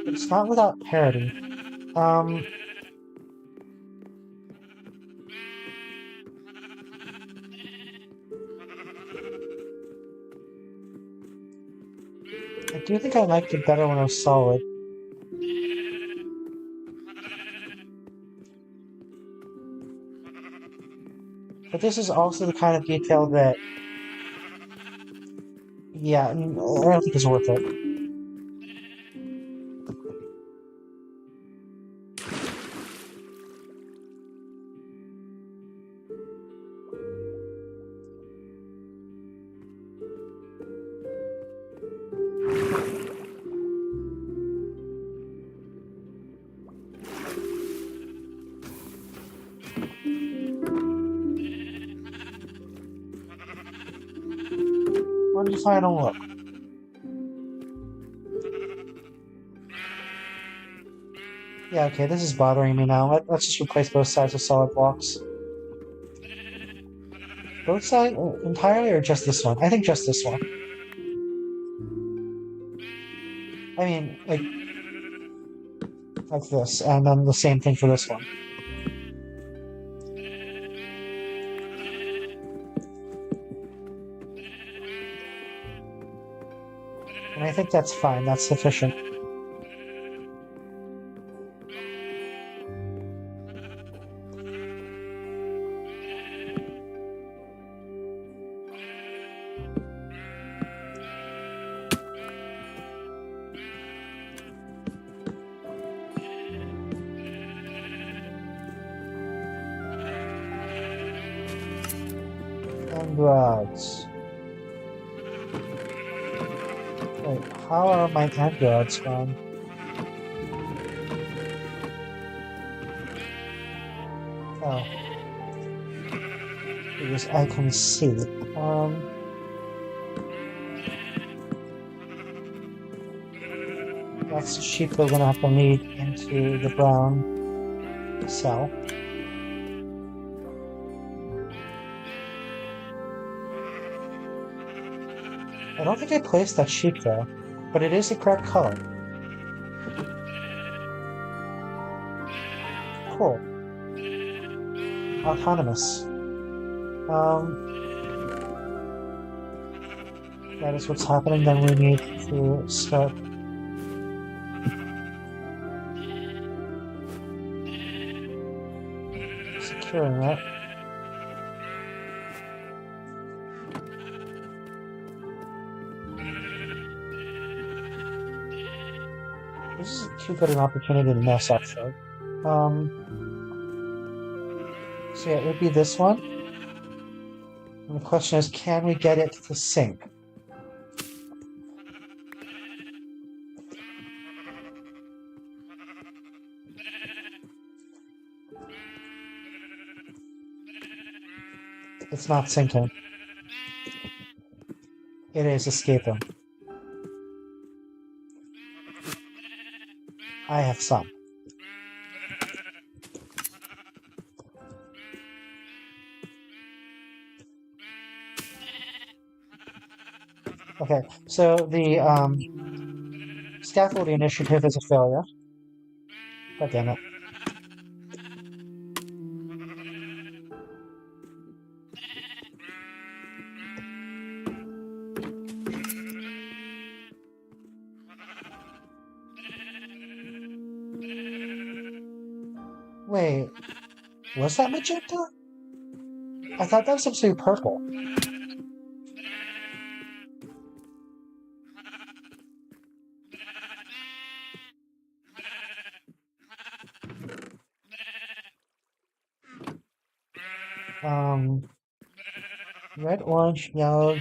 But it's not without parity. I do think I liked it better when it was solid. this is also the kind of detail that, yeah, I don't think it's worth it. Where did you final look? Yeah, okay, this is bothering me now. Let's just replace both sides with solid blocks. Both sides entirely, or just this one? I think just this one. I mean, like this, and then the same thing for this one. And I think that's fine, that's sufficient. And rods. Wait, how are my end rods gone? Oh. Because I can see. That's the sheep we're gonna have to lead into the brown cell. I don't think I placed that sheep though, but it is the correct color. Cool. Autonomous. That is what's happening, then we need to start securing it. This is too good an opportunity to mess up, so. So yeah, it would be this one. And the question is, can we get it to sync? It's not syncing. It is escaping. I have some. Okay, so the scaffolding initiative is a failure. God damn it. Wait, was that magenta? I thought that was supposed to be purple. Red, orange, yellow,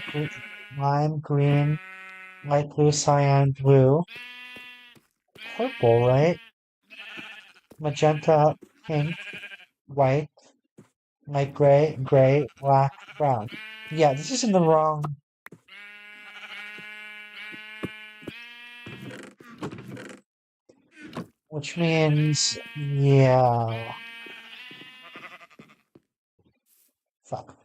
lime, green, light blue, cyan, blue. Purple, right? Magenta, pink, white, light gray, gray, black, brown. Yeah, this is in the wrong. Which means, yeah. Fuck.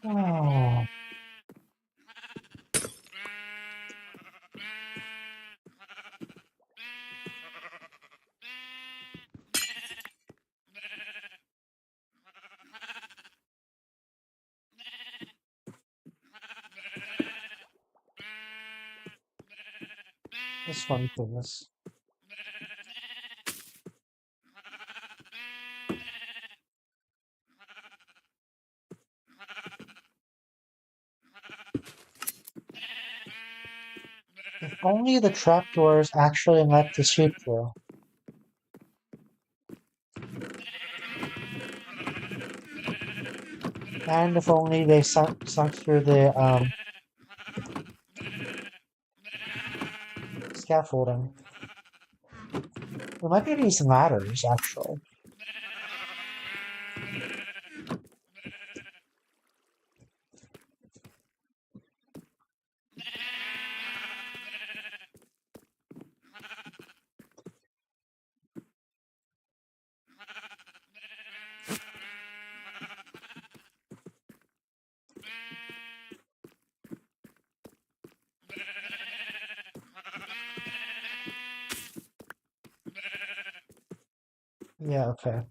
Oh. This one things. If only the trapdoors actually let the sheep through. And if only they sunk through the scaffolding. We might be using ladders, actually. Yeah, okay.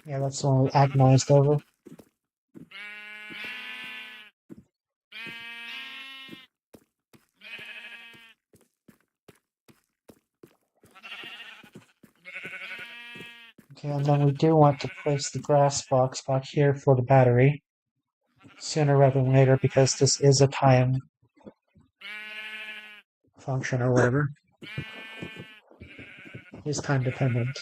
Yeah, that's the one we agonized over. Okay, and then we do want to place the grass box back here for the battery. Sooner rather than later, because this is a time function or whatever. It's time dependent.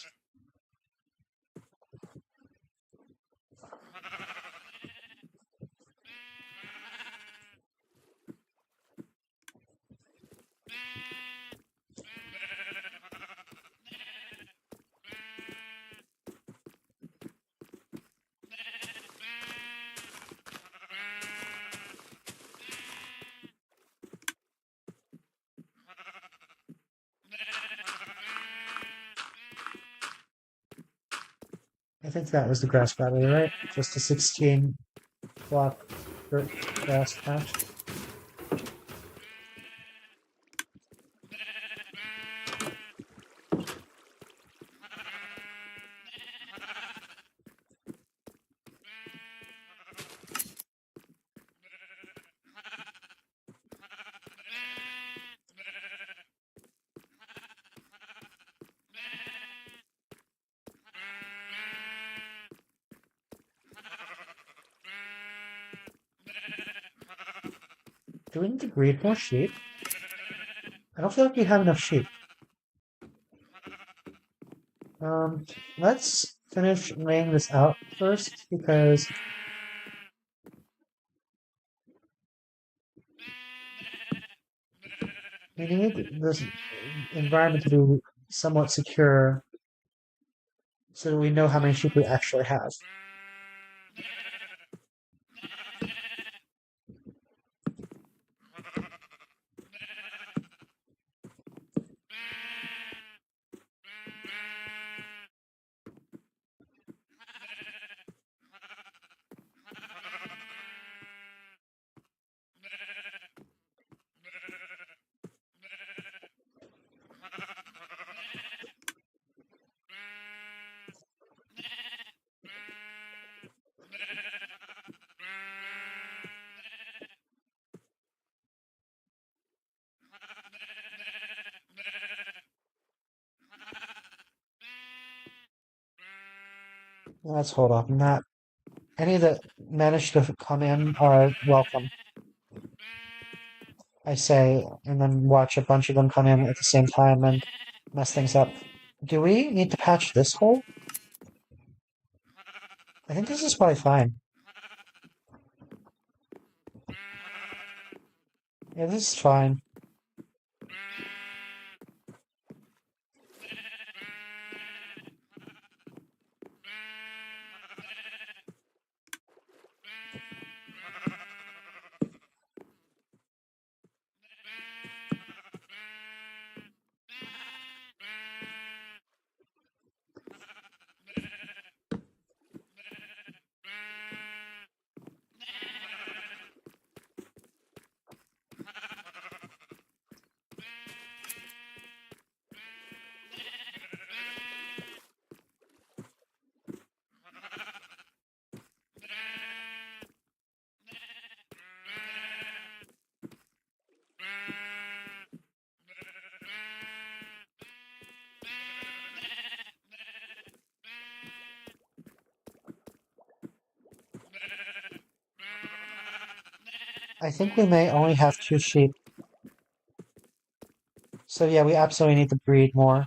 I think that was the grass battery, right? Just a 16 block grass patch. Do we need to breed more sheep? I don't feel like we have enough sheep. Let's finish laying this out first, because we need this environment to be somewhat secure so we know how many sheep we actually have. Let's hold off on that. Any that manage to come in are welcome, I say, and then watch a bunch of them come in at the same time and mess things up. Do we need to patch this hole? I think this is probably fine. Yeah, this is fine. I think we may only have 2 sheep. So yeah, we absolutely need to breed more.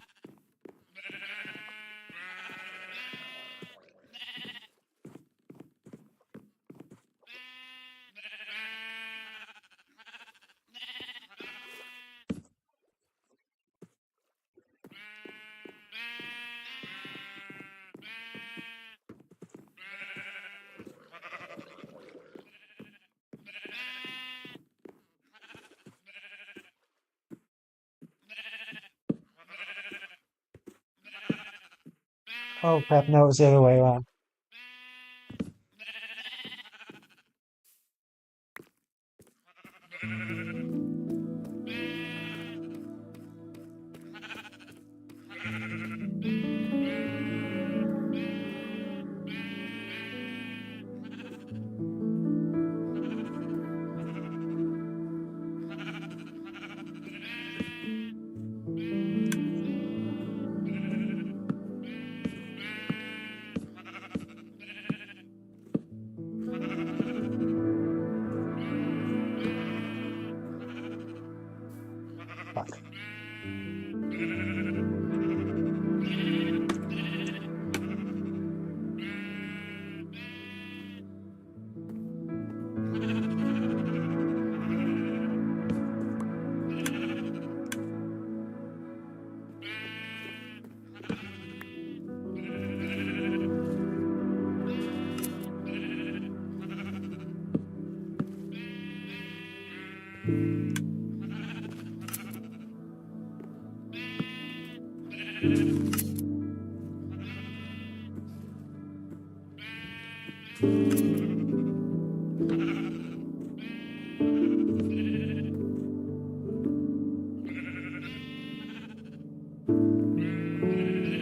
Oh crap, no, it was the other way around. Fuck.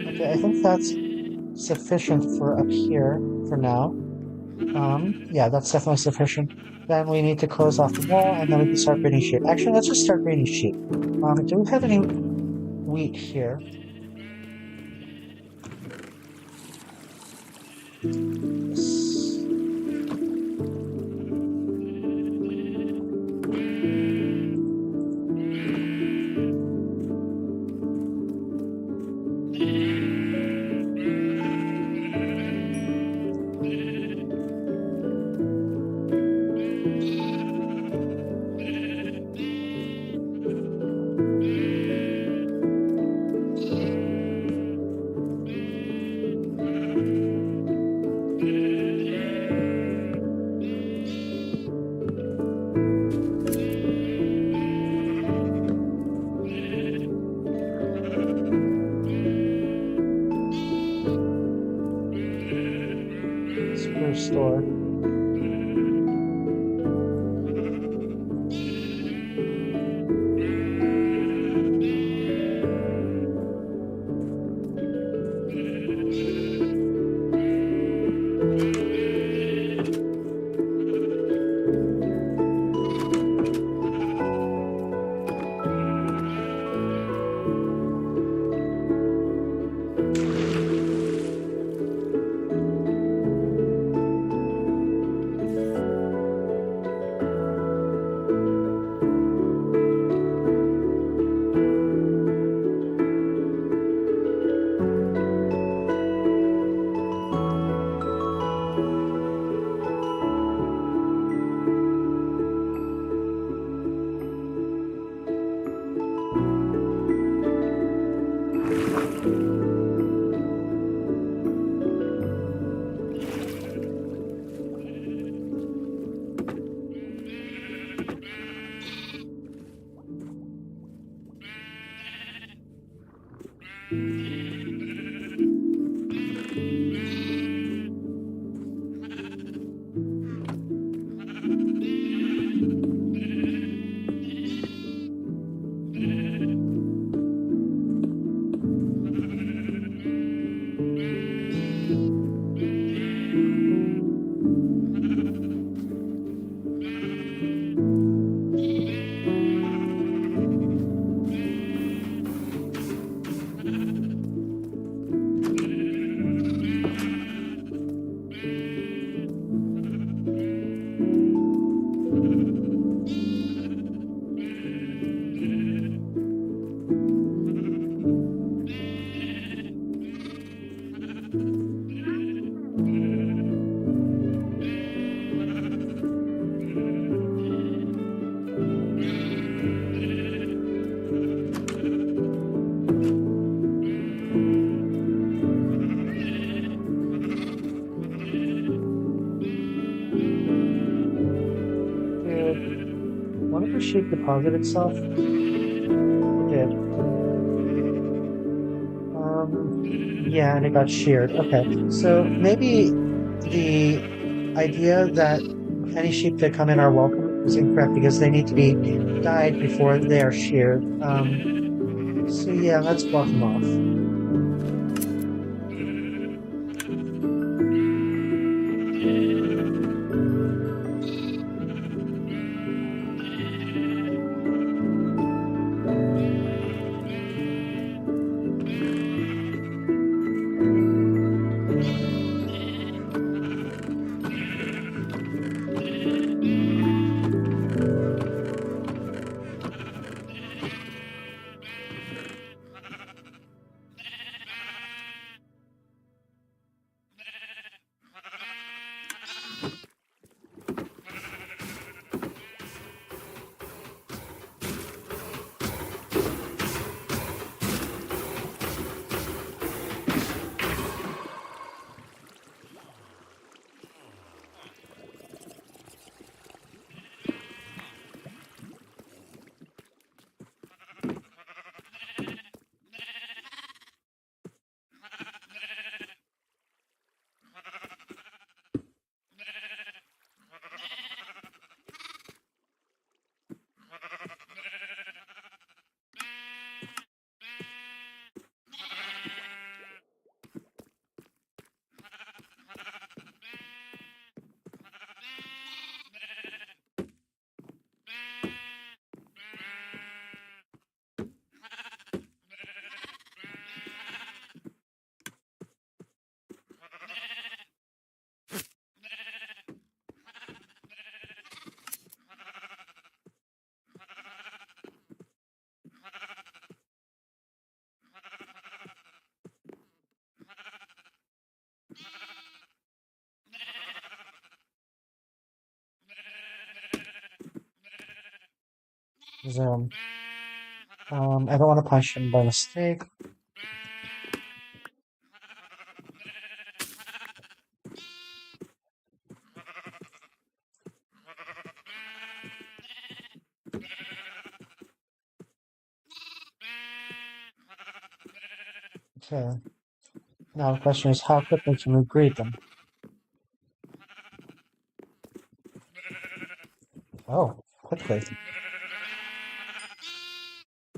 Okay, I think that's sufficient for up here for now. Yeah, that's definitely sufficient. Then we need to close off the wall, and then we can start breeding sheep. Actually, let's just start breeding sheep. Do we have any wheat here? Yes. store. One of the sheep deposit itself? It did. Yeah, and it got sheared. Okay, so maybe the idea that any sheep that come in are welcome is incorrect because they need to be dyed before they are sheared. So yeah, let's block them off. Zoom. I don't want to punch him by mistake. Okay. Now the question is, how quickly can we breed them? Oh, quickly.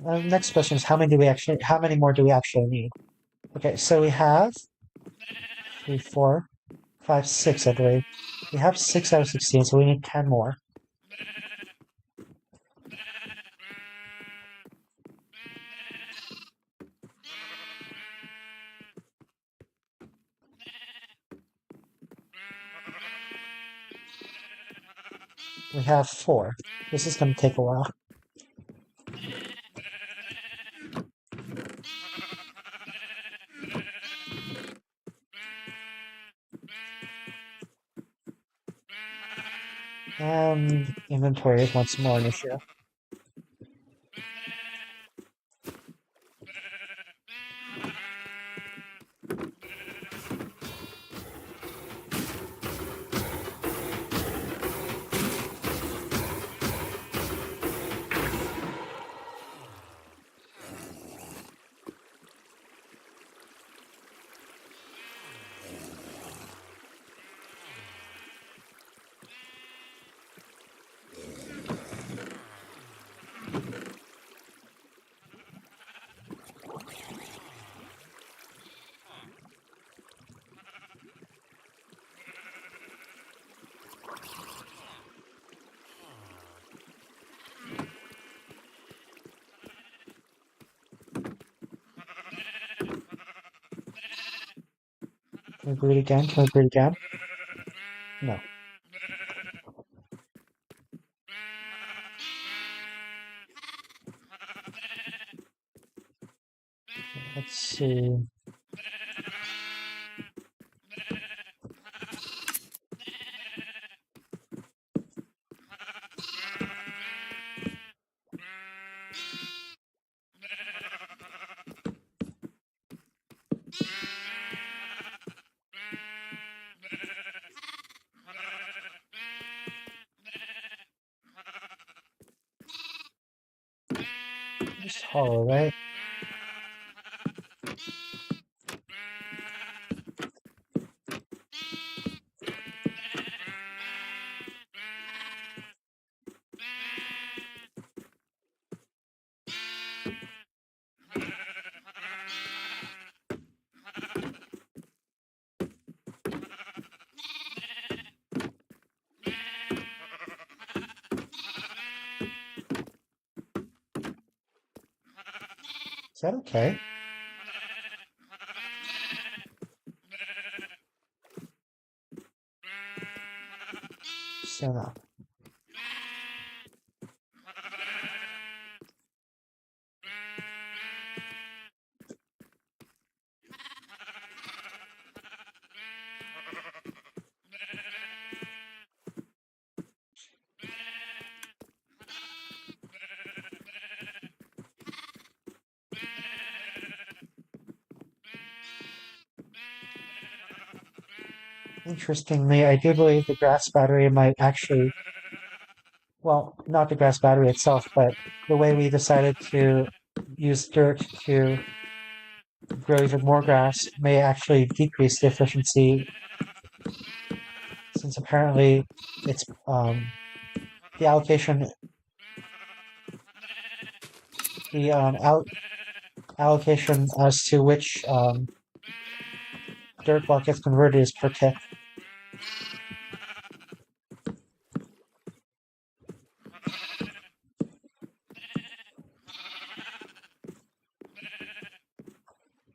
Next question is how many more do we actually need? Okay, so we have 3, 4, 5, 6, I believe. We have 6 out of 16, so we need 10 more. We have 4. This is going to take a while. And inventory is once more an issue. Can we breed again? Can we breed again? No. Let's see. Just hollow, right? Is that okay? So no. Interestingly, I do believe the grass battery might actually, well, not the grass battery itself, but the way we decided to use dirt to grow even more grass may actually decrease the efficiency, since apparently it's the allocation, the allocation as to which dirt block gets converted is per tick.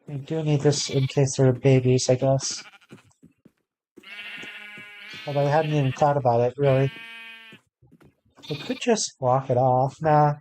We do need this in case they're babies, I guess. Although I hadn't even thought about it, really. We could just block it off. Nah.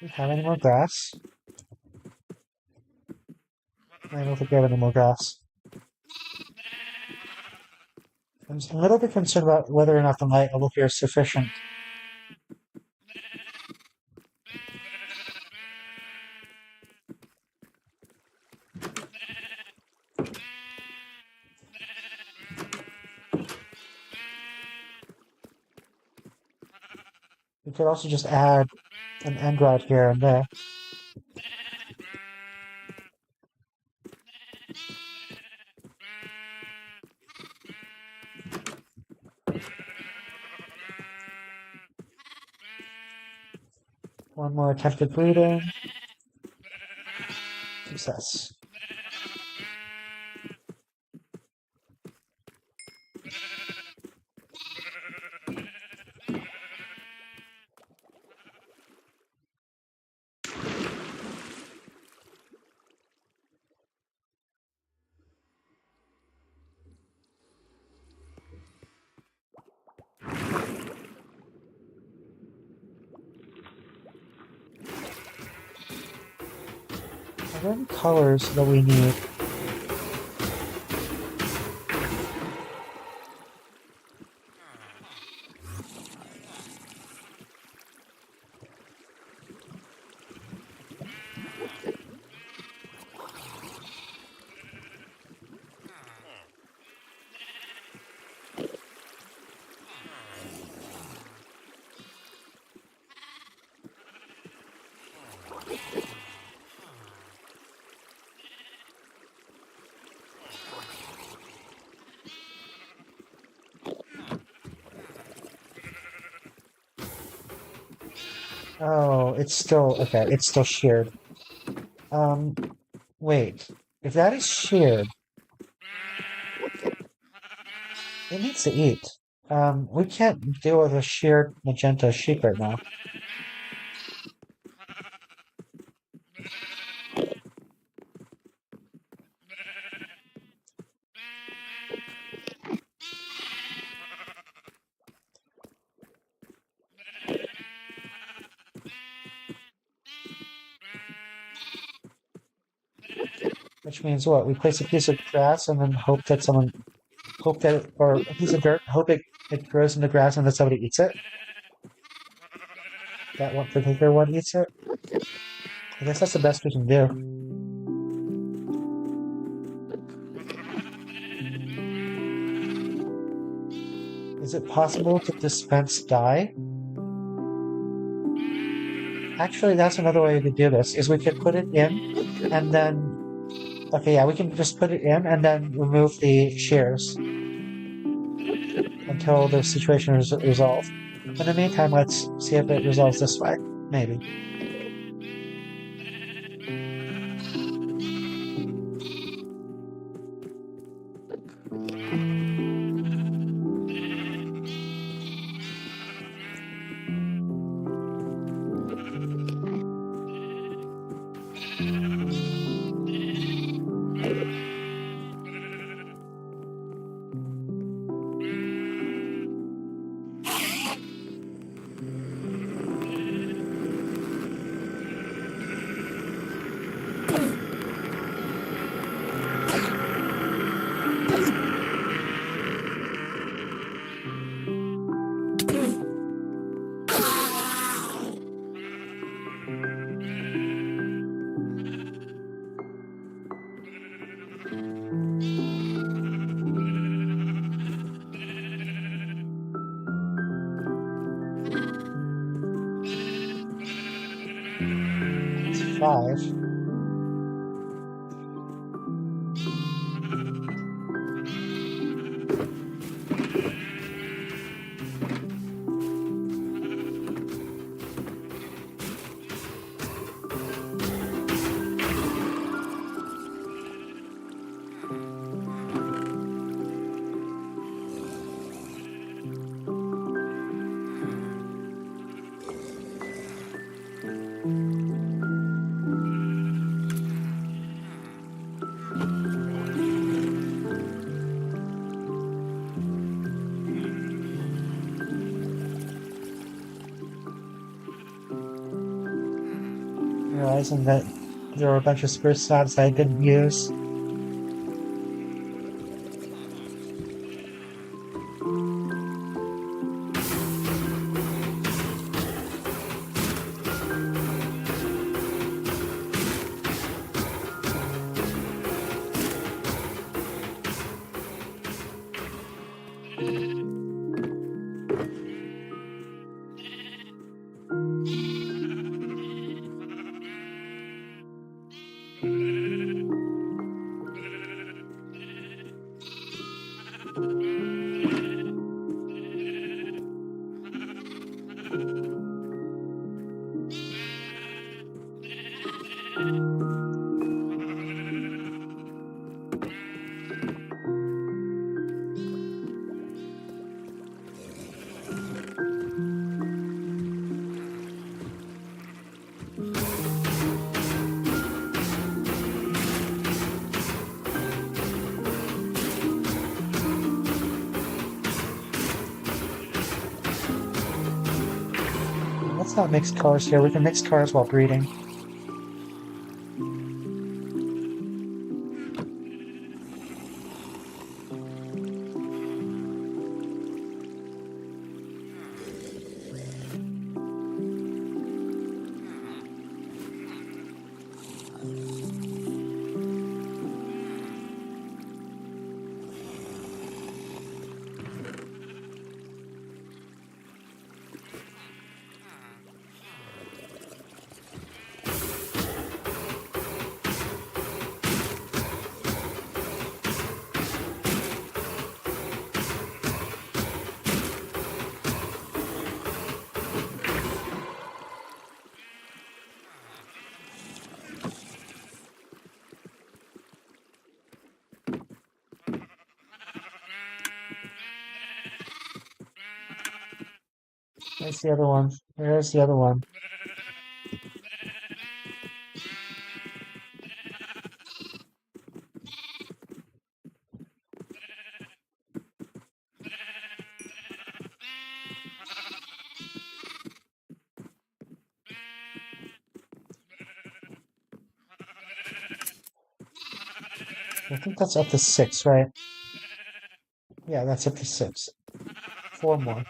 Do we have any more grass? I don't think we have any more grass. I'm just a little bit concerned about whether or not the light level here is sufficient. We could also just add an end rod here and there. One more attempt at breeding. Success. Are there any colors that we need? Oh, it's still, okay, it's still sheared. Wait. If that is sheared, it needs to eat. We can't deal with a sheared magenta sheep right now. Which means what? We place a piece of grass and then hope that or a piece of dirt, hope it grows into grass and that somebody eats it? That one particular one eats it? I guess that's the best we can do. Is it possible to dispense dye? Actually, that's another way we could do this, is we could put it in and then... Okay, yeah, we can just put it in and then remove the shears until the situation is resolved. In the meantime, let's see if it resolves this way. Maybe. It's 5. realizing that there were a bunch of spruce slabs that I didn't use. Let's not mix colors here. We can mix colors while breeding. There's the other one. There's the other one. I think that's up to 6, right? Yeah, that's up to 6. 4 more.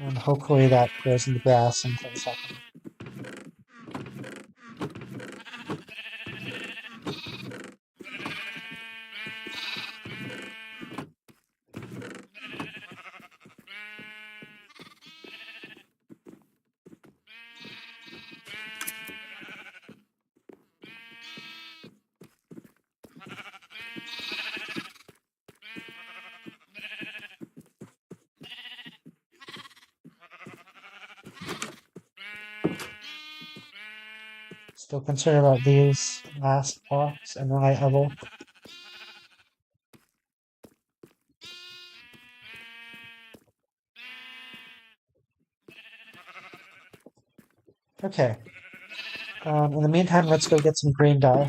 And hopefully that grows in the grass and things happen. Still concerned about these last blocks and the high level. Okay. In the meantime, let's go get some green dye.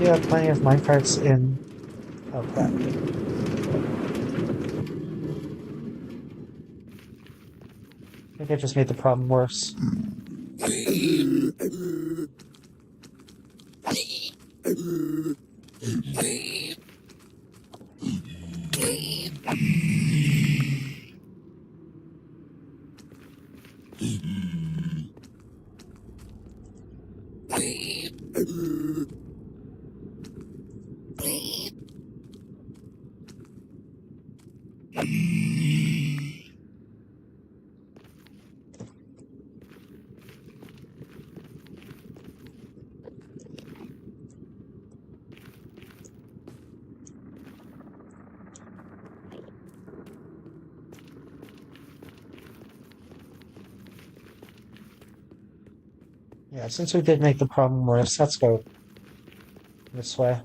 you have plenty of minecarts in... Oh crap. I think I just made the problem worse. Yeah, since we did make the problem worse, let's go this way.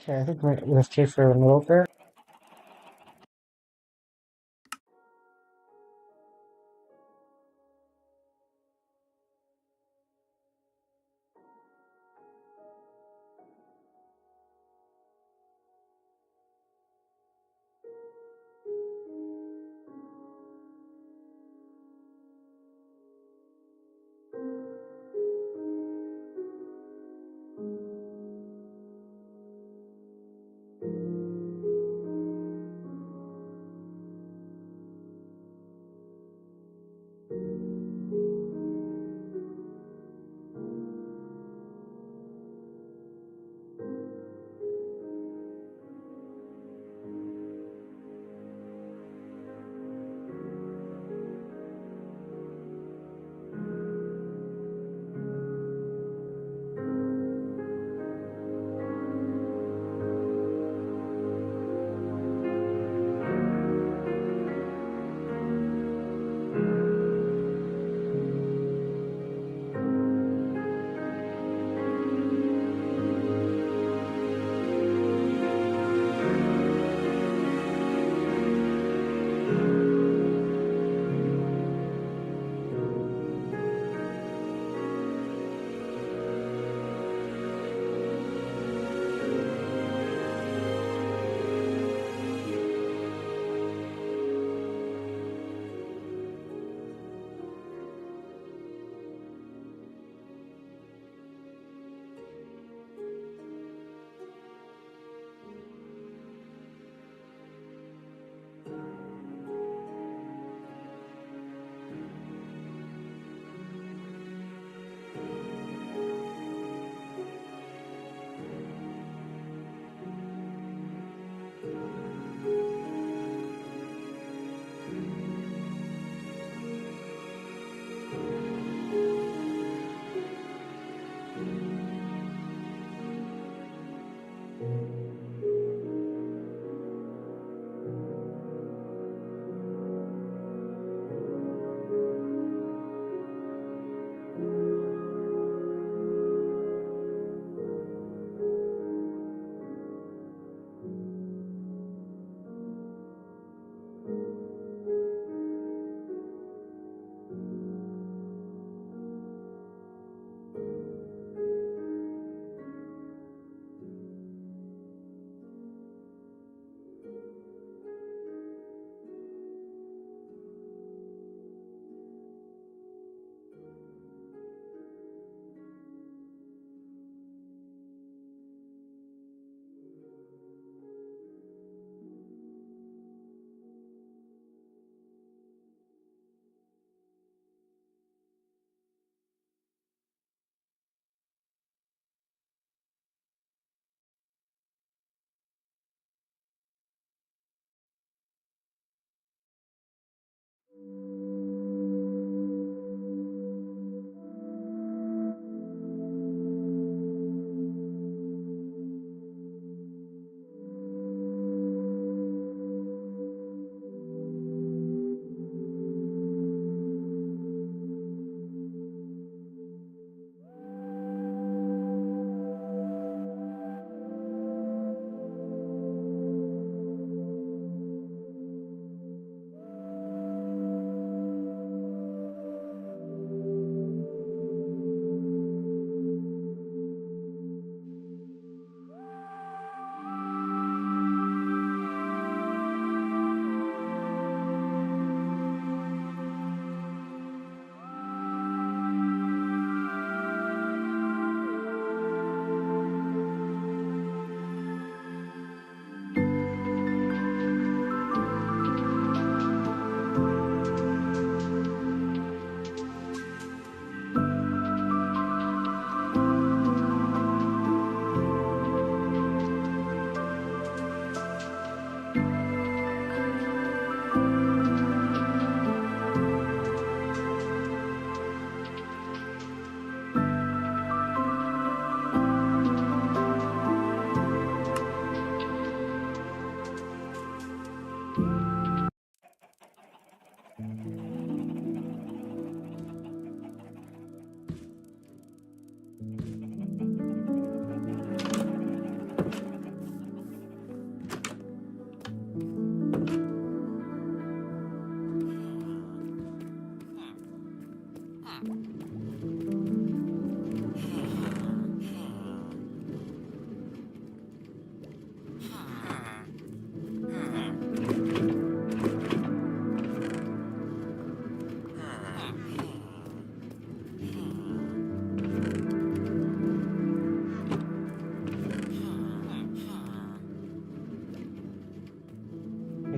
Okay, I think we're okay for a little bit.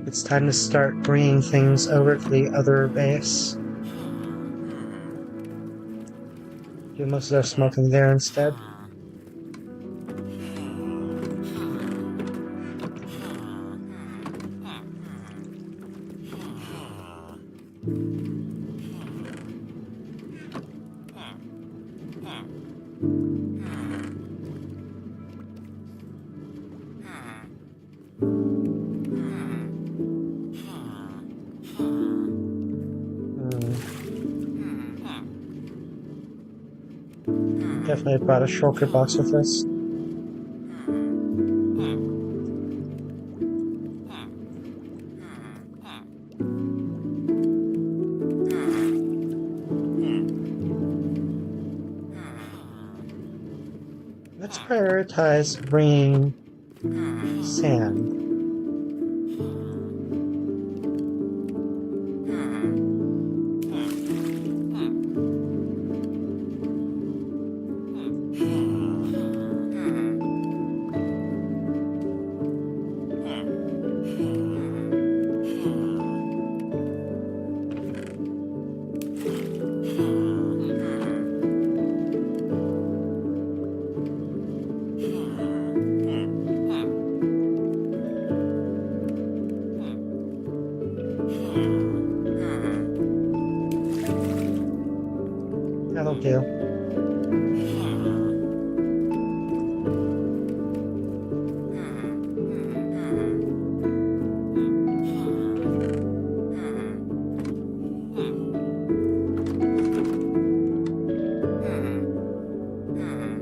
It's time to start bringing things over to the other base. Do most of their smoking there instead. Definitely brought a shulker box with us. Let's prioritize bringing sand. That'll do.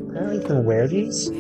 Apparently you can wear these?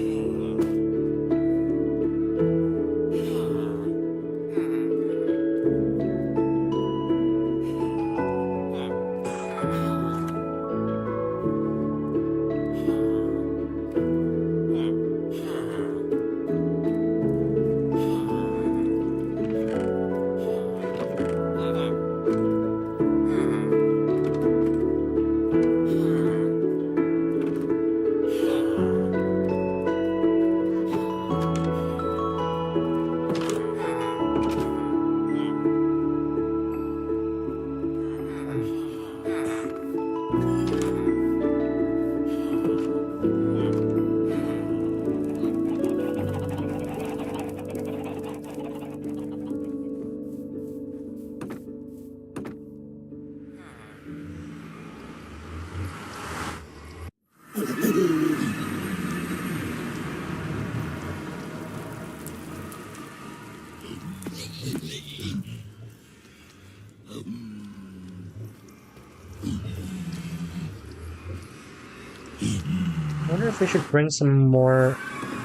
wonder if we should bring some more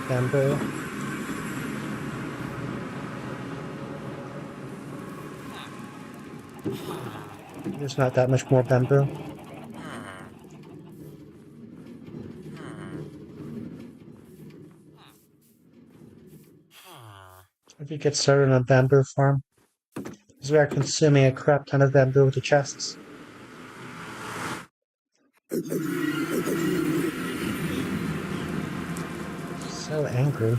bamboo. There's not that much more bamboo. We could get started on a bamboo farm. Because we are consuming a crap ton of bamboo with the chests. So angry.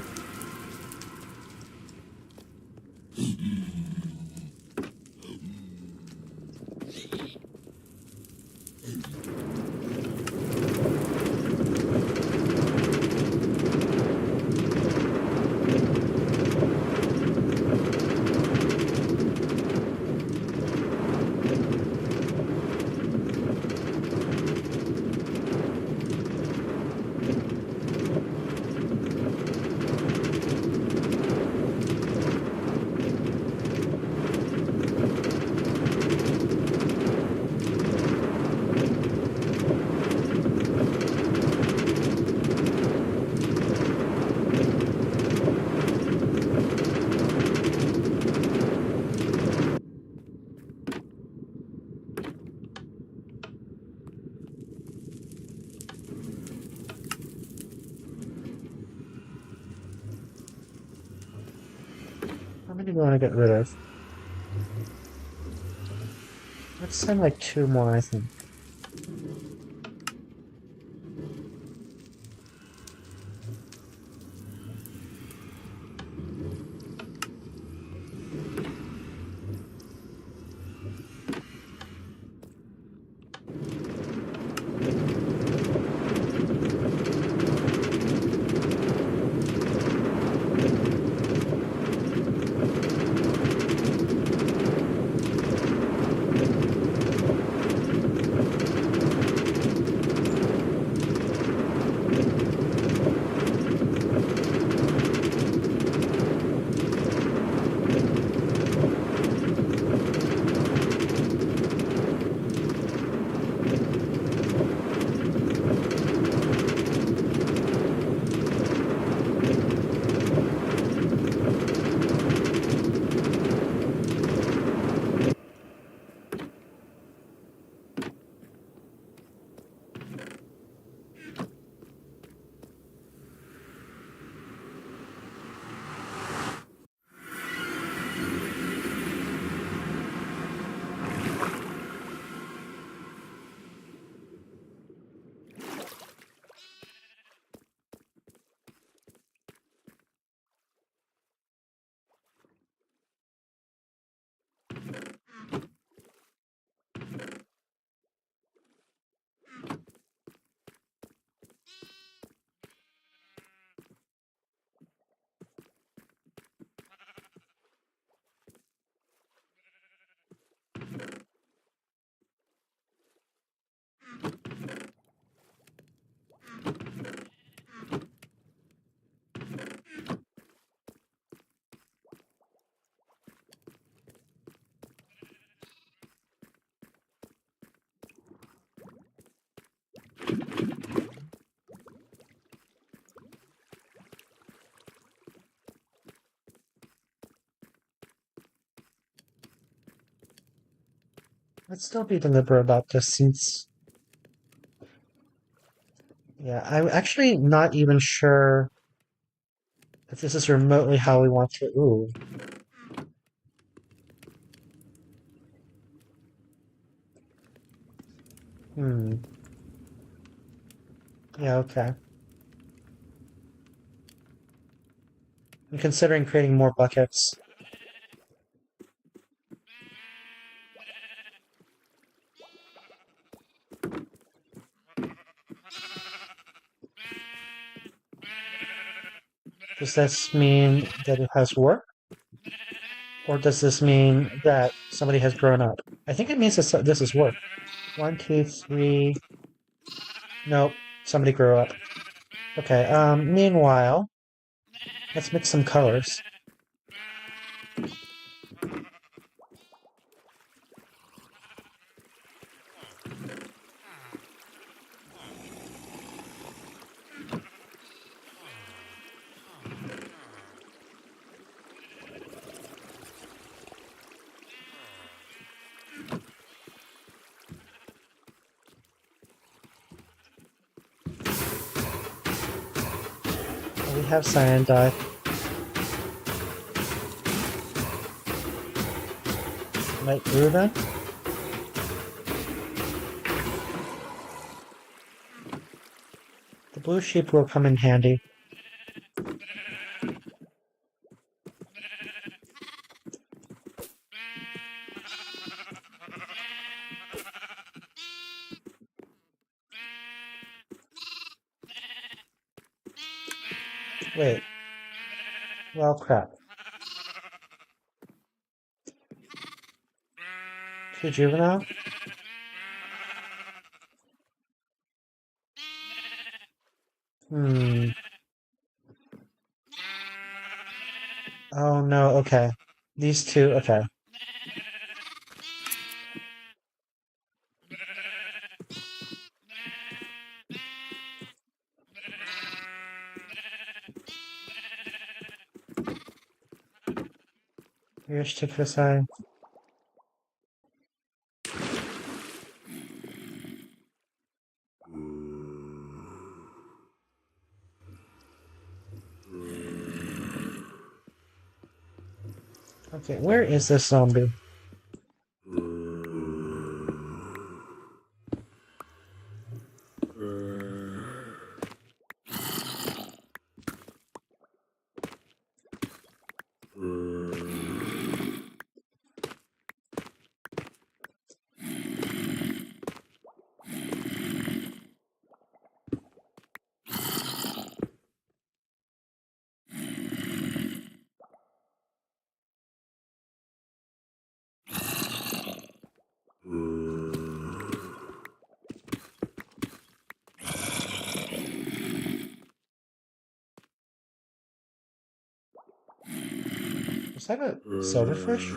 How many do we want to get rid of? Let's send like 2 more, I think. Let's still be deliberate about this since... Yeah, I'm actually not even sure if this is remotely how we want to... Ooh. Hmm. Yeah, okay. I'm considering creating more buckets. Does this mean that it has work? Or does this mean that somebody has grown up? I think it means this is work. 1, 2, 3... Nope, somebody grew up. Okay, meanwhile, let's mix some colors. have cyan dye. Light blue then? The blue sheep will come in handy. Wait. Well, crap. Too juvenile? Hmm. Oh no, okay. These two, okay. Here's Chikusai. Okay, where is this zombie? Is that a silverfish?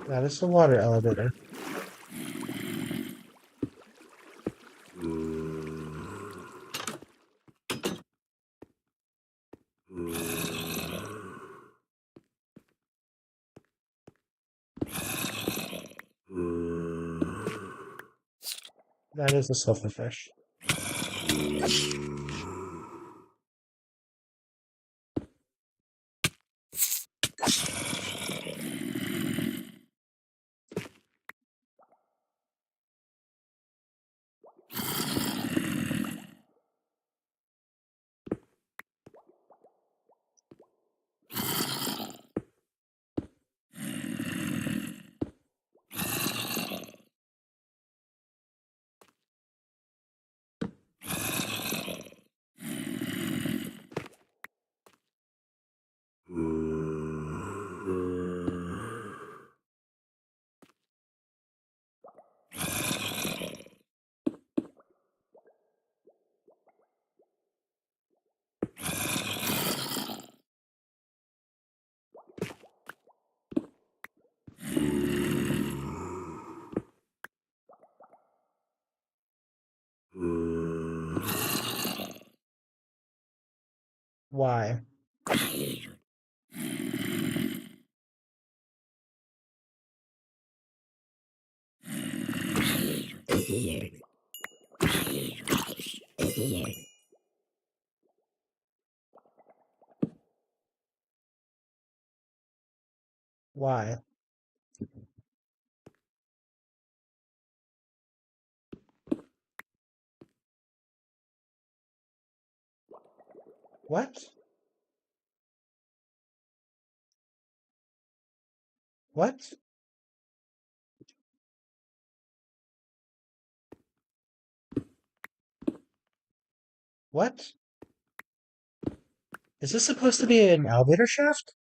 That is the water elevator. That is a silverfish. Why? Why? What? What? What? Is this supposed to be an elevator shaft?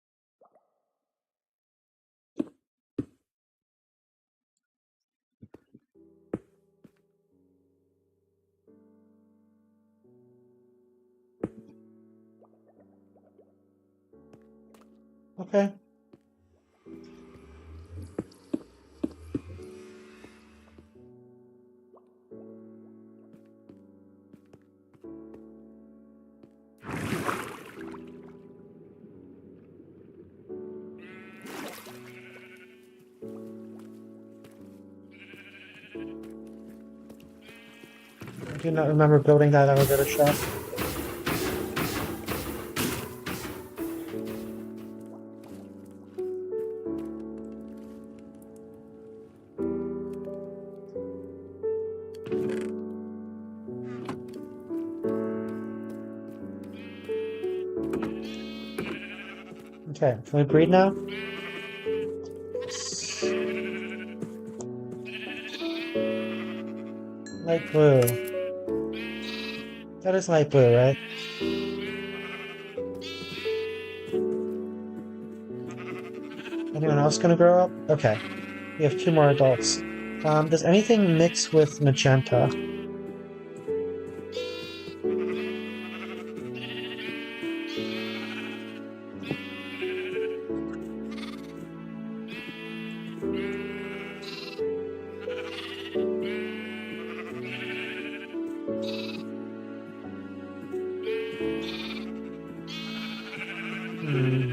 Okay. I do not remember building that elevator shaft. Okay, can we breed now? Light blue. That is light blue, right? Anyone else gonna grow up? Okay. We have 2 more adults. Does anything mix with magenta? Hmm.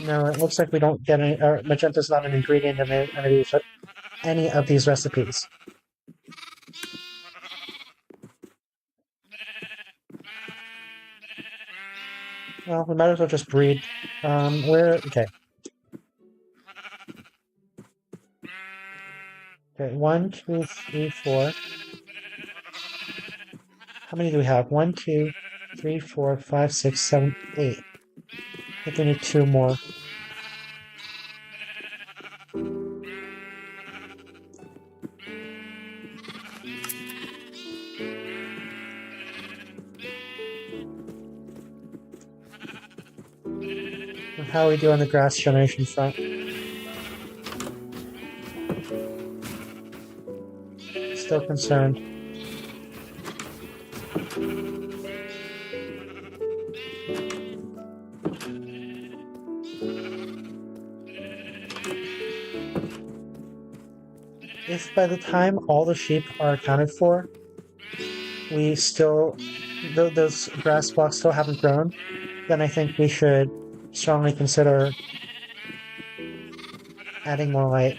No, it looks like we don't get any, or magenta's not an ingredient in any of these recipes. Well, we might as well just breed. Okay. Okay, 1, 2, 3, 4. How many do we have? 1, 2, 3, 4, 5, 6, 7, 8. I think we need 2 more. How are we do on the grass generation front? Still concerned. If by the time all the sheep are accounted for, we still, those grass blocks still haven't grown, then I think we should strongly consider adding more light.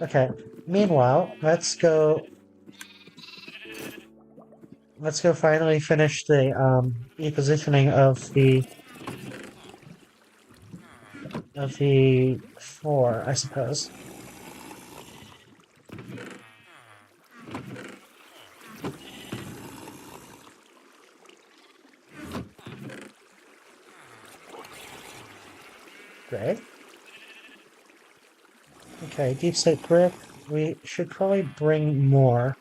Okay. Meanwhile, let's go finally finish the repositioning of the floor, I suppose. Great. Okay, deep slate brick. We should probably bring more.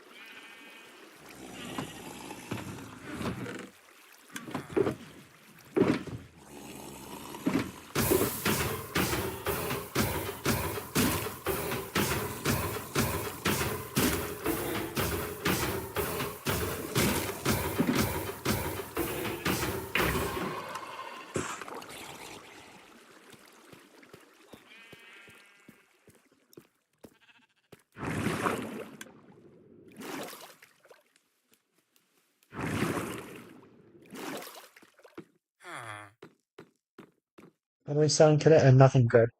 What are we selling today? Nothing good.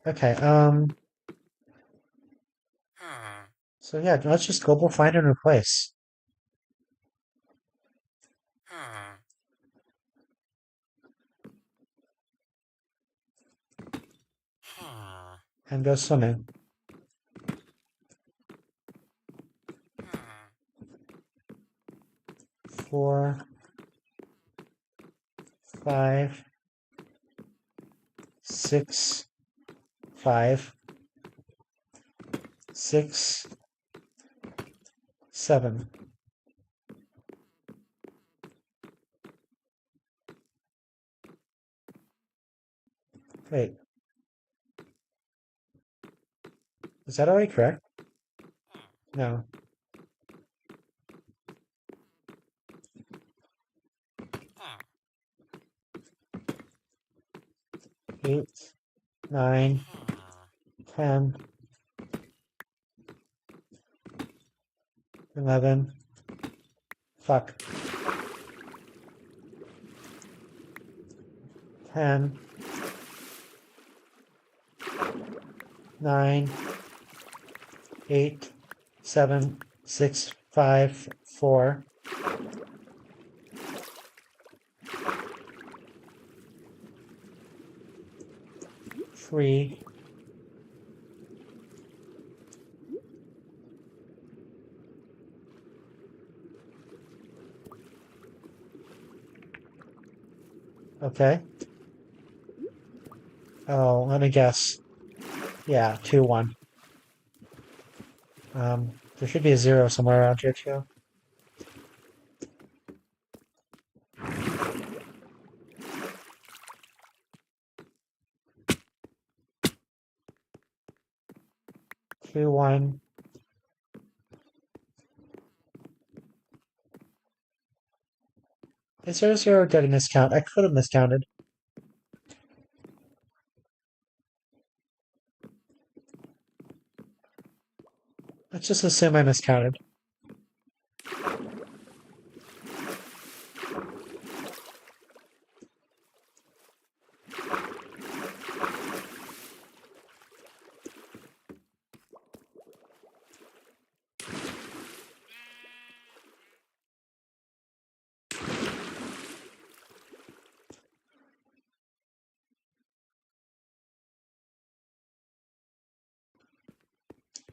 Okay, so yeah, let's just global find and replace. And go swimming. 4, 5, 6, 5, 6, 7. Wait. Is that already correct? No. 8, 9, 10, 11. Fuck. 10, 9, 8, 7, 6, 5, 4. 3. Okay. Oh, let me guess. Yeah, 2, 1. There should be a 0 somewhere around here too. Two, 1. Is there a 0? Did I miscount? I could have miscounted. Let's just assume I miscounted.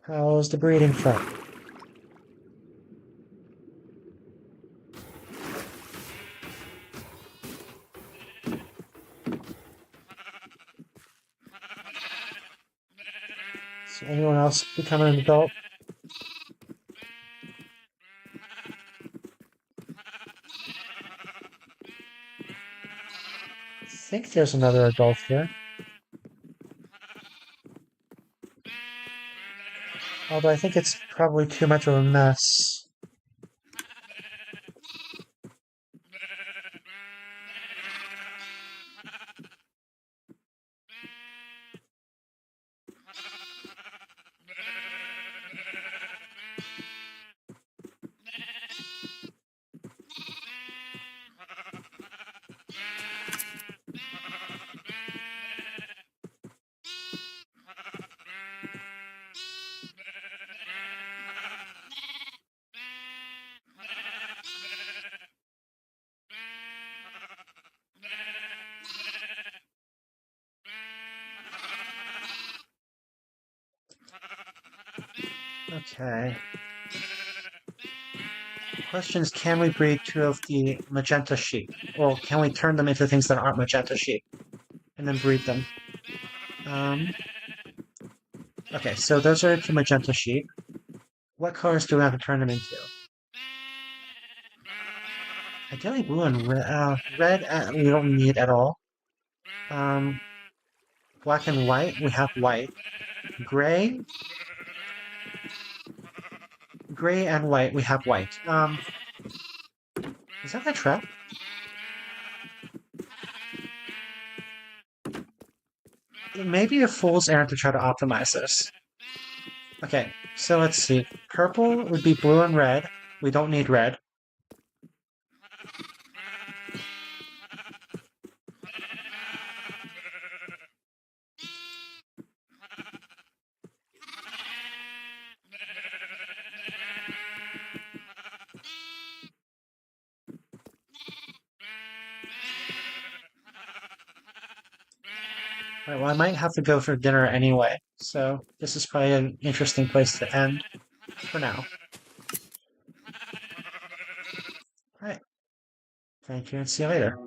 How's the breeding front? Is anyone else becoming an adult? I think there's another adult here. Although I think it's probably too much of a mess. Okay. The question is, can we breed 2 of the magenta sheep? Or can we turn them into things that aren't magenta sheep? And then breed them. Okay, so those are 2 magenta sheep. What colors do we have to turn them into? Ideally blue and red. Red we don't need at all. Black and white, we have white. Gray? Gray and white, we have white. Is that a trap? It may be a fool's errand to try to optimize this. Okay, so let's see. Purple would be blue and red. We don't need red. Alright, well, I might have to go for dinner anyway, so this is probably an interesting place to end for now. Alright, thank you and see you later.